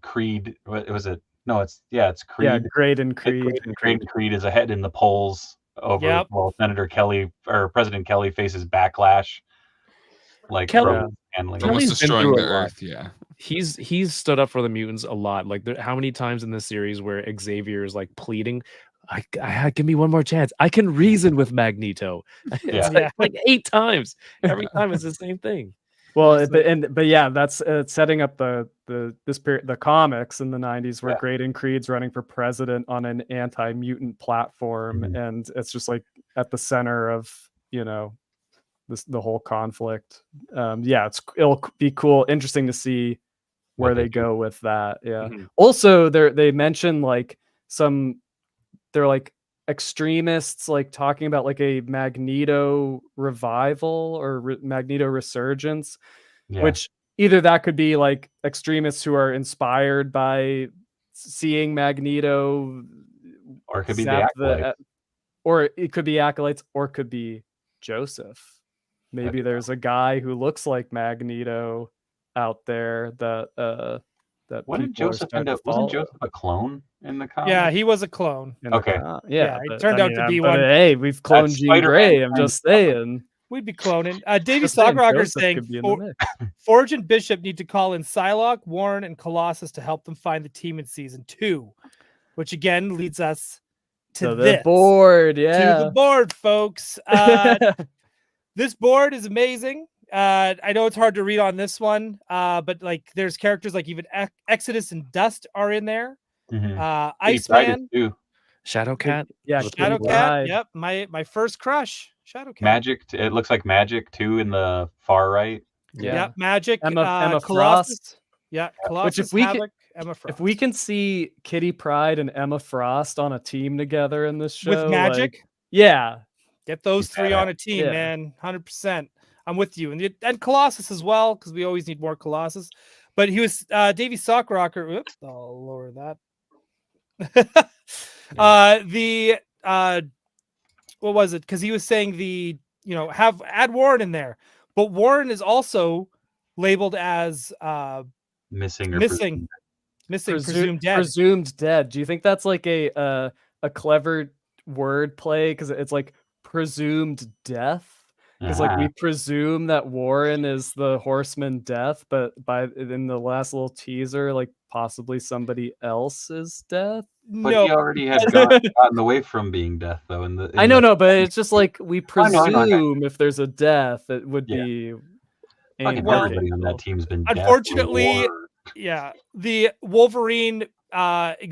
Creed. What was it? No, it's Creed. Yeah, Great and Creed. Creed is ahead in the polls over. Well, Senator Kelly or President Kelly faces backlash. Like Kelly- from handling. Almost Kelly's been destroying through the a lot. Earth. Yeah. he's stood up for the mutants a lot. Like, how many times in this series where Xavier is like pleading, give me one more chance. I can reason with Magneto. It's Yeah. like 8 times. Every time it's the same thing. Well, Just like- but yeah, that's setting up this period, the comics in the 90s where Yeah. Graydon Creed's running for president on an anti-mutant platform, Mhm. and it's just like at the center of, you know, the whole conflict. Yeah, it'll be cool, interesting to see where What they they do. go with that. Yeah. Mhm. Also, they mention like they're like extremists like talking about like a Magneto revival or Magneto resurgence, Yeah. which either that could be like extremists who are inspired by seeing Magneto, Or it could be the zap Acolyte. or it could be acolytes, or it could be Joseph. Maybe Okay. there's a guy who looks like Magneto out there that that What did people are Joseph starting end to up? Wasn't follow. Joseph a clone in the comic? Yeah, he was a clone. in the Okay. Yeah, it but, turned out to be but, one. hey, we've cloned That's Jean Spider-Man Grey. I'm kind of just saying. We'd be cloning. Davey Just saying, Sogrocker Joseph saying could be in the mix. Forge and Bishop need to call in Psylocke, Warren, and Colossus to help them find the team in season 2, which again leads us to So this. the board, To yeah. the board, folks. This board is amazing. I know it's hard to read on this one, but like there's characters like even Exodus and Dust are in there. Mhm. Kitty Pryde Iceman, is too. Shadowcat. Yeah, Was it Kitty Shadowcat. Pryde. Yep, my first crush, Shadowcat. Magic. It looks like Magic too in the far right. Yeah. Yep, Magic. Emma Colossus. Frost. Yeah, Which Colossus, if we Havoc, Emma Frost. If we can see Kitty Pryde and Emma Frost on a team together in this show, with Magic, like, yeah, get those three Yeah. on a team, Yeah. man. 100%. I'm with you. And Colossus as well, because we always need more Colossus. But he was Davey Sockrocker. Oops, I'll lower that. What was it? Because he was saying add Warren in there. But Warren is also labeled as Missing or missing, presumed dead. Presumed dead. Do you think that's like a clever word play? Because it's like presumed death. Because like we presume that Warren is the Horseman Death, but in the last little teaser, like possibly somebody else's death. But No, he already had gotten away from being death, though. I know, but it's just like we I know, I know. presume if there's a death, it would Yeah. be. Fucking aimed well, everybody on that people. team's been dead Unfortunately, or yeah, the Wolverine,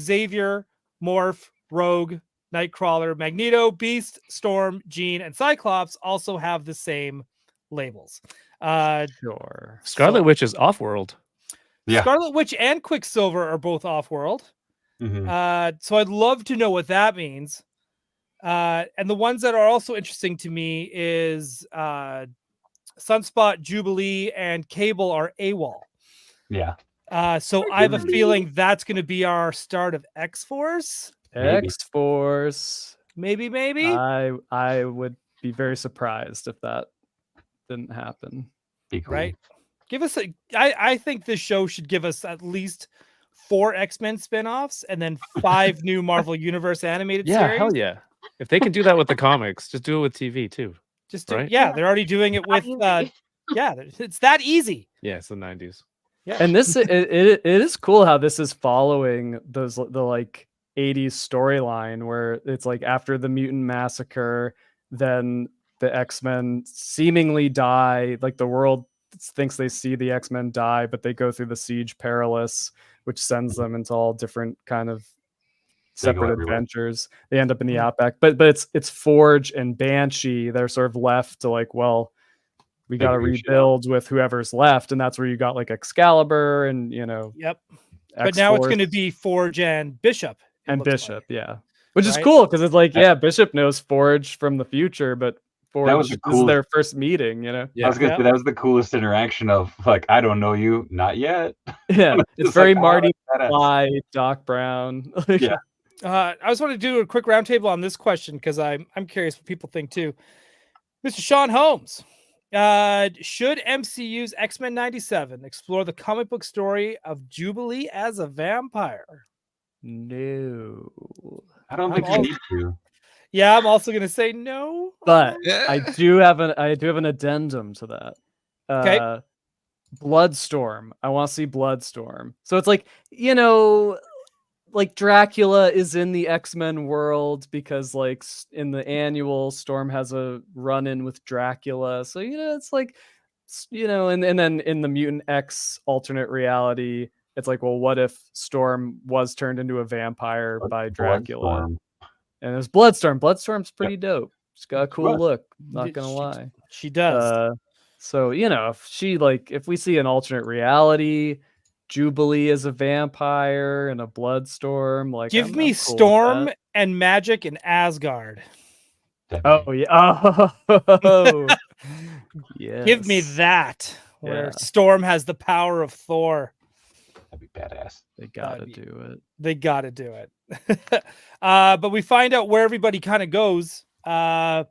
Xavier, Morph, Rogue, Nightcrawler, Magneto, Beast, Storm, Jean, and Cyclops also have the same labels. Sure. Scarlet Witch is off-world. Yeah. Scarlet Witch and Quicksilver are both off-world. Mhm. So I'd love to know what that means. And the ones that are also interesting to me is Sunspot, Jubilee, and Cable are AWOL. Yeah. So I have a feeling that's going to be our start of X-Force. Maybe. X-Force. Maybe. I would be very surprised if that didn't happen. Be cool. Right? Give us I think this show should give us at least 4 X-Men spin-offs and then 5 new Marvel Universe animated Yeah, series. hell yeah. If they can do that with the comics, just do it with TV too. Just right? they're already doing it with Easy. it's that easy. Yeah, it's the 90s. Yeah. And this it is cool how this is following the like 80s storyline where it's like after the mutant massacre, then the X-Men seemingly die, like the world thinks they see the X-Men die, but they go through the Siege Perilous, which sends them into all different kind of separate everywhere. adventures. They end up in the Outback, but it's Forge and Banshee that are sort of left to like, well, we got to Figure shit rebuild with whoever's left, and that's where you got like Excalibur and Yep. But now it's X-Force going to be Forge and Bishop. it and looks Bishop, like. yeah, which is Right? cool because it's like, yeah, Bishop knows Forge from the future, but Forge, was a this cool- is their first meeting, you know. I was gonna Yeah. say that was the coolest interaction of like, I don't know you, not yet. Yeah, it's It's very like, oh, Marty that's badass. McFly, Doc Brown. Yeah. I just want to do a quick roundtable on this question because I'm curious what people think too. Mr. Sean Holmes, should MCU's X-Men 97 explore the comic book story of Jubilee as a vampire? No, I don't I'm think we all- need to. Yeah, I'm also going to say no. but I do have an addendum to that. Okay. Bloodstorm. I want to see Bloodstorm. So it's like, you know, like Dracula is in the X-Men world because like in the annual, Storm has a run-in with Dracula. So, you know, it's like, you know, and then in the Mutant X alternate reality, it's like, well, what if Storm was turned into a vampire by Dracula? Bloodstorm. And there's Bloodstorm. Bloodstorm's pretty dope. She's got a cool was. look. Not gonna She- lie. She does. So, you know, if we see an alternate reality, Jubilee is a vampire and a Bloodstorm, like Give I'm me cool with Storm that. and magic in Asgard. Oh yeah. Oh, yes. Give me that. Where Yeah. Storm has the power of Thor. That'd be badass. They gotta be- do it. They got to do it. But we find out where everybody kind of goes. And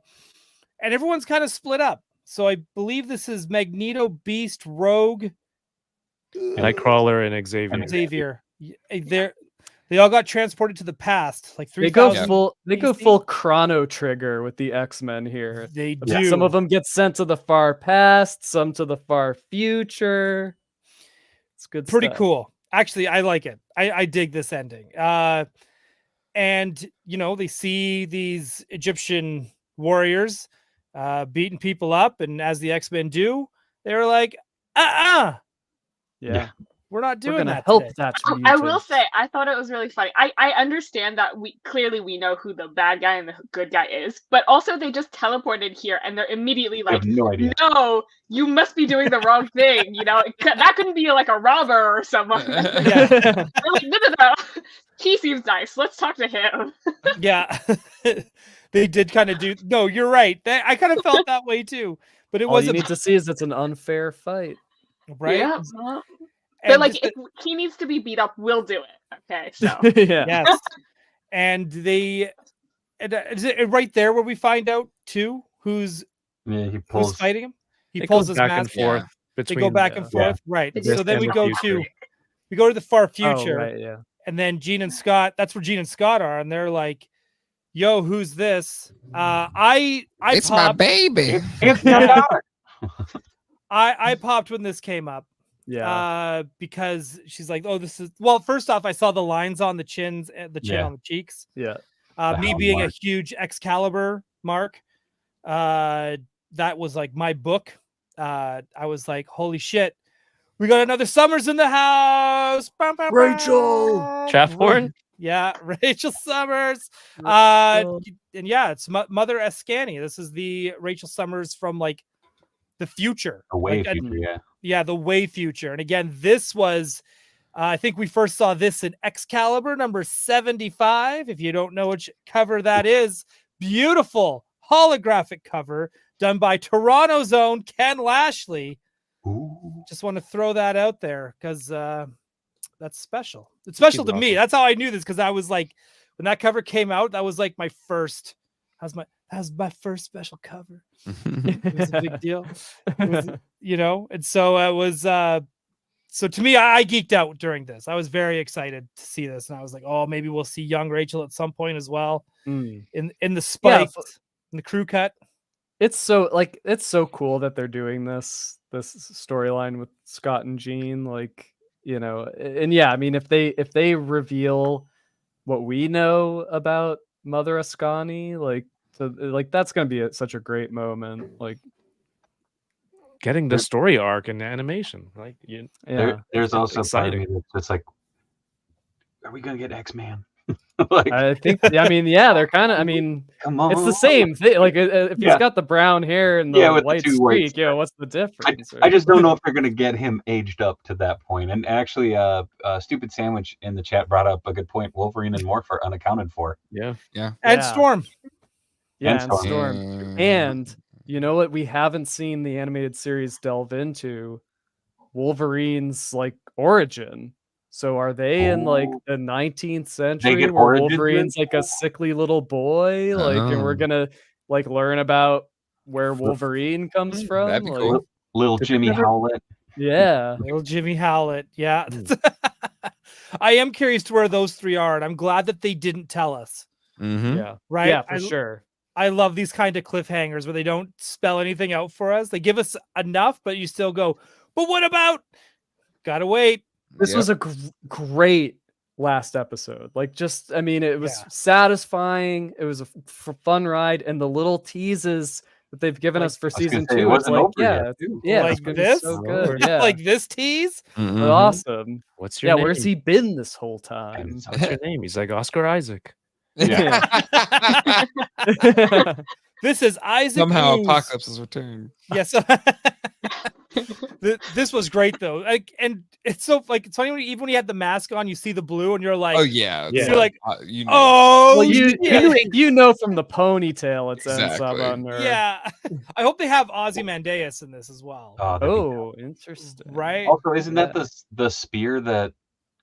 everyone's kind of split up. So I believe this is Magneto, Beast, Rogue, Nightcrawler and Xavier. Xavier. They all got transported to the past, like They go 3000. full. They go BC? full Chrono Trigger with the X-Men here. They do. Some of them get sent to the far past, some to the far future. It's good. Pretty stuff. cool. Actually, I like it. I dig this ending. And you know, they see these Egyptian warriors beating people up, and as the X-Men do, they were like, Yeah, we're not we're doing gonna that help today. that. I will mutant. say, I thought it was really funny. I understand that we know who the bad guy and the good guy is, but also they just teleported here and they're immediately I like, have no idea. no, you must be doing the wrong thing. You know, that couldn't be like a robber or someone. Yeah. They're like, no. He seems nice. Let's talk to him. Yeah. They did kind of do. No, you're right. I kind of felt that way too, but it All you wasn't need to see is it's an unfair fight. right. Yeah. And They're like, just if he needs to be beat up, we'll do it. Okay, so. Yeah. yes. And they, is it right there where we find out too who's Yeah, he who's pulls. fighting him? He It pulls goes his back and mask. Yeah. forth They between go back and Yeah. forth, right? It So just then we and the go future. to the far Oh, future, right, yeah. and then Gene and Scott. That's where Gene and Scott are, and they're like, "Yo, who's this?" I It's my popped. baby. It's my daughter. I popped when this came up. Yeah. Because she's like, "Oh, this is." Well, first off, I saw the lines on the chins, the chin Yeah. on the cheeks. Yeah. The Me hound being mark. a huge Excalibur mark, that was like my book. I was like, "Holy shit, we got another Summers in the house!" Bum, bum, Rachel! bum. Chaffhorn? Yeah, Rachel Summers. Rachel. And yeah, it's Mother Escani. This is the Rachel Summers from like the future. A way Like, future, yeah. yeah, the way future. And again, this was, I think we first saw this in Excalibur number 75. If you don't know which cover that is, beautiful holographic cover done by Toronto's own Ken Lashley. Ooh. Just want to throw that out there because that's special. It's special to me. awesome. That's how I knew this, because I was like, when that cover came out, that was like my first. That was my first special cover. It was a big deal. It was, you know, and so it was. So to me, I geeked out during this. I was very excited to see this, and I was like, oh, maybe we'll see young Rachel at some point as well Mm. in the spiked, in the crew cut. It's so cool that they're doing this storyline with Scott and Jean, like, you know, and yeah, I mean, if they reveal what we know about Mother Ascani, like, that's gonna be such a great moment, like, Getting the story arc in animation. Like, yeah, There's it's also part of me exciting. that's just like, are we gonna get X-Man? Like, I think, I mean, yeah, they're kind of, I mean, come on. it's the same thing, like, if Yeah. he's got the brown hair and the Yeah, with the white two white streak, you know, what's the difference? I just don't know if they're gonna get him aged up to that point. And actually, Stupid Sandwich in the chat brought up a good point. Wolverine and Morph are unaccounted for. Yeah. And Yeah. Storm. Yeah, and and Storm. Storm. And you know what we haven't seen the animated series delve into? Wolverine's like origin. So are they in like Oh. the 19th century get where origins Wolverine's in? like a sickly little boy? Like, and we're Oh. gonna like learn about where Wolverine comes from? That'd be Like, cool. Little Did Jimmy you ever- Howlett. yeah. Little Jimmy Howlett. Yeah. I am curious to where those three are, and I'm glad that they didn't tell us. Mhm. Yeah. Right. Yeah, for sure. I love these kind of cliffhangers where they don't spell anything out for us. They give us enough, but you still go, But what about? Gotta wait. This was a great last episode. Like, just, I mean, it was satisfying. It was a fun ride, and the little teases that they've given us for season 2. It wasn't over yeah, yet, too. yeah, Like it's gonna be this? so good. Yeah, Like this tease? Mhm. awesome. What's your Yeah, name? where's he been this whole time? What's your name? He's like Oscar Isaac. Yeah. This is Isaac. Somehow Ooze. Apocalypse has returned. Yes. This was great though. Like, and it's so like it's funny when even when he had the mask on, you see the blue, and you're like, Oh yeah, Yeah. you're like, you know. oh, Well, you shit. you know from the ponytail it's Exactly. on her. Yeah. I hope they have Ozymandias in this as well. Oh, that'd be Oh, interesting. Right? Also, isn't that the spear that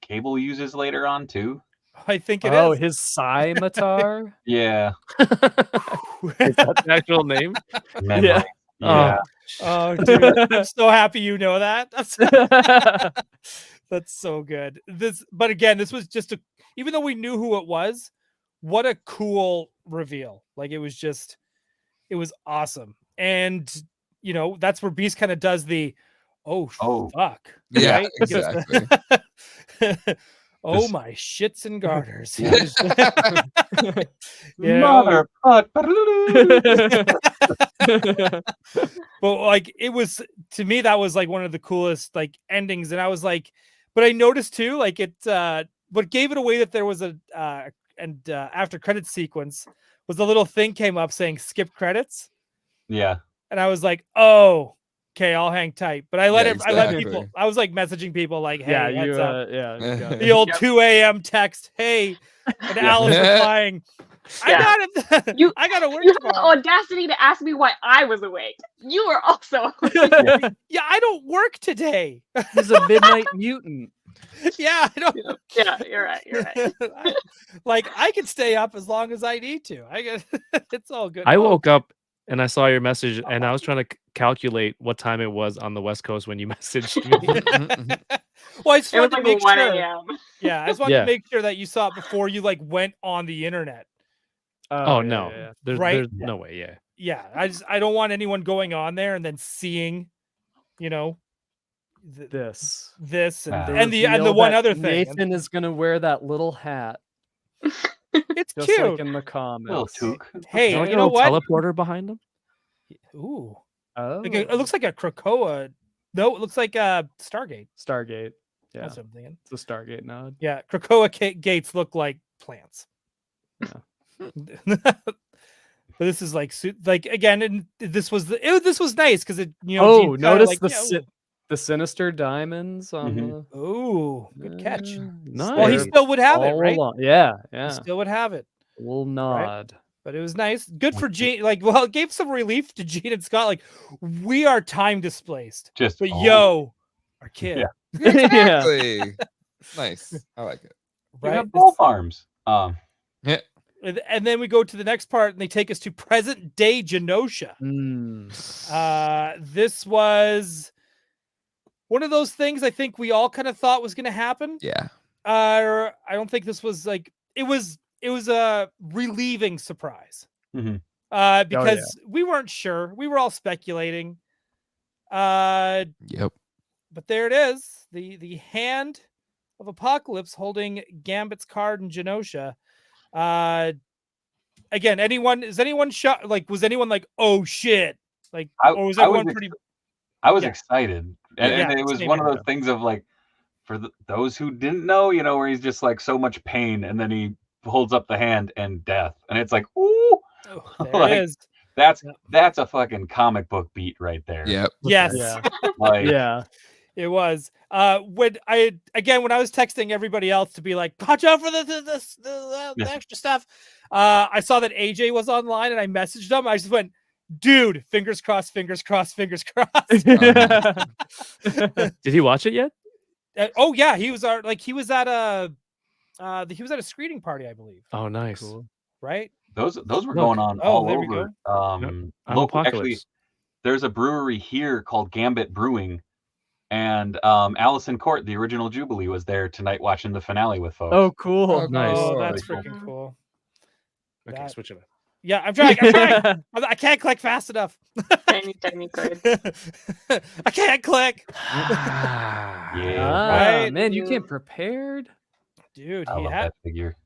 Cable uses later on too? I think it Oh, is. his scimitar. Yeah. Is that the actual name? Memory. Yeah. Yeah. Oh, dude, I'm so happy you know that. That's so good. But again, this was just even though we knew who it was, what a cool reveal. Like it was awesome. And you know, that's where Beast kind of does the fuck. Yeah, right? exactly. Oh my shits and garters. Mother. But like it was, to me, that was like one of the coolest like endings. And I was like, but I noticed too, like it what gave it away that there was a after credits sequence was the little thing came up saying skip credits. Yeah. And I was like, oh, okay, I'll hang tight. But I let Yeah, I let exactly. people, I was like messaging people like, hey, Yeah, heads you up. you got The old 2 a.m. text, hey, and Alice replying, Yeah. I gotta work You had the tomorrow. audacity to ask me why I was awake. You were also Yeah, I don't work today. He's a midnight mutant. Yeah, I don't. Yeah, you're right. You're right. Like I can stay up as long as I need to. I get it's all good. I Oh, woke up and I saw your message, and I was trying to calculate what time it was on the West Coast when you messaged me. well, I just It was wanted to like make 1 sure. a.m. Yeah, I just wanted Yeah. to make sure that you saw it before you like went on the internet. Oh, yeah, no, yeah. Right? there's no way. Yeah, Yeah, I don't want anyone going on there and then seeing, you know, This. this Ah. and the reveal one that other thing. Nathan is gonna wear that little hat, It's just cute. like in the Little comments. toque. Hey, is there like you a know little what? teleporter behind him? Ooh, Oh, like it looks like a Krakoa. No, it looks like a Stargate. Stargate. Yeah, That's what I'm thinking. it's a Stargate nod. Yeah, Krakoa gates look like plants. But this is like again, and this was this was nice because it Oh, Gene's kinda notice like, the sinister diamonds on Mhm. ooh, good catch. Nice. Well, he still would have it, all right? along. Yeah, He yeah. still would have it. Little nod. But it was nice. Good for Gene. Like, well, it gave some relief to Gene and Scott. Like, we are time displaced. Just But yo, our kid. Yeah. Exactly. Nice. I like it. You Right? have both arms. And then we go to the next part and they take us to present day Genosha. Mm. This was one of those things I think we all kind of thought was going to happen. Yeah. I don't think this was like it was a relieving surprise. Mhm. Because we weren't sure. We were all speculating. Yep. But there it is. The hand of Apocalypse holding Gambit's card in Genosha. Again, was anyone shocked? Like, was anyone like, oh shit? Like, or was everyone pretty? I was Yeah. excited, and it was same one of here. those things of like, for those who didn't know, where he's just like so much pain, and then he holds up the hand and death, and it's like, ooh, Oh, there Like, it is. that's a fucking comic book beat right there. Yep. Yes. Yeah. Like, Yeah. It was. When I was texting everybody else to be like, watch out for the extra stuff. I saw that AJ was online and I messaged him. I just went, dude, fingers crossed, fingers crossed, fingers crossed. Did he watch it yet? Oh yeah, he was at a screening party, I believe. Oh, nice. Cool. Right? those were Look. going on Oh, all there we over. I'm Local, actually, Apocalypse. there's a brewery here called Gambit Brewing, and Allison Court, the original Jubilee, was there tonight watching the finale with folks. Oh, cool. Oh, Nice. Oh, that's Pretty freaking cool. Okay, That- switch it up. Yeah, I'm trying. I'm trying. I can't click fast enough. Tiny code. I can't click. Yeah, Right? Man, you came prepared. Dude, I he love had. that figure.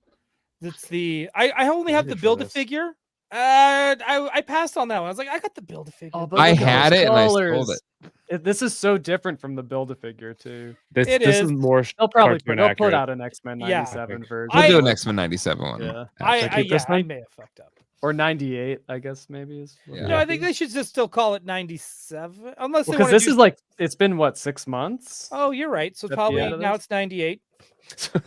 It's the. I only have the Waited for build a this. figure. I passed on that one. I was like, I got the build a figure. Oh, but I look at had those it and I sold colors. This is so different from the Build-A-Figure too. This It this is. is more They'll probably cartoon they'll accurate. put out an X-Men Yeah. 97 version. We'll do I- an X-Men 97 one. Yeah. I may have fucked up. Or 98, I guess maybe is. what Yeah. it No, I might think be. they should just still call it 97, unless they Because want this to. is like it's been what 6 months. Oh, you're right. So At the probably end of now this? it's 98,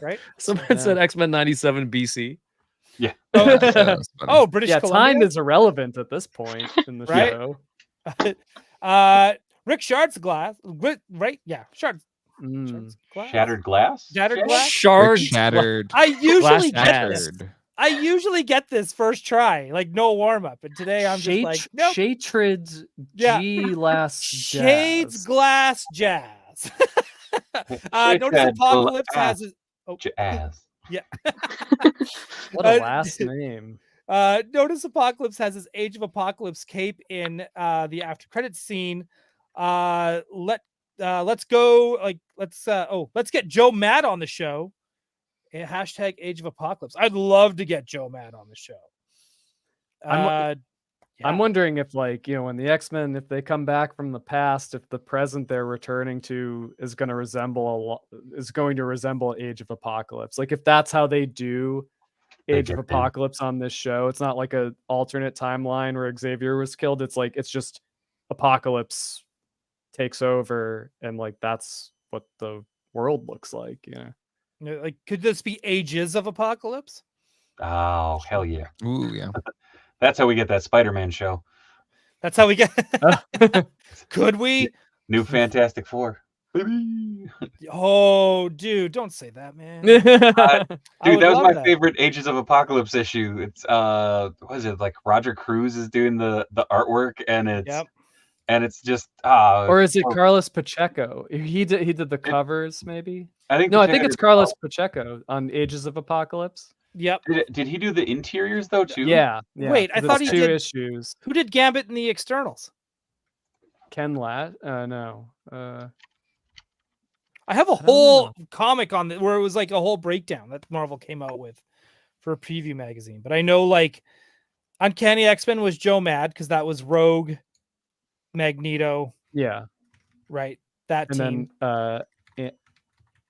right? Someone said X-Men 97 BC. Yeah. Oh, That's funny. oh, British Yeah, Columbia. time is irrelevant at this point in the Right? show. Rick Shard's glass, right? Yeah, Shard's Mm. glass. Shattered glass. Shattered Shattered? glass. Rick Shard shattered. I usually Glass get this. Shattered. I usually get this first try, like no warm up, and today I'm just like, nope. Shatred Yeah. G last Shades jazz. glass jazz. Shades Notice had Apocalypse glass has his. Oh, Jazz. yeah. What a last name. Notice Apocalypse has his Age of Apocalypse cape in the after credits scene. Let's go. Let's get Joe Matt on the show. Hashtag Age of Apocalypse. I'd love to get Joe Matt on the show. I'm Yeah. wondering if, like, when the X-Men, if they come back from the past, if the present they're returning to is going to resemble Age of Apocalypse. Like, if that's how they do Age of get there. Apocalypse on this show, it's not like a alternate timeline where Xavier was killed. It's like it's just Apocalypse takes over, and like that's what the world looks like. Like, could this be Ages of Apocalypse? Oh hell yeah! Ooh, yeah. That's how we get that Spider-Man show. That's how we get. Could we? New Fantastic Four. Baby. Oh, dude, don't say that, man. Dude, I that would was love my that. favorite Ages of Apocalypse issue. It's what is it, like Roger Cruz is doing the artwork, and it's just Or is it Carlos Pacheco? He did the covers, maybe. I think it's Carlos Pacheco on Ages of Apocalypse. Yep. Did he do the interiors though too? Yeah. Wait, I 'cause thought it's he two did- issues. Who did Gambit in the externals? Ken Lat? No. I have a don't whole comic on where it was like a whole breakdown that Marvel came out with for a preview magazine. But I know like Uncanny X-Men was Joe Mad because that was Rogue, Magneto, Yeah. right? That And team. then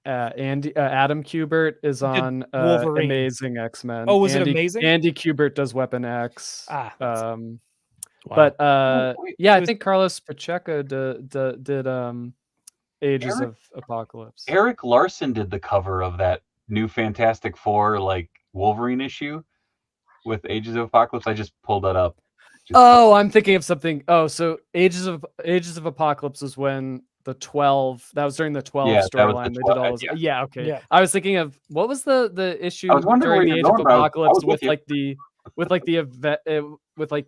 Adam Kubert is on Wolverine. Amazing X-Men. Oh, was it Amazing? Andy Kubert does Weapon X. That's- Wow. But wait, yeah, it I was- think Carlos Pacheco did Ages Eric- of Apocalypse. Eric Larson did the cover of that new Fantastic Four like Wolverine issue with Ages of Apocalypse. I just pulled that up. Oh, I'm thinking of something. Oh, so Ages of Apocalypse was when the 12. That was during the 12 Yeah, that was the storyline. They did 12, all those. yeah. Yeah, okay. Yeah. I was thinking of what was the issue I was wondering during where the you're Age going, of but I was Apocalypse with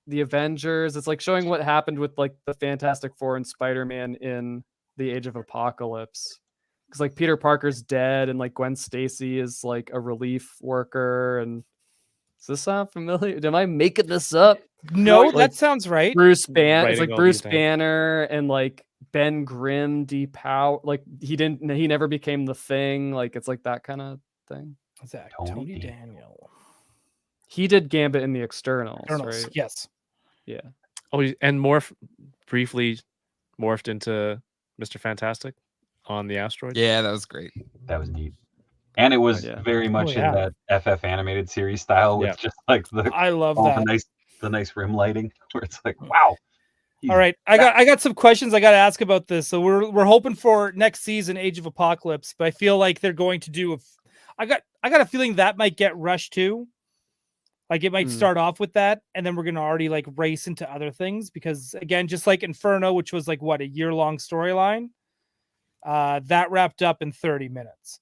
the Avengers. It's like showing what happened with like the Fantastic Four and Spider-Man in the Age of Apocalypse. Because like Peter Parker's dead and like Gwen Stacy is like a relief worker. And does this sound familiar? Am I making this up? No, like, that sounds right. Bruce Banner. It's Writing like all Bruce these down. Banner and like Ben Grimm depower. Like he never became the Thing. Like it's like that kind of thing. What's that? Tony Tony D. Daniel. He did Gambit in the Externals, Eternals, right? yes. Yeah. Oh, and briefly morphed into Mr. Fantastic on the asteroid. Yeah, that was great. That was neat. And it was yeah. very much yeah. in that FF animated series style with Yeah. just like the I love all that. the nice rim lighting where it's like, wow. All right, I got some questions I got to ask about this. So we're hoping for next season, Age of Apocalypse, but I feel like they're going to do. I got a feeling that might get rushed too. Like it might start off with that, and then we're gonna already like race into other things because again, just like Inferno, which was like what a year-long storyline, that wrapped up in 30 minutes.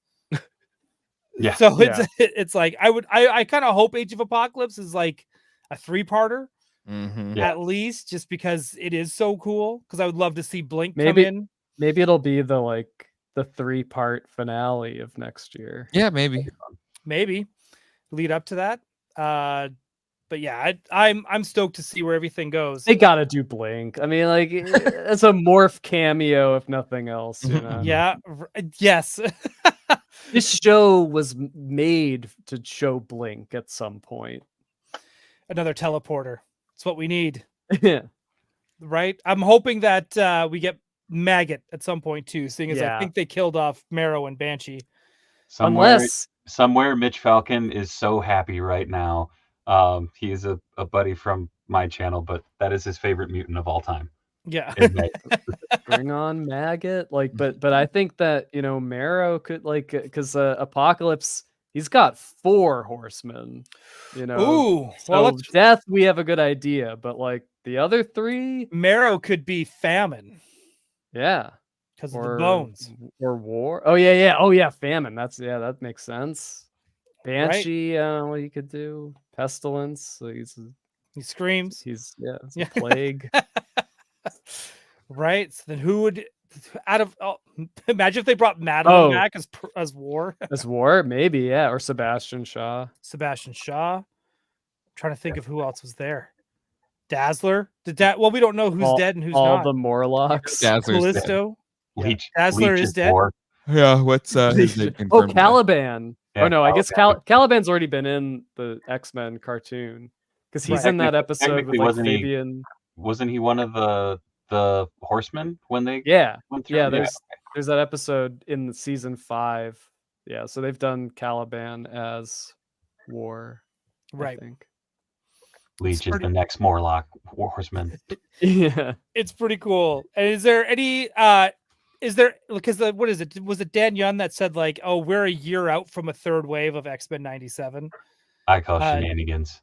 Yeah. So it's like I kind of hope Age of Apocalypse is like a 3-parter. Mm-hmm. Yeah. At least just because it is so cool. Because I would love to see Blink Maybe- come in. Maybe it'll be the 3-part finale of next year. Yeah, maybe. Maybe lead up to that. but yeah, I'm stoked to see where everything goes. They gotta do Blink. I mean, like it's a morph cameo, if nothing else. You know. Yeah. Yes. This show was made to show Blink at some point. Another teleporter. It's what we need, Yeah. right? I'm hoping that we get Maggot at some point too, seeing as I Yeah. think they killed off Marrow and Banshee. Somewhere Mitch Falcon is so happy right now. He is a buddy from my channel, but that is his favorite mutant of all time. Yeah. Bring on Maggot. Like, but I think that, you know, Marrow could, like, because Apocalypse, he's got 4 horsemen, you know. Ooh. So Well, Death, we have a good idea, but like the other 3, Marrow could be Famine yeah. because of the bones. Or War. Oh yeah. Oh yeah, Famine. That makes sense. Banshee, what you could do. Pestilence. So He screams. it's Yeah. a plague. Right. So then who would imagine if they brought Madeline back as War? As War, maybe, yeah. Or Sebastian Shaw. Sebastian Shaw. I'm trying to think of who else was there. Dazzler. Well, we don't know who's dead and who's all not. the Morlocks. Dazzler's dead. Callisto. Leech, Dazzler Leech is dead. War. Yeah, what's his name? Oh, confirmed? Caliban. Yeah, Oh no, I guess Caliban. Caliban's already been in the X-Men cartoon because he's in that episode with Technically, like wasn't he- Fabian. Wasn't he one of the horsemen when they Yeah, went through? yeah. There's that episode in the season 5. Yeah, so they've done Caliban as War. Right. I think. Leech is the next Morlock horseman. Yeah. It's pretty cool. And is there any because what is it? Was it Dan Young that said like, oh, we're a year out from a 3rd wave of X-Men 97? I call shenanigans.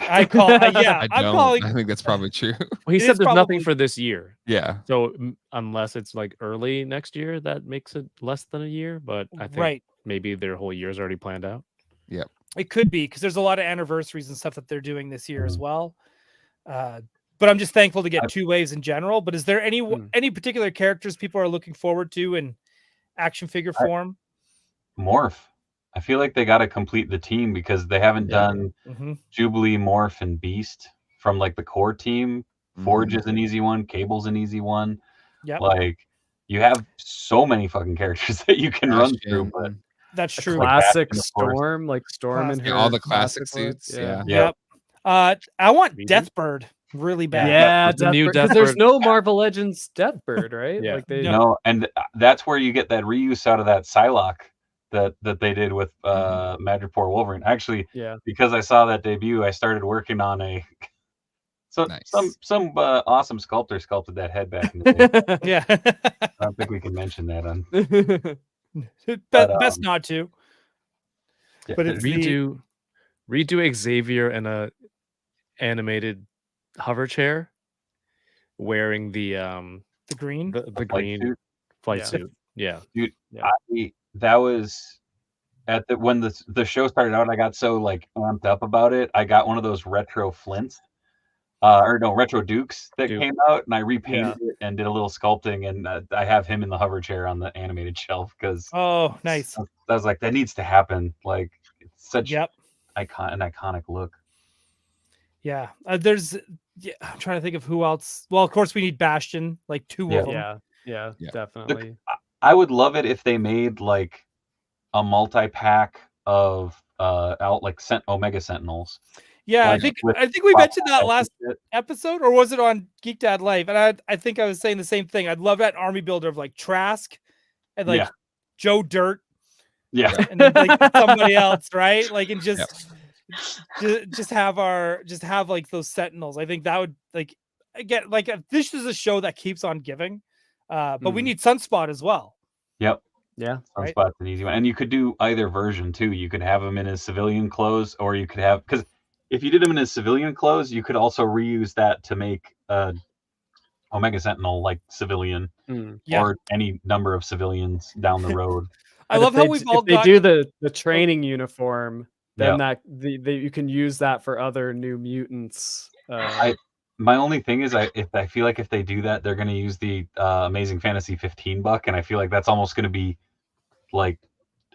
I call yeah, I I'm don't. calling I think that's probably true. Well, he It said is there's nothing probably- for this year. Yeah. So unless it's like early next year, that makes it less than a year. But I think right. maybe their whole year's already planned out. It could be because there's a lot of anniversaries and stuff that they're doing this year as Mhm. well. But I'm just thankful to get 2 waves in general. But is there any particular characters people are looking forward to in action figure form? Morph. I feel like they got to complete the team because they haven't done Mhm. Jubilee, Morph, and Beast from like the core team. Forge is an easy one. Cable's an easy one. Yep. Like you have so many fucking characters that you can run through, but That's The true. classic Batman, of course. Storm, like Storm and Yeah, her all the classic look. suits. Yeah. Yep. I want Reason? Deathbird really bad. Yeah, The new because there's Deathbird. no Marvel Legends Deathbird, right? Yeah. Like they no, and that's where you get that reuse out of that Psylocke that they did with Madripoor Wolverine. Actually, yeah. because I saw that debut, I started working on Nice. some awesome sculptor sculpted that head back in the day. Yeah. I don't think we can mention that on. Best not to. Yeah, But it's redo Xavier in a animated hover chair, wearing the green. the flight green suit. flight Yeah. suit. Yeah. That was at when the show started out. I got so like amped up about it. I got one of those retro Flints, retro Dukes that Duke. came out, and I repainted it and did a little sculpting, and I have him in the hover chair on the animated shelf because Oh, nice. I was like, that needs to happen. Like it's such Yep. an iconic look. Yeah. I'm trying to think of who else. Well, of course, we need Bastion, like 2 of them. Yeah, Yeah. definitely. I would love it if they made like a multi-pack of Omega Sentinels. Yeah, Like, I think we mentioned that and last shit. episode, or was it on Geek Dad Life? And I think I was saying the same thing. I'd love that army builder of like Trask and like Yeah. Joe Dirt Yeah. and then, like somebody else, right? Like, and just have like those Sentinels. I think that would like again, like this is a show that keeps on giving. But we need Sunspot as well. Yep. Yeah. Right. Sunspot's an easy one. And you could do either version too. You could have him in his civilian clothes, or you could have, because if you did him in his civilian clothes, you could also reuse that to make Omega Sentinel like civilian, Yeah. or any number of civilians down the road. I love how we've all if they got do the training uniform, then Yeah. you can use that for other New Mutants. My only thing is, I feel like if they do that, they're going to use the Amazing Fantasy 15 buck, and I feel like that's almost going to be like,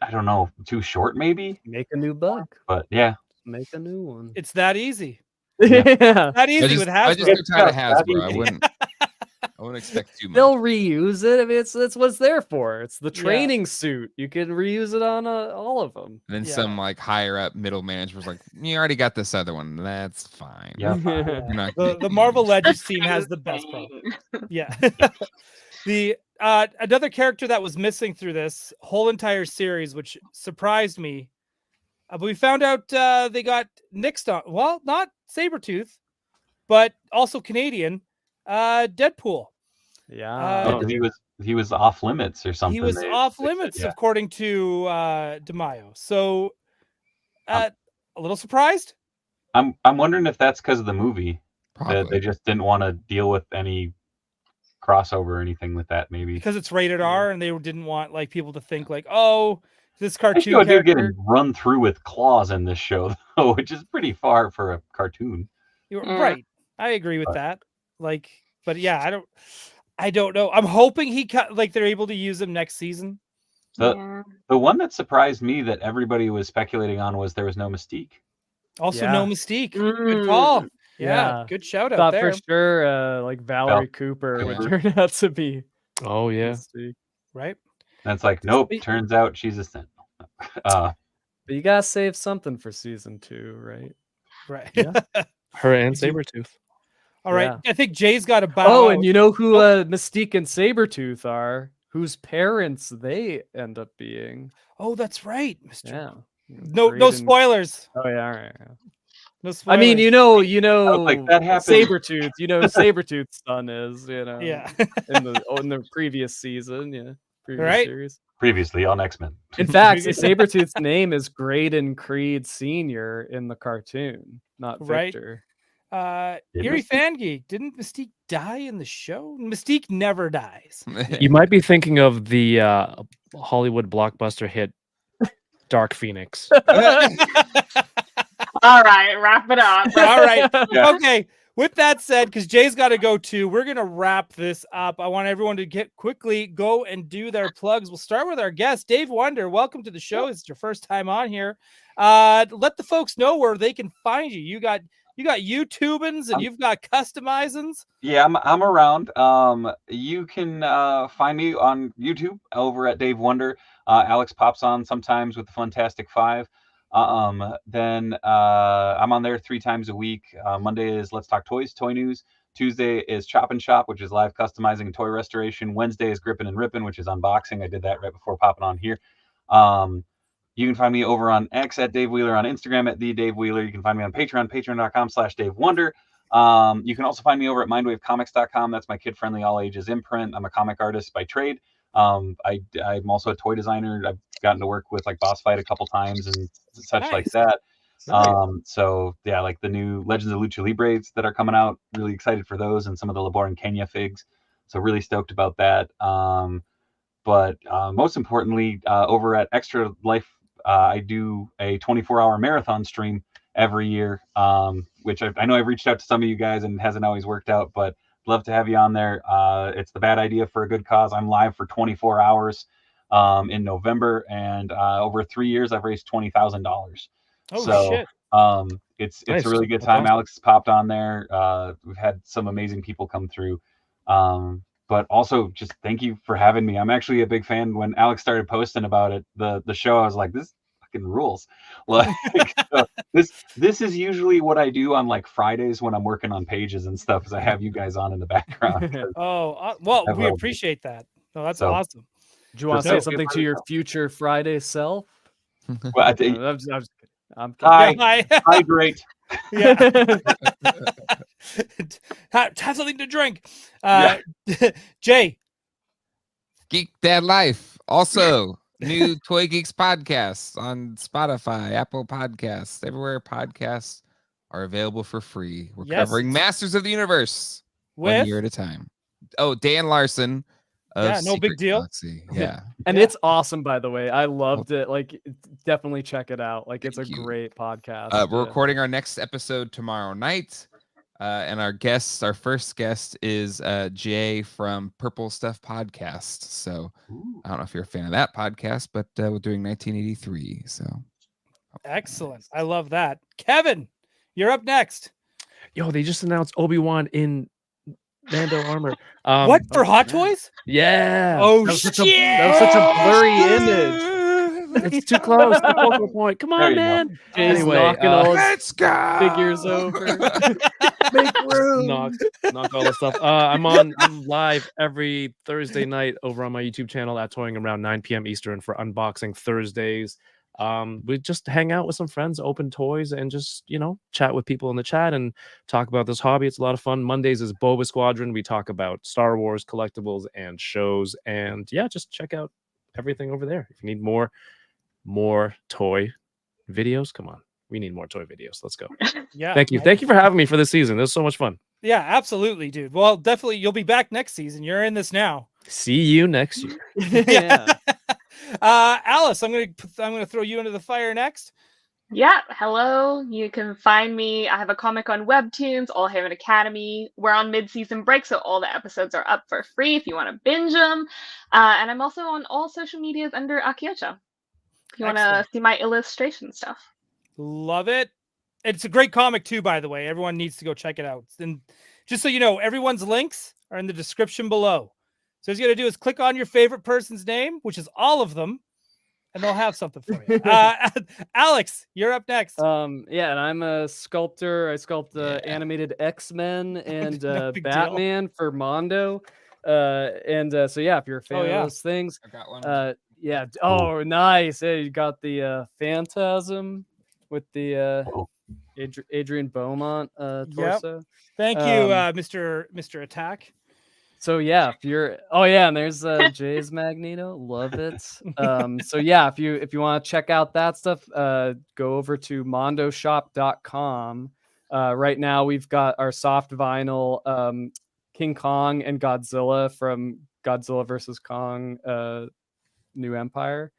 I don't know, too short maybe. Make a new bug. But yeah, Make a new one. it's that easy. Yeah. Not easy with I just Hasbro. get tired of It's Hasbro. I stuff, wouldn't expect too much. They'll reuse it. I mean, it's what it's there for. It's the Yeah. training suit. You can reuse it on all of them. And then Yeah. some like higher up middle manager was like, "You already got this other one. That's fine." Yeah. You're not The getting Marvel used." Legends team has the best pro. Yeah. The another character that was missing through this whole entire series, which surprised me, but we found out they got nixed on. Well, not Sabretooth, but also Canadian. Deadpool. Yeah. He was off limits or something. He was off they said, limits, yeah. according to DeMaio. So, a little surprised. I'm wondering if that's because of the movie. That Probably. they just didn't want to deal with any crossover or anything with that. Maybe Because it's rated R, and they didn't want like people to think like, oh, this I cartoon still do character. getting run through with claws in this show, though, which is pretty far for a cartoon. You're Yeah. right. I agree with But- that. Like, but yeah, I don't know. I'm hoping like they're able to use him next season. Yeah. The one that surprised me that everybody was speculating on was there was no Mystique. Also, Yeah. no Mystique. Good call. Yeah, Yeah. good shout out Thought there. for sure like Valerie Cooper would turn out to be. Oh yeah. Mystique. Right? And it's like, nope. Sweet. Turns out she's a Sentinel. But you gotta save something for season 2, right? Right. Yeah. Her and Did you- Sabretooth. All right. Yeah. I think Jay's got to bow. Oh, out. and you know who Mystique and Sabretooth are? Whose parents they end up being. Oh, that's right, Mr. Yeah. No Braden- spoilers. Oh yeah, all right. Yeah. No spoilers. I mean, you know like, that happened. Sabretooth, you know who Sabretooth's son is, Yeah. in the previous season, yeah. Previous Right. series. Previously on X-Men. In fact, Sabretooth's name is Graydon Creed Sr. in the cartoon, not Right. Victor. Erie Fan Geek. Didn't Mystique die in the show? Mystique never dies. You might be thinking of the Hollywood blockbuster hit Dark Phoenix. All right, wrap it up. All right. Yeah. Okay. With that said, because Jay's got to go too, we're going to wrap this up. I want everyone to quickly go and do their plugs. We'll start with our guest, Dave Wonder. Welcome to the show. It's your first time on here. Let the folks know where they can find you. You got YouTubins and you've got customizings. Yeah, I'm around. You can find me on YouTube over at Dave Wonder. Alex pops on sometimes with the Fantastic Five. Then I'm on there 3 times a week. Monday is Let's Talk Toys, Toy News. Tuesday is Chop and Shop, which is live customizing and toy restoration. Wednesday is Grippin' and Rippin', which is unboxing. I did that right before popping on here. You can find me over on X at Dave Wheeler, on Instagram at the Dave Wheeler. You can find me on Patreon, patreon.com/Dave Wonder. You can also find me over at mindwavecomics.com. That's my kid-friendly all ages imprint. I'm a comic artist by trade. I'm also a toy designer. I've gotten to work with like Boss Fight a couple times and such like Nice. that. Nice. So yeah, like the new Legends of Lucha Libres that are coming out, really excited for those, and some of the Labor and Kenya figs. So really stoked about that. But most importantly, over at Extra Life, I do a 24-hour marathon stream every year, which I know I've reached out to some of you guys and it hasn't always worked out, but love to have you on there. It's the Bad Idea for a Good Cause. I'm live for 24 hours in November, and over 3 years, I've raised $20,000. Oh, So, shit. It's Nice. a really good That's time. awesome. Alex has popped on there. We've had some amazing people come through. But also just thank you for having me. I'm actually a big fan. When Alex started posting about it, the show, I was like, this fucking rules. Like, this is usually what I do on like Fridays when I'm working on pages and stuff, is I have you guys on in the background. 'Cause Oh, well, I've we loved it. appreciate that. No, that's So- awesome. Do you want to So- say something to your future Friday self? well, I think I'm just kidding. I'm Hi. Yeah, hi. hydrate. Yeah. kidding. Have something to drink. Jay. Geek Dad Life. Also, new Toy Geeks podcasts on Spotify, Apple Podcasts, everywhere podcasts are available for free. We're Yes. covering Masters of the Universe one With year at a time. Oh, Dan Larson. Of Yeah, no big Secret deal. Galaxy. Yeah. And Yeah. it's awesome, by the way. I loved it. Like, definitely check it out. Like, it's a Thank you. great podcast. We're Yeah. recording our next episode tomorrow night. And our first guest is Jay from Purple Stuff Podcast. So I don't know if you're a fan of that podcast, but we're doing 1983. So excellent. I love that. Kevin, you're up next. Yo, they just announced Obi-Wan in Mando armor. What for Hot man. Toys? Yeah. Oh That was shit! such a- that was such a blurry image. It's too close. The focal point. Come There on, you go. man. Jay's Anyway, knocking all his Let's go. figures over. Make room. knock all the stuff. I'm live every Thursday night over on my YouTube channel at Toying around 9 p.m. Eastern for unboxing Thursdays. We just hang out with some friends, open toys, and just chat with people in the chat and talk about this hobby. It's a lot of fun. Mondays is Boba Squadron. We talk about Star Wars collectibles and shows, and yeah, just check out everything over there. If you need more toy videos, come on. We need more toy videos. Let's go. Yeah. Thank you for having me for this season. This is so much fun. Yeah, absolutely, dude. Well, definitely, you'll be back next season. You're in this now. See you next year. Yeah. Alice, I'm gonna throw you into the fire next. Yeah, hello. You can find me. I have a comic on Webtoons, All Haven Academy. We're on mid-season break, so all the episodes are up for free if you want to binge them. And I'm also on all social medias under Akiocha. If you want to Excellent. see my illustration stuff. Love it. It's a great comic too, by the way. Everyone needs to go check it out. And just so you know, everyone's links are in the description below. So what you got to do is click on your favorite person's name, which is all of them, and they'll have something for you. Alex, you're up next. Yeah, and I'm a sculptor. I sculpt animated X-Men and No big deal. Batman for Mondo. So yeah, if you're a fan of those things, I got one. yeah. Oh, nice. Hey, you got the Phantasm with the Adrian Beaumont torso. Thank you, Mr. Attack. So yeah, if you're and there's Jay's Magneto, love it. So yeah, if you want to check out that stuff, go over to mondoshop.com. Right now we've got our soft vinyl King Kong and Godzilla from Godzilla vs. Kong New Empire,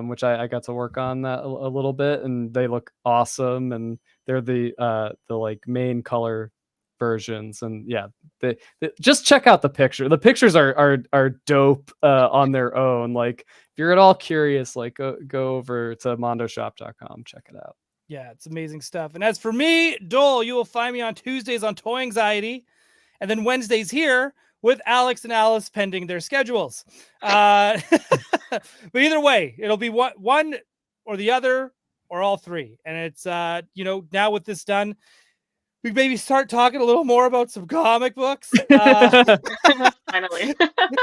which I got to work on that a little bit, and they look awesome, and they're the like main color versions, and yeah, they just check out the picture. The pictures are dope on their own. Like if you're at all curious, like go over to mondoshop.com, check it out. Yeah, it's amazing stuff. And as for me, Doell, you will find me on Tuesdays on Toy Anxiety, and then Wednesdays here with Alex and Alice pending their schedules. But either way, it'll be one or the other or all three. And it's now with this done, we maybe start talking a little more about some comic books. Finally.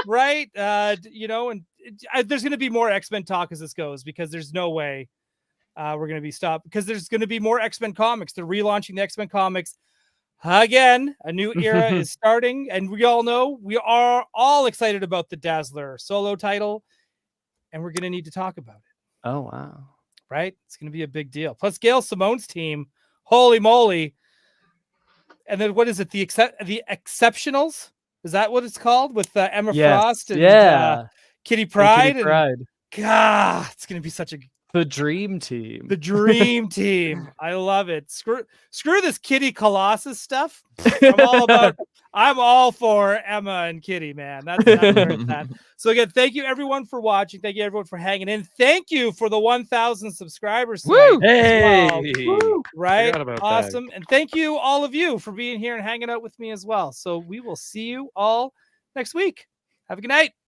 Right? And there's going to be more X-Men talk as this goes, because there's no way we're going to be stopped, because there's going to be more X-Men comics. They're relaunching the X-Men comics again. A new era is starting, and we all know we are all excited about the Dazzler solo title, and we're going to need to talk about it. Oh, wow. Right? It's going to be a big deal. Plus Gail Simone's team. Holy moly. And then what is it? The Exceptionals? Is that what it's called? With Emma Frost and Kitty Pryde? Kitty Pryde. God, it's going to be such the dream team. The dream team. I love it. Screw this Kitty Colossus stuff. I'm all for Emma and Kitty, man. That's that. So again, thank you everyone for watching. Thank you everyone for hanging in. Thank you for the 1,000 subscribers tonight. Woo! Hey, Woo! Right? Awesome. And thank you all of you for being here and hanging out with me as well. So we will see you all next week. Have a good night.